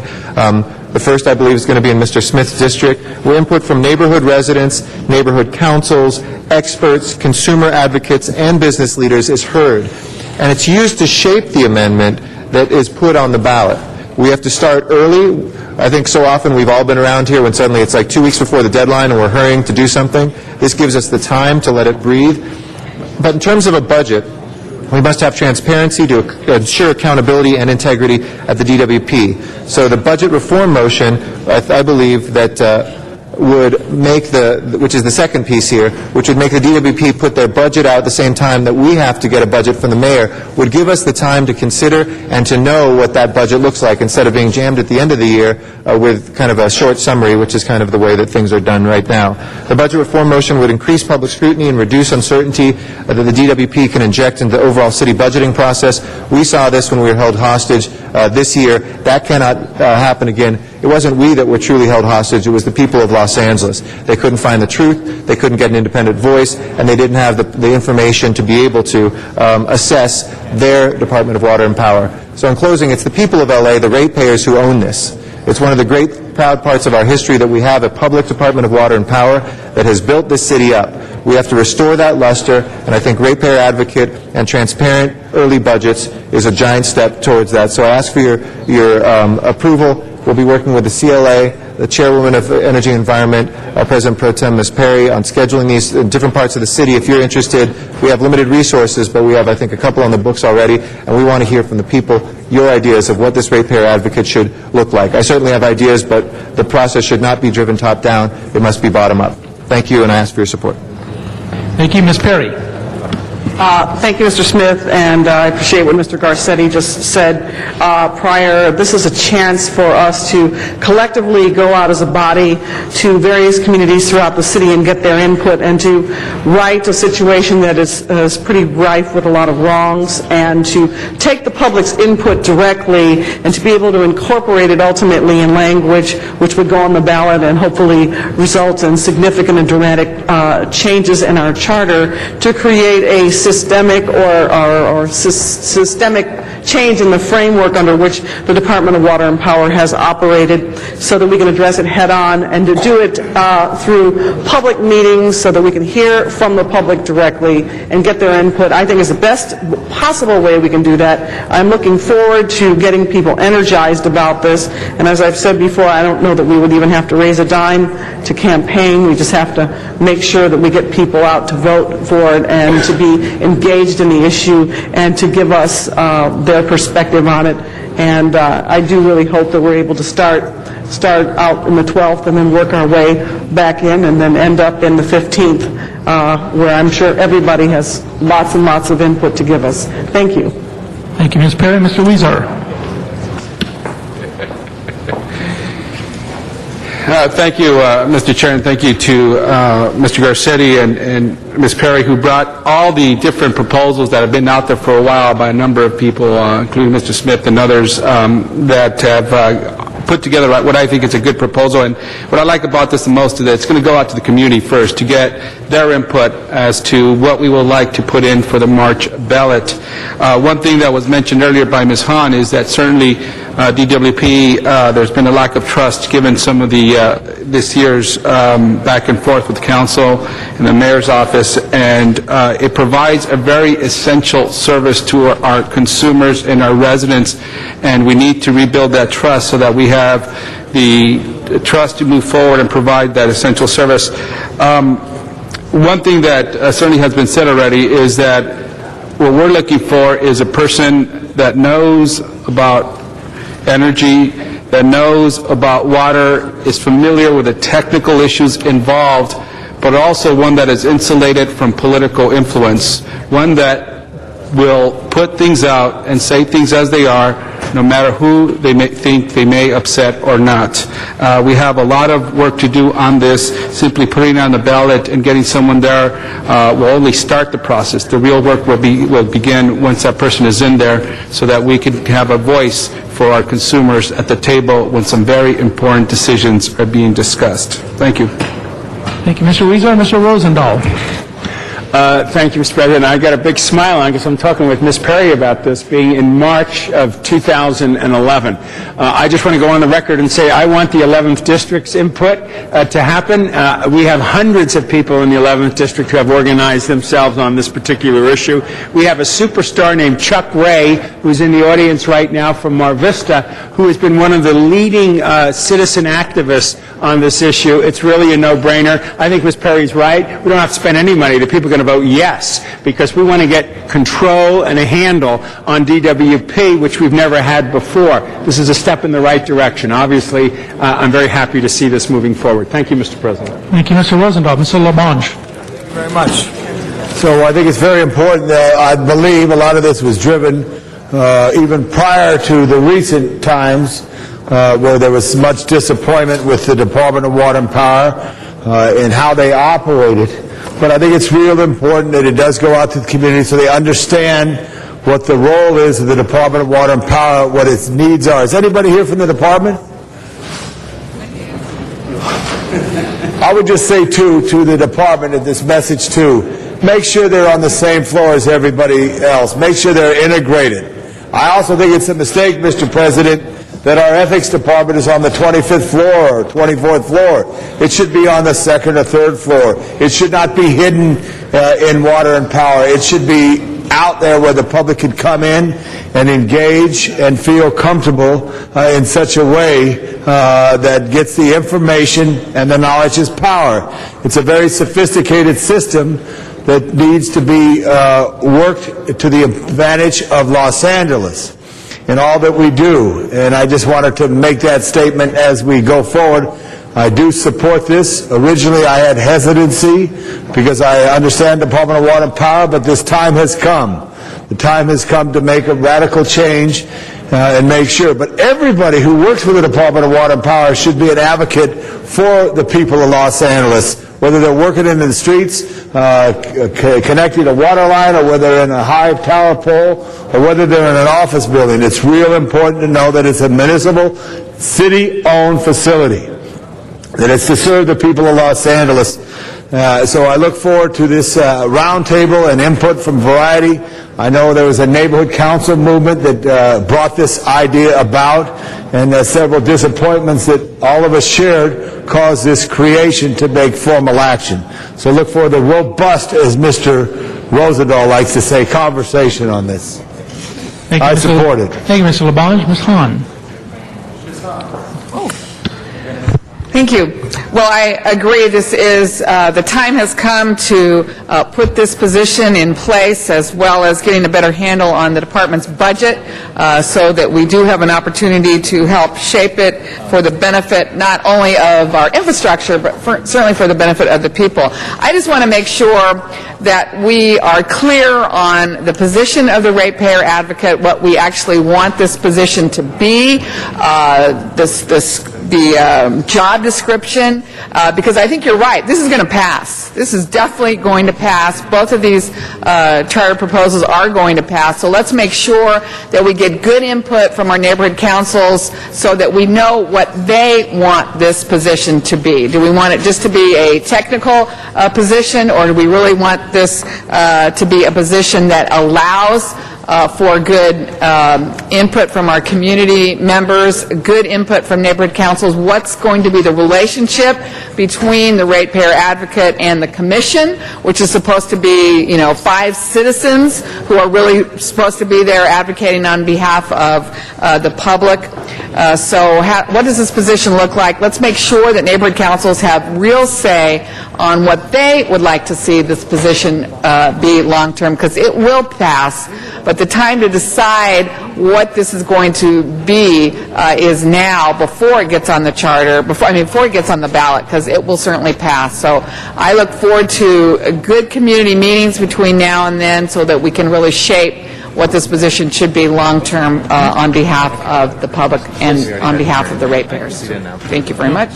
The first, I believe, is going to be in Mr. Smith's district, where input from neighborhood residents, neighborhood councils, experts, consumer advocates, and business leaders is heard. And it's used to shape the amendment that is put on the ballot. We have to start early. I think so often we've all been around here when suddenly it's like 2 weeks before the deadline and we're hurrying to do something. This gives us the time to let it breathe. But in terms of a budget, we must have transparency to ensure accountability and integrity at the DWP. So the budget reform motion, I believe that would make which is the second piece here, which would make the DWP put their budget out at the same time that we have to get a budget from the mayor, would give us the time to consider and to know what that budget looks like instead of being jammed at the end of the year with kind of a short summary, which is kind of the way that things are done right now. The budget reform motion would increase public scrutiny and reduce uncertainty that the DWP can inject into the overall city budgeting process. We saw this when we were held hostage this year. That cannot happen again. It wasn't we that were truly held hostage. It was the people of Los Angeles. They couldn't find the truth, they couldn't get an independent voice, and they didn't have the information to be able to assess their Department of Water and Power. So in closing, it's the people of LA, the ratepayers, who own this. It's one of the great proud parts of our history that we have a public Department of Water and Power that has built this city up. We have to restore that luster, and I think ratepayer advocate and transparent early budgets is a giant step towards that. So I ask for your approval. We'll be working with the CLA, the chairwoman of Energy and Environment, President Pro Tem Ms. Perry, on scheduling these in different parts of the city. If you're interested, we have limited resources, but we have, I think, a couple on the books already, and we want to hear from the people your ideas of what this ratepayer advocate should look like. I certainly have ideas, but the process should not be driven top-down. It must be bottom-up. Thank you, and I ask for your support. Thank you, Ms. Perry. Thank you, Mr. Smith, and I appreciate what Mr. Garcetti just said prior. This is a chance for us to collectively go out as a body to various communities throughout the city and get their input and to right a situation that is pretty rife with a lot of wrongs, and to take the public's input directly and to be able to incorporate it ultimately in language which would go on the ballot and hopefully result in significant and dramatic changes in our charter to create a systemic or systemic change in the framework under which the Department of Water and Power has operated, so that we can address it head on, and to do it through public meetings so that we can hear from the public directly and get their input. I think is the best possible way we can do that. I'm looking forward to getting people energized about this, and as I've said before, I don't know that we would even have to raise a dime to campaign. We just have to make sure that we get people out to vote for it and to be engaged in the issue and to give us their perspective on it. And I do really hope that we're able to start out in the 12th and then work our way back in and then end up in the 15th, where I'm sure everybody has lots and lots of input to give us. Thank you. Thank you, Ms. Perry. Mr. Weezer. Thank you, Mr. Chair, and thank you to Mr. Garcetti and Ms. Perry, who brought all the different proposals that have been out there for a while by a number of people, including Mr. Smith and others, that have put together what I think is a good proposal. And what I like about this the most is that it's going to go out to the community first to get their input as to what we would like to put in for the March ballot. One thing that was mentioned earlier by Ms. Hahn is that certainly DWP, there's been a lack of trust given some of the this year's back and forth with the council and the mayor's office, and it provides a very essential service to our consumers and our residents, and we need to rebuild that trust so that we have the trust to move forward and provide that essential service. One thing that certainly has been said already is that what we're looking for is a person that knows about energy, that knows about water, is familiar with the technical issues involved, but also one that is insulated from political influence, one that will put things out and say things as they are, no matter who they may think they may upset or not. We have a lot of work to do on this. Simply putting it on the ballot and getting someone there will only start the process. The real work will begin once that person is in there, so that we can have a voice for our consumers at the table when some very important decisions are being discussed. Thank you. Thank you, Mr. Weezer. Mr. Rosendahl. Thank you, Mr. President. I got a big smile on because I'm talking with Ms. Perry about this being in March of 2011. I just want to go on the record and say I want the 11th District's input to happen. We have hundreds of people in the 11th District who have organized themselves on this particular issue. We have a superstar named Chuck Ray, who's in the audience right now from Mar Vista, who has been one of the leading citizen activists on this issue. It's really a no-brainer. I think Ms. Perry's right. We don't have to spend any money. The people are going to vote yes, because we want to get control and a handle on DWP, which we've never had before. This is a step in the right direction. Obviously, I'm very happy to see this moving forward. Thank you, Mr. President. Thank you, Mr. Rosendahl. Mr. Labange. Thank you very much. So I think it's very important that I believe a lot of this was driven even prior to the recent times where there was much disappointment with the Department of Water and Power and how they operated. But I think it's real important that it does go out to the community so they understand what the role is of the Department of Water and Power, what its needs are. Is anybody here from the department? I would just say, to the department, and this message, too, make sure they're on the same floor as everybody else. Make sure they're integrated. I also think it's a mistake, Mr. President, that our ethics department is on the 25th floor or 24th floor. It should be on the second or third floor. It should not be hidden in water and power. It should be out there where the public can come in and engage and feel comfortable in such a way that gets the information, and the knowledge is power. It's a very sophisticated system that needs to be worked to the advantage of Los Angeles in all that we do. And I just wanted to make that statement as we go forward. I do support this. Originally, I had hesitancy because I understand the Department of Water and Power, but this time has come. The time has come to make a radical change and make sure. But everybody who works for the Department of Water and Power should be an advocate for the people of Los Angeles, whether they're working in the streets, connecting a water line, or whether they're in a high tower pole, or whether they're in an office building. It's real important to know that it's a municipal, city-owned facility, that it's to serve the people of Los Angeles. So I look forward to this roundtable and input from variety. I know there was a neighborhood council movement that brought this idea about, and several disappointments that all of us shared caused this creation to make formal action. So look for the robust, as Mr. Rosendahl likes to say, conversation on this. I support it. Thank you, Mr. Labange. Ms. Hahn. Thank you. Well, I agree. This is, the time has come to put this position in place, as well as getting a better handle on the department's budget, so that we do have an opportunity to help shape it for the benefit not only of our infrastructure, but certainly for the benefit of the people. I just want to make sure that we are clear on the position of the ratepayer advocate, what we actually want this position to be, the job description, because I think you're right. This is going to pass. This is definitely going to pass. Both of these charter proposals are going to pass. So let's make sure that we get good input from our neighborhood councils so that we know what they want this position to be. Do we want it just to be a technical position, or do we really want this to be a position that allows for good input from our community members, good input from neighborhood councils? What's going to be the relationship between the ratepayer advocate and the commission, which is supposed to be, 5 citizens who are really supposed to be there advocating on behalf of the public. So what does this position look like? Let's make sure that neighborhood councils have real say on what they would like to see this position be long-term, because it will pass. But the time to decide what this is going to be is now, before it gets on the charter, before it gets on the ballot, because it will certainly pass. So I look forward to good community meetings between now and then so that we can really shape what this position should be long-term on behalf of the public and on behalf of the ratepayers. Thank you very much.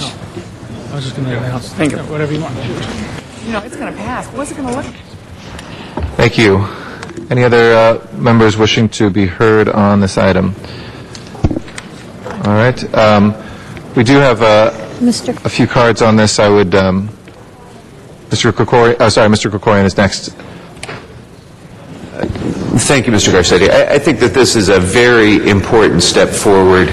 I was just going to announce. Thank you. Whatever you want. It's going to pass. What's it going to look like? Thank you. Any other members wishing to be heard on this item? All right. We do have a few cards on this. I would Mr. Krikorian is next. Thank you, Mr. Garcetti. I think that this is a very important step forward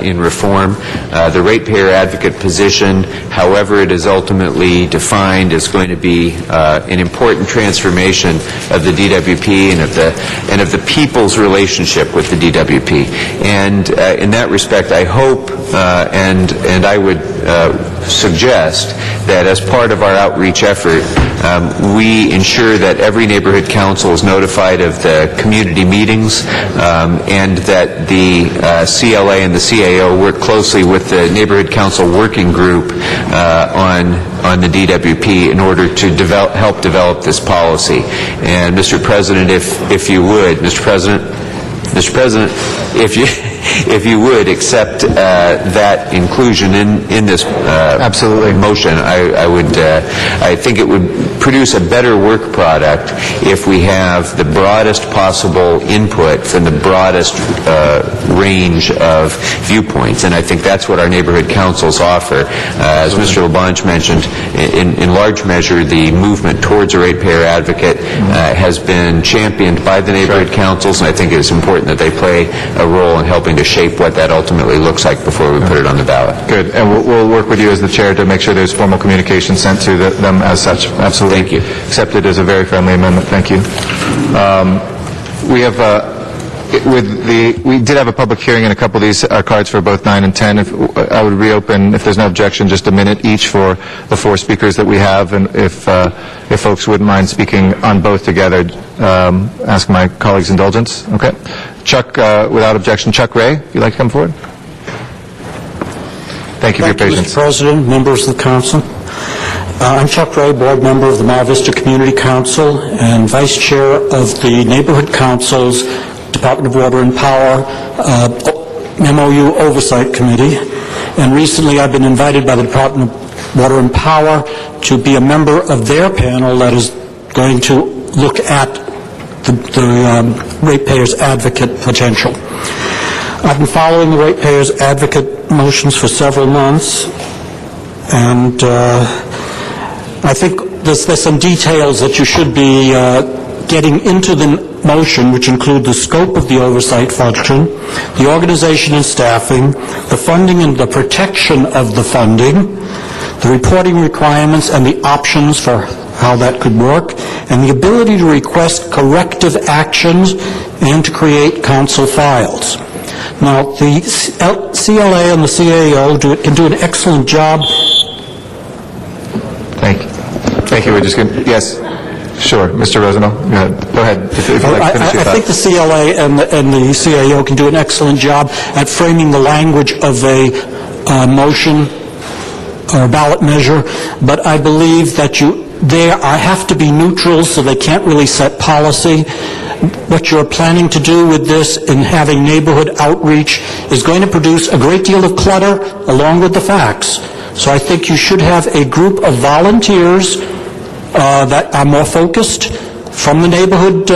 in reform. The ratepayer advocate position, however it is ultimately defined, is going to be an important transformation of the DWP and of the people's relationship with the DWP. And in that respect, I hope and I would suggest that as part of our outreach effort, we ensure that every neighborhood council is notified of the community meetings and that the CLA and the CAO work closely with the neighborhood council working group on the DWP in order to help develop this policy. And Mr. President, if you would, Mr. President, if you would accept that inclusion in this absolutely motion, I think it would produce a better work product if we have the broadest possible input from the broadest range of viewpoints, and I think that's what our neighborhood councils offer. As Mr. LaBonge mentioned, in large measure, the movement towards a ratepayer advocate has been championed by the neighborhood councils, and I think it is important that they play a role in helping to shape what that ultimately looks like before we put it on the ballot. Good, and we'll work with you as the chair to make sure there's formal communication sent to them as such. Absolutely. Thank you. Accepted as a very friendly amendment. Thank you. We have we did have a public hearing, and a couple of these are cards for both 9 and 10. I would reopen, if there's no objection, just a minute each for the 4 speakers that we have, and if folks wouldn't mind speaking on both together, ask my colleagues' indulgence. Okay. Chuck, without objection, Chuck Ray, if you'd like to come forward. Thank you for your patience. Mr. President, members of the council. I'm Chuck Ray, board member of the Mar Vista Community Council and vice chair of the Neighborhood Council's Department of Water and Power MOU Oversight Committee. And recently I've been invited by the Department of Water and Power to be a member of their panel that is going to look at the ratepayers advocate potential. I've been following the ratepayers advocate motions for several months, and I think there's some details that you should be getting into the motion, which include the scope of the oversight function, the organization and staffing, the funding and the protection of the funding, the reporting requirements and the options for how that could work, and the ability to request corrective actions and to create council files. Now, the CLA and the CAO can do an excellent job. Thank you. Thank you. We're just going to, yes, sure. Mr. Rosendahl, go ahead. If you'd like to finish your I think the CLA and the CAO can do an excellent job at framing the language of a motion or ballot measure, but I believe that I have to be neutral, so they can't really set policy. What you're planning to do with this in having neighborhood outreach is going to produce a great deal of clutter along with the facts. So I think you should have a group of volunteers that are more focused from the neighborhood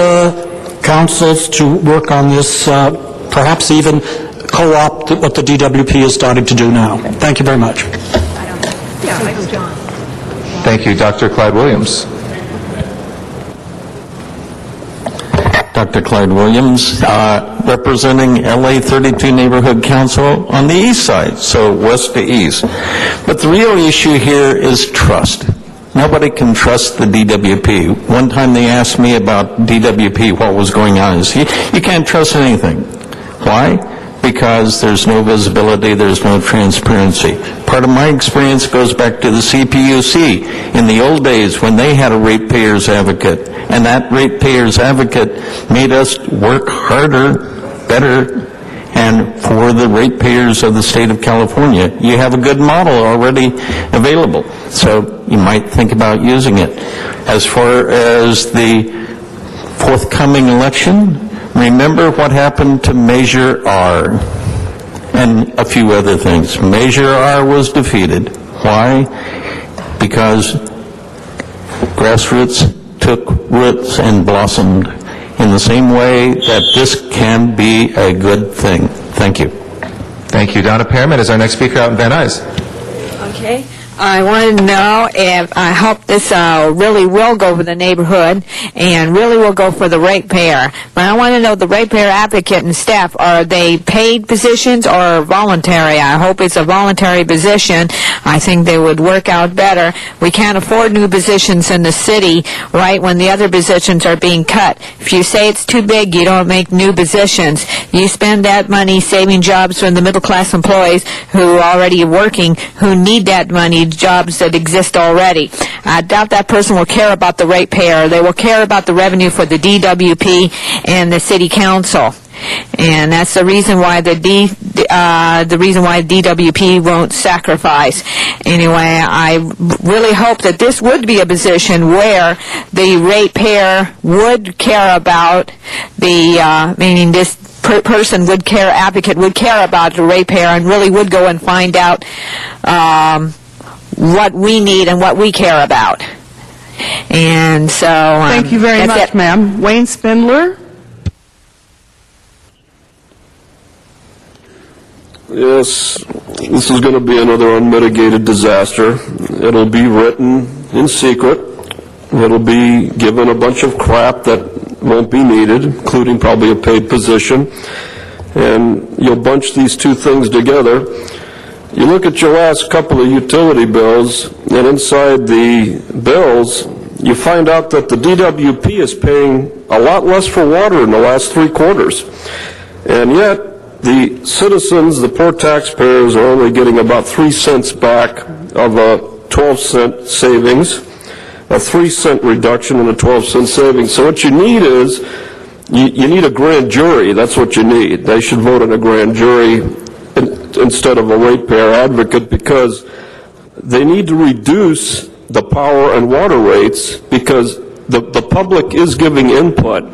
councils to work on this, perhaps even co-opt what the DWP is starting to do now. Thank you very much. Thank you. Dr. Clyde Williams. Dr. Clyde Williams, representing LA 32 Neighborhood Council on the east side, so west to east. But the real issue here is trust. Nobody can trust the DWP. One time they asked me about DWP, what was going on. You can't trust anything. Why? Because there's no visibility, there's no transparency. Part of my experience goes back to the CPUC in the old days when they had a ratepayers advocate, and that ratepayers advocate made us work harder, better, and for the ratepayers of the state of California. You have a good model already available, so you might think about using it. As far as the forthcoming election, remember what happened to Measure R and a few other things. Measure R was defeated. Why? Because grassroots took roots and blossomed in the same way that this can be a good thing. Thank you. Thank you. Donna Pearman is our next speaker out in Van Nuys. Okay. I wanted to know if, I hope this really will go for the neighborhood and really will go for the ratepayer. But I want to know the ratepayer advocate and staff, are they paid positions or voluntary? I hope it's a voluntary position. I think they would work out better. We can't afford new positions in the city, right, when the other positions are being cut. If you say it's too big, you don't make new positions. You spend that money saving jobs from the middle-class employees who are already working, who need that money, jobs that exist already. I doubt that person will care about the ratepayer. They will care about the revenue for the DWP and the city council. And that's the reason why the DWP won't sacrifice. Anyway, I really hope that this would be a position where the ratepayer would care about the, meaning this person would care, advocate would care about the ratepayer and really would go and find out what we need and what we care about. And so... Thank you very much, ma'am. Wayne Spindler? Yes, this is going to be another unmitigated disaster. It'll be written in secret. It'll be given a bunch of crap that won't be needed, including probably a paid position. And you'll bunch these two things together. You look at your last couple of utility bills, and inside the bills, you find out that the DWP is paying a lot less for water in the last 3 quarters. And yet, the citizens, the poor taxpayers, are only getting about 3 cents back of a 12-cent savings, a 3-cent reduction in a 12-cent savings. So what you need is, you need a grand jury. That's what you need. They should vote in a grand jury instead of a ratepayer advocate, because they need to reduce the power and water rates, because the public is giving input.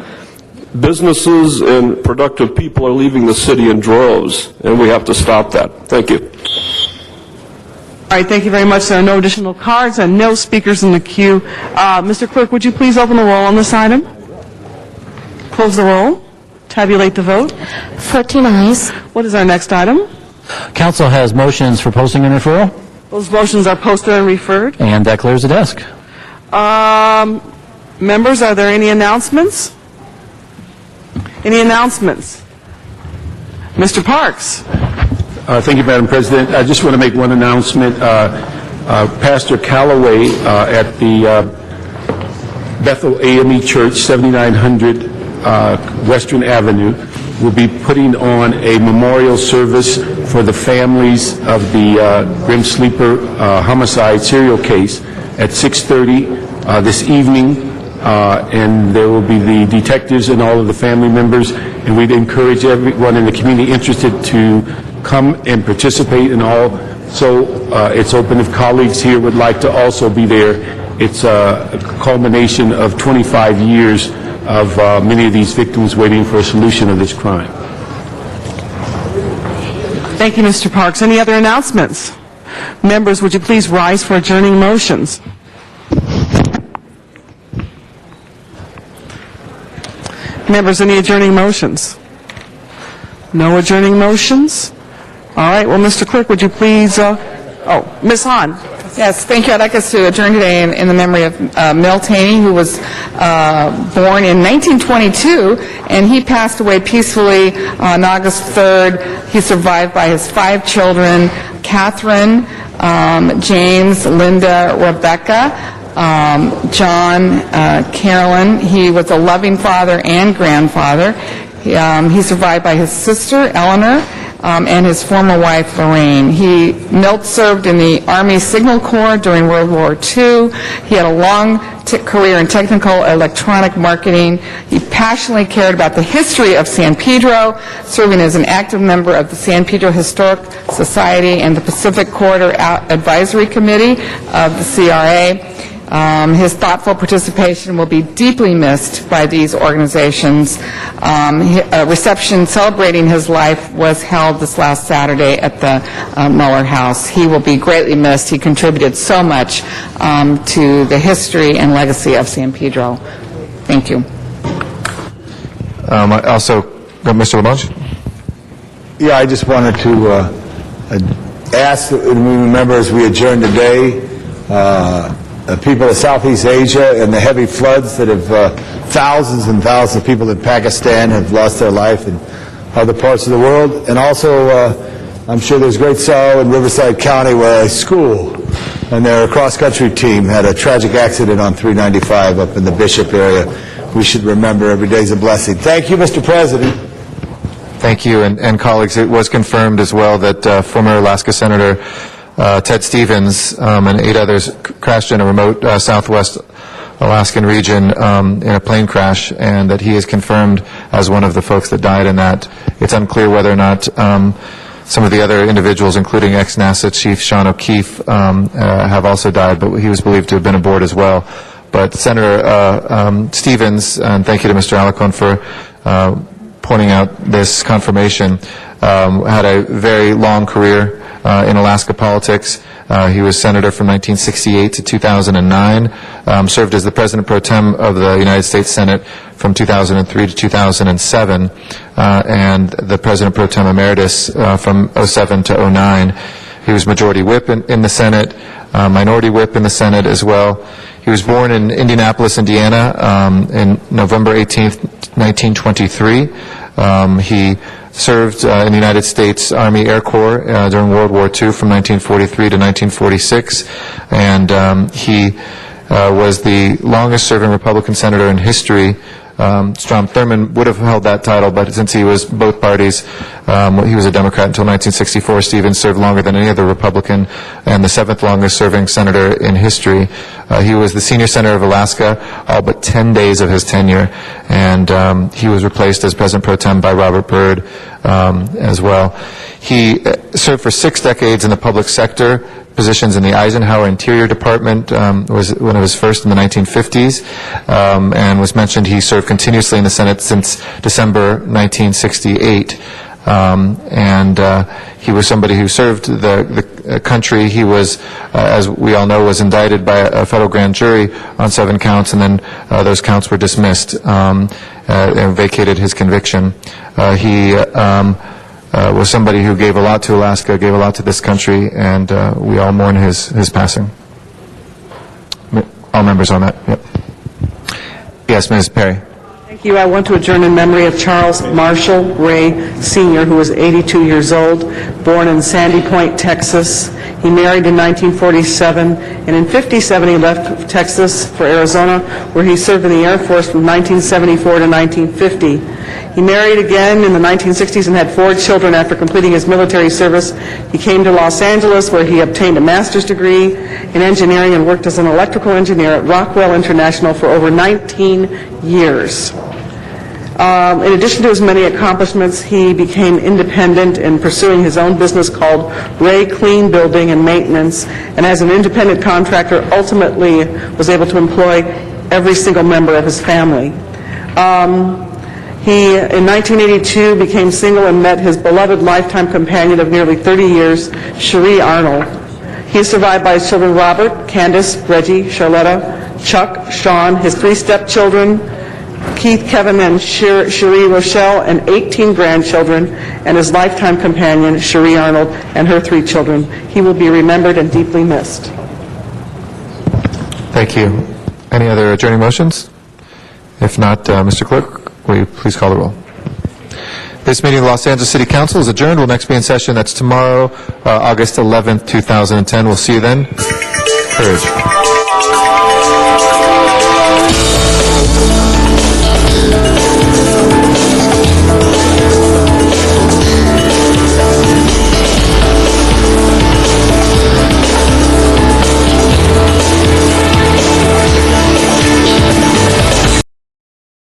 Businesses and productive people are leaving the city in droves, and we have to stop that. Thank you. All right, thank you very much. There are no additional cards and no speakers in the queue. Mr. Clerk, would you please open the roll on this item? Close the roll. Tabulate the vote. 14 ayes. What is our next item? Council has motions for posting and referral, Those motions are posted and referred. and that clears the desk. Members, are there any announcements? Any announcements? Mr. Parks. Thank you, Madam President. I just want to make one announcement. Pastor Calloway at the Bethel AME Church, 7900 Western Avenue, will be putting on a memorial service for the families of the Grim Sleeper homicide serial case at 6:30 this evening. And there will be the detectives and all of the family members, and we'd encourage everyone in the community interested to come and participate in all. So it's open if colleagues here would like to also be there. It's a culmination of 25 years of many of these victims waiting for a solution of this crime. Thank you, Mr. Parks. Any other announcements? Members, would you please rise for adjourning motions? Members, any adjourning motions? No adjourning motions? All right, well, Mr. Clerk, would you please, Ms. Hahn. Yes, thank you. I'd like us to adjourn today in the memory of Mill Taney, who was born in 1922, and he passed away peacefully on August 3rd. He's survived by his 5 children, Catherine, James, Linda, Rebecca, John, Carolyn. He was a loving father and grandfather. He's survived by his sister, Eleanor, and his former wife, Lorraine. Milt served in the Army Signal Corps during World War II. He had a long career in technical electronic marketing. He passionately cared about the history of San Pedro, serving as an active member of the San Pedro Historic Society and the Pacific Corridor Advisory Committee of the CRA. His thoughtful participation will be deeply missed by these organizations. A reception celebrating his life was held this last Saturday at the Muller House. He will be greatly missed. He contributed so much to the history and legacy of San Pedro. Thank you. Also, Mr. Lamonge? Yeah, I just wanted to ask that we remember as we adjourn today the people of Southeast Asia and the heavy floods that have thousands and thousands of people in Pakistan have lost their life in other parts of the world. And also, I'm sure there's great sorrow in Riverside County where a school and their cross-country team had a tragic accident on 395 up in the Bishop area. We should remember every day is a blessing. Thank you, Mr. President. Thank you, and colleagues, it was confirmed as well that former Alaska Senator Ted Stevens and 8 others crashed in a remote southwest Alaskan region in a plane crash, and that he is confirmed as one of the folks that died in that. It's unclear whether or not some of the other individuals, including ex-NASA Chief Sean O'Keefe, have also died, but he was believed to have been aboard as well. But Senator Stevens, and thank you to Mr. Alarcon for pointing out this confirmation, had a very long career in Alaska politics. He was senator from 1968 to 2009, served as the president pro tem of the United States Senate from 2003 to 2007, and the president pro tem emeritus from 07 to 09. He was majority whip in the Senate, minority whip in the Senate as well. He was born in Indianapolis, Indiana, in November 18th, 1923. He served in the United States Army Air Corps during World War II from 1943 to 1946, and he was the longest-serving Republican senator in history. Strom Thurmond would have held that title, but since he was both parties, he was a Democrat until 1964. Stevens served longer than any other Republican and the 7th longest-serving senator in history. He was the senior senator of Alaska all but 10 days of his tenure, and he was replaced as president pro tem by Robert Byrd as well. He served for 6 decades in the public sector, positions in the Eisenhower Interior Department, was one of his first in the 1950s, and was mentioned he served continuously in the Senate since December 1968. He was somebody who served the country. He was, as we all know, was indicted by a federal grand jury on 7 counts, and then those counts were dismissed and vacated his conviction. He was somebody who gave a lot to Alaska, gave a lot to this country, and we all mourn his passing. All members on that? Yep. Yes, Ms. Perry. Thank you. I want to adjourn in memory of Charles Marshall Ray, Sr., who was 82 years old, born in Sandy Point, Texas. He married in 1947, and in 1957 he left Texas for Arizona, where he served in the Air Force from 1974 to 1950. He married again in the 1960s and had 4 children after completing his military service. He came to Los Angeles, where he obtained a master's degree in engineering and worked as an electrical engineer at Rockwell International for over 19 years. In addition to his many accomplishments, he became independent in pursuing his own business called Ray Clean Building and Maintenance, and as an independent contractor, ultimately was able to employ every single member of his family. He, in 1982, became single and met his beloved lifetime companion of nearly 30 years, Cherie Arnold. He is survived by his children Robert, Candace, Reggie, Charlotta, Chuck, Sean, his 3 stepchildren, Keith, Kevin, and Cherie Rochelle, and 18 grandchildren, and his lifetime companion, Cherie Arnold, and her 3 children. He will be remembered and deeply missed. Thank you. Any other adjourning motions? If not, Mr. Clerk, will you please call the roll? This meeting of the Los Angeles City Council is adjourned. We'll next be in session. That's tomorrow, August 11th, 2010. We'll see you then. Courage.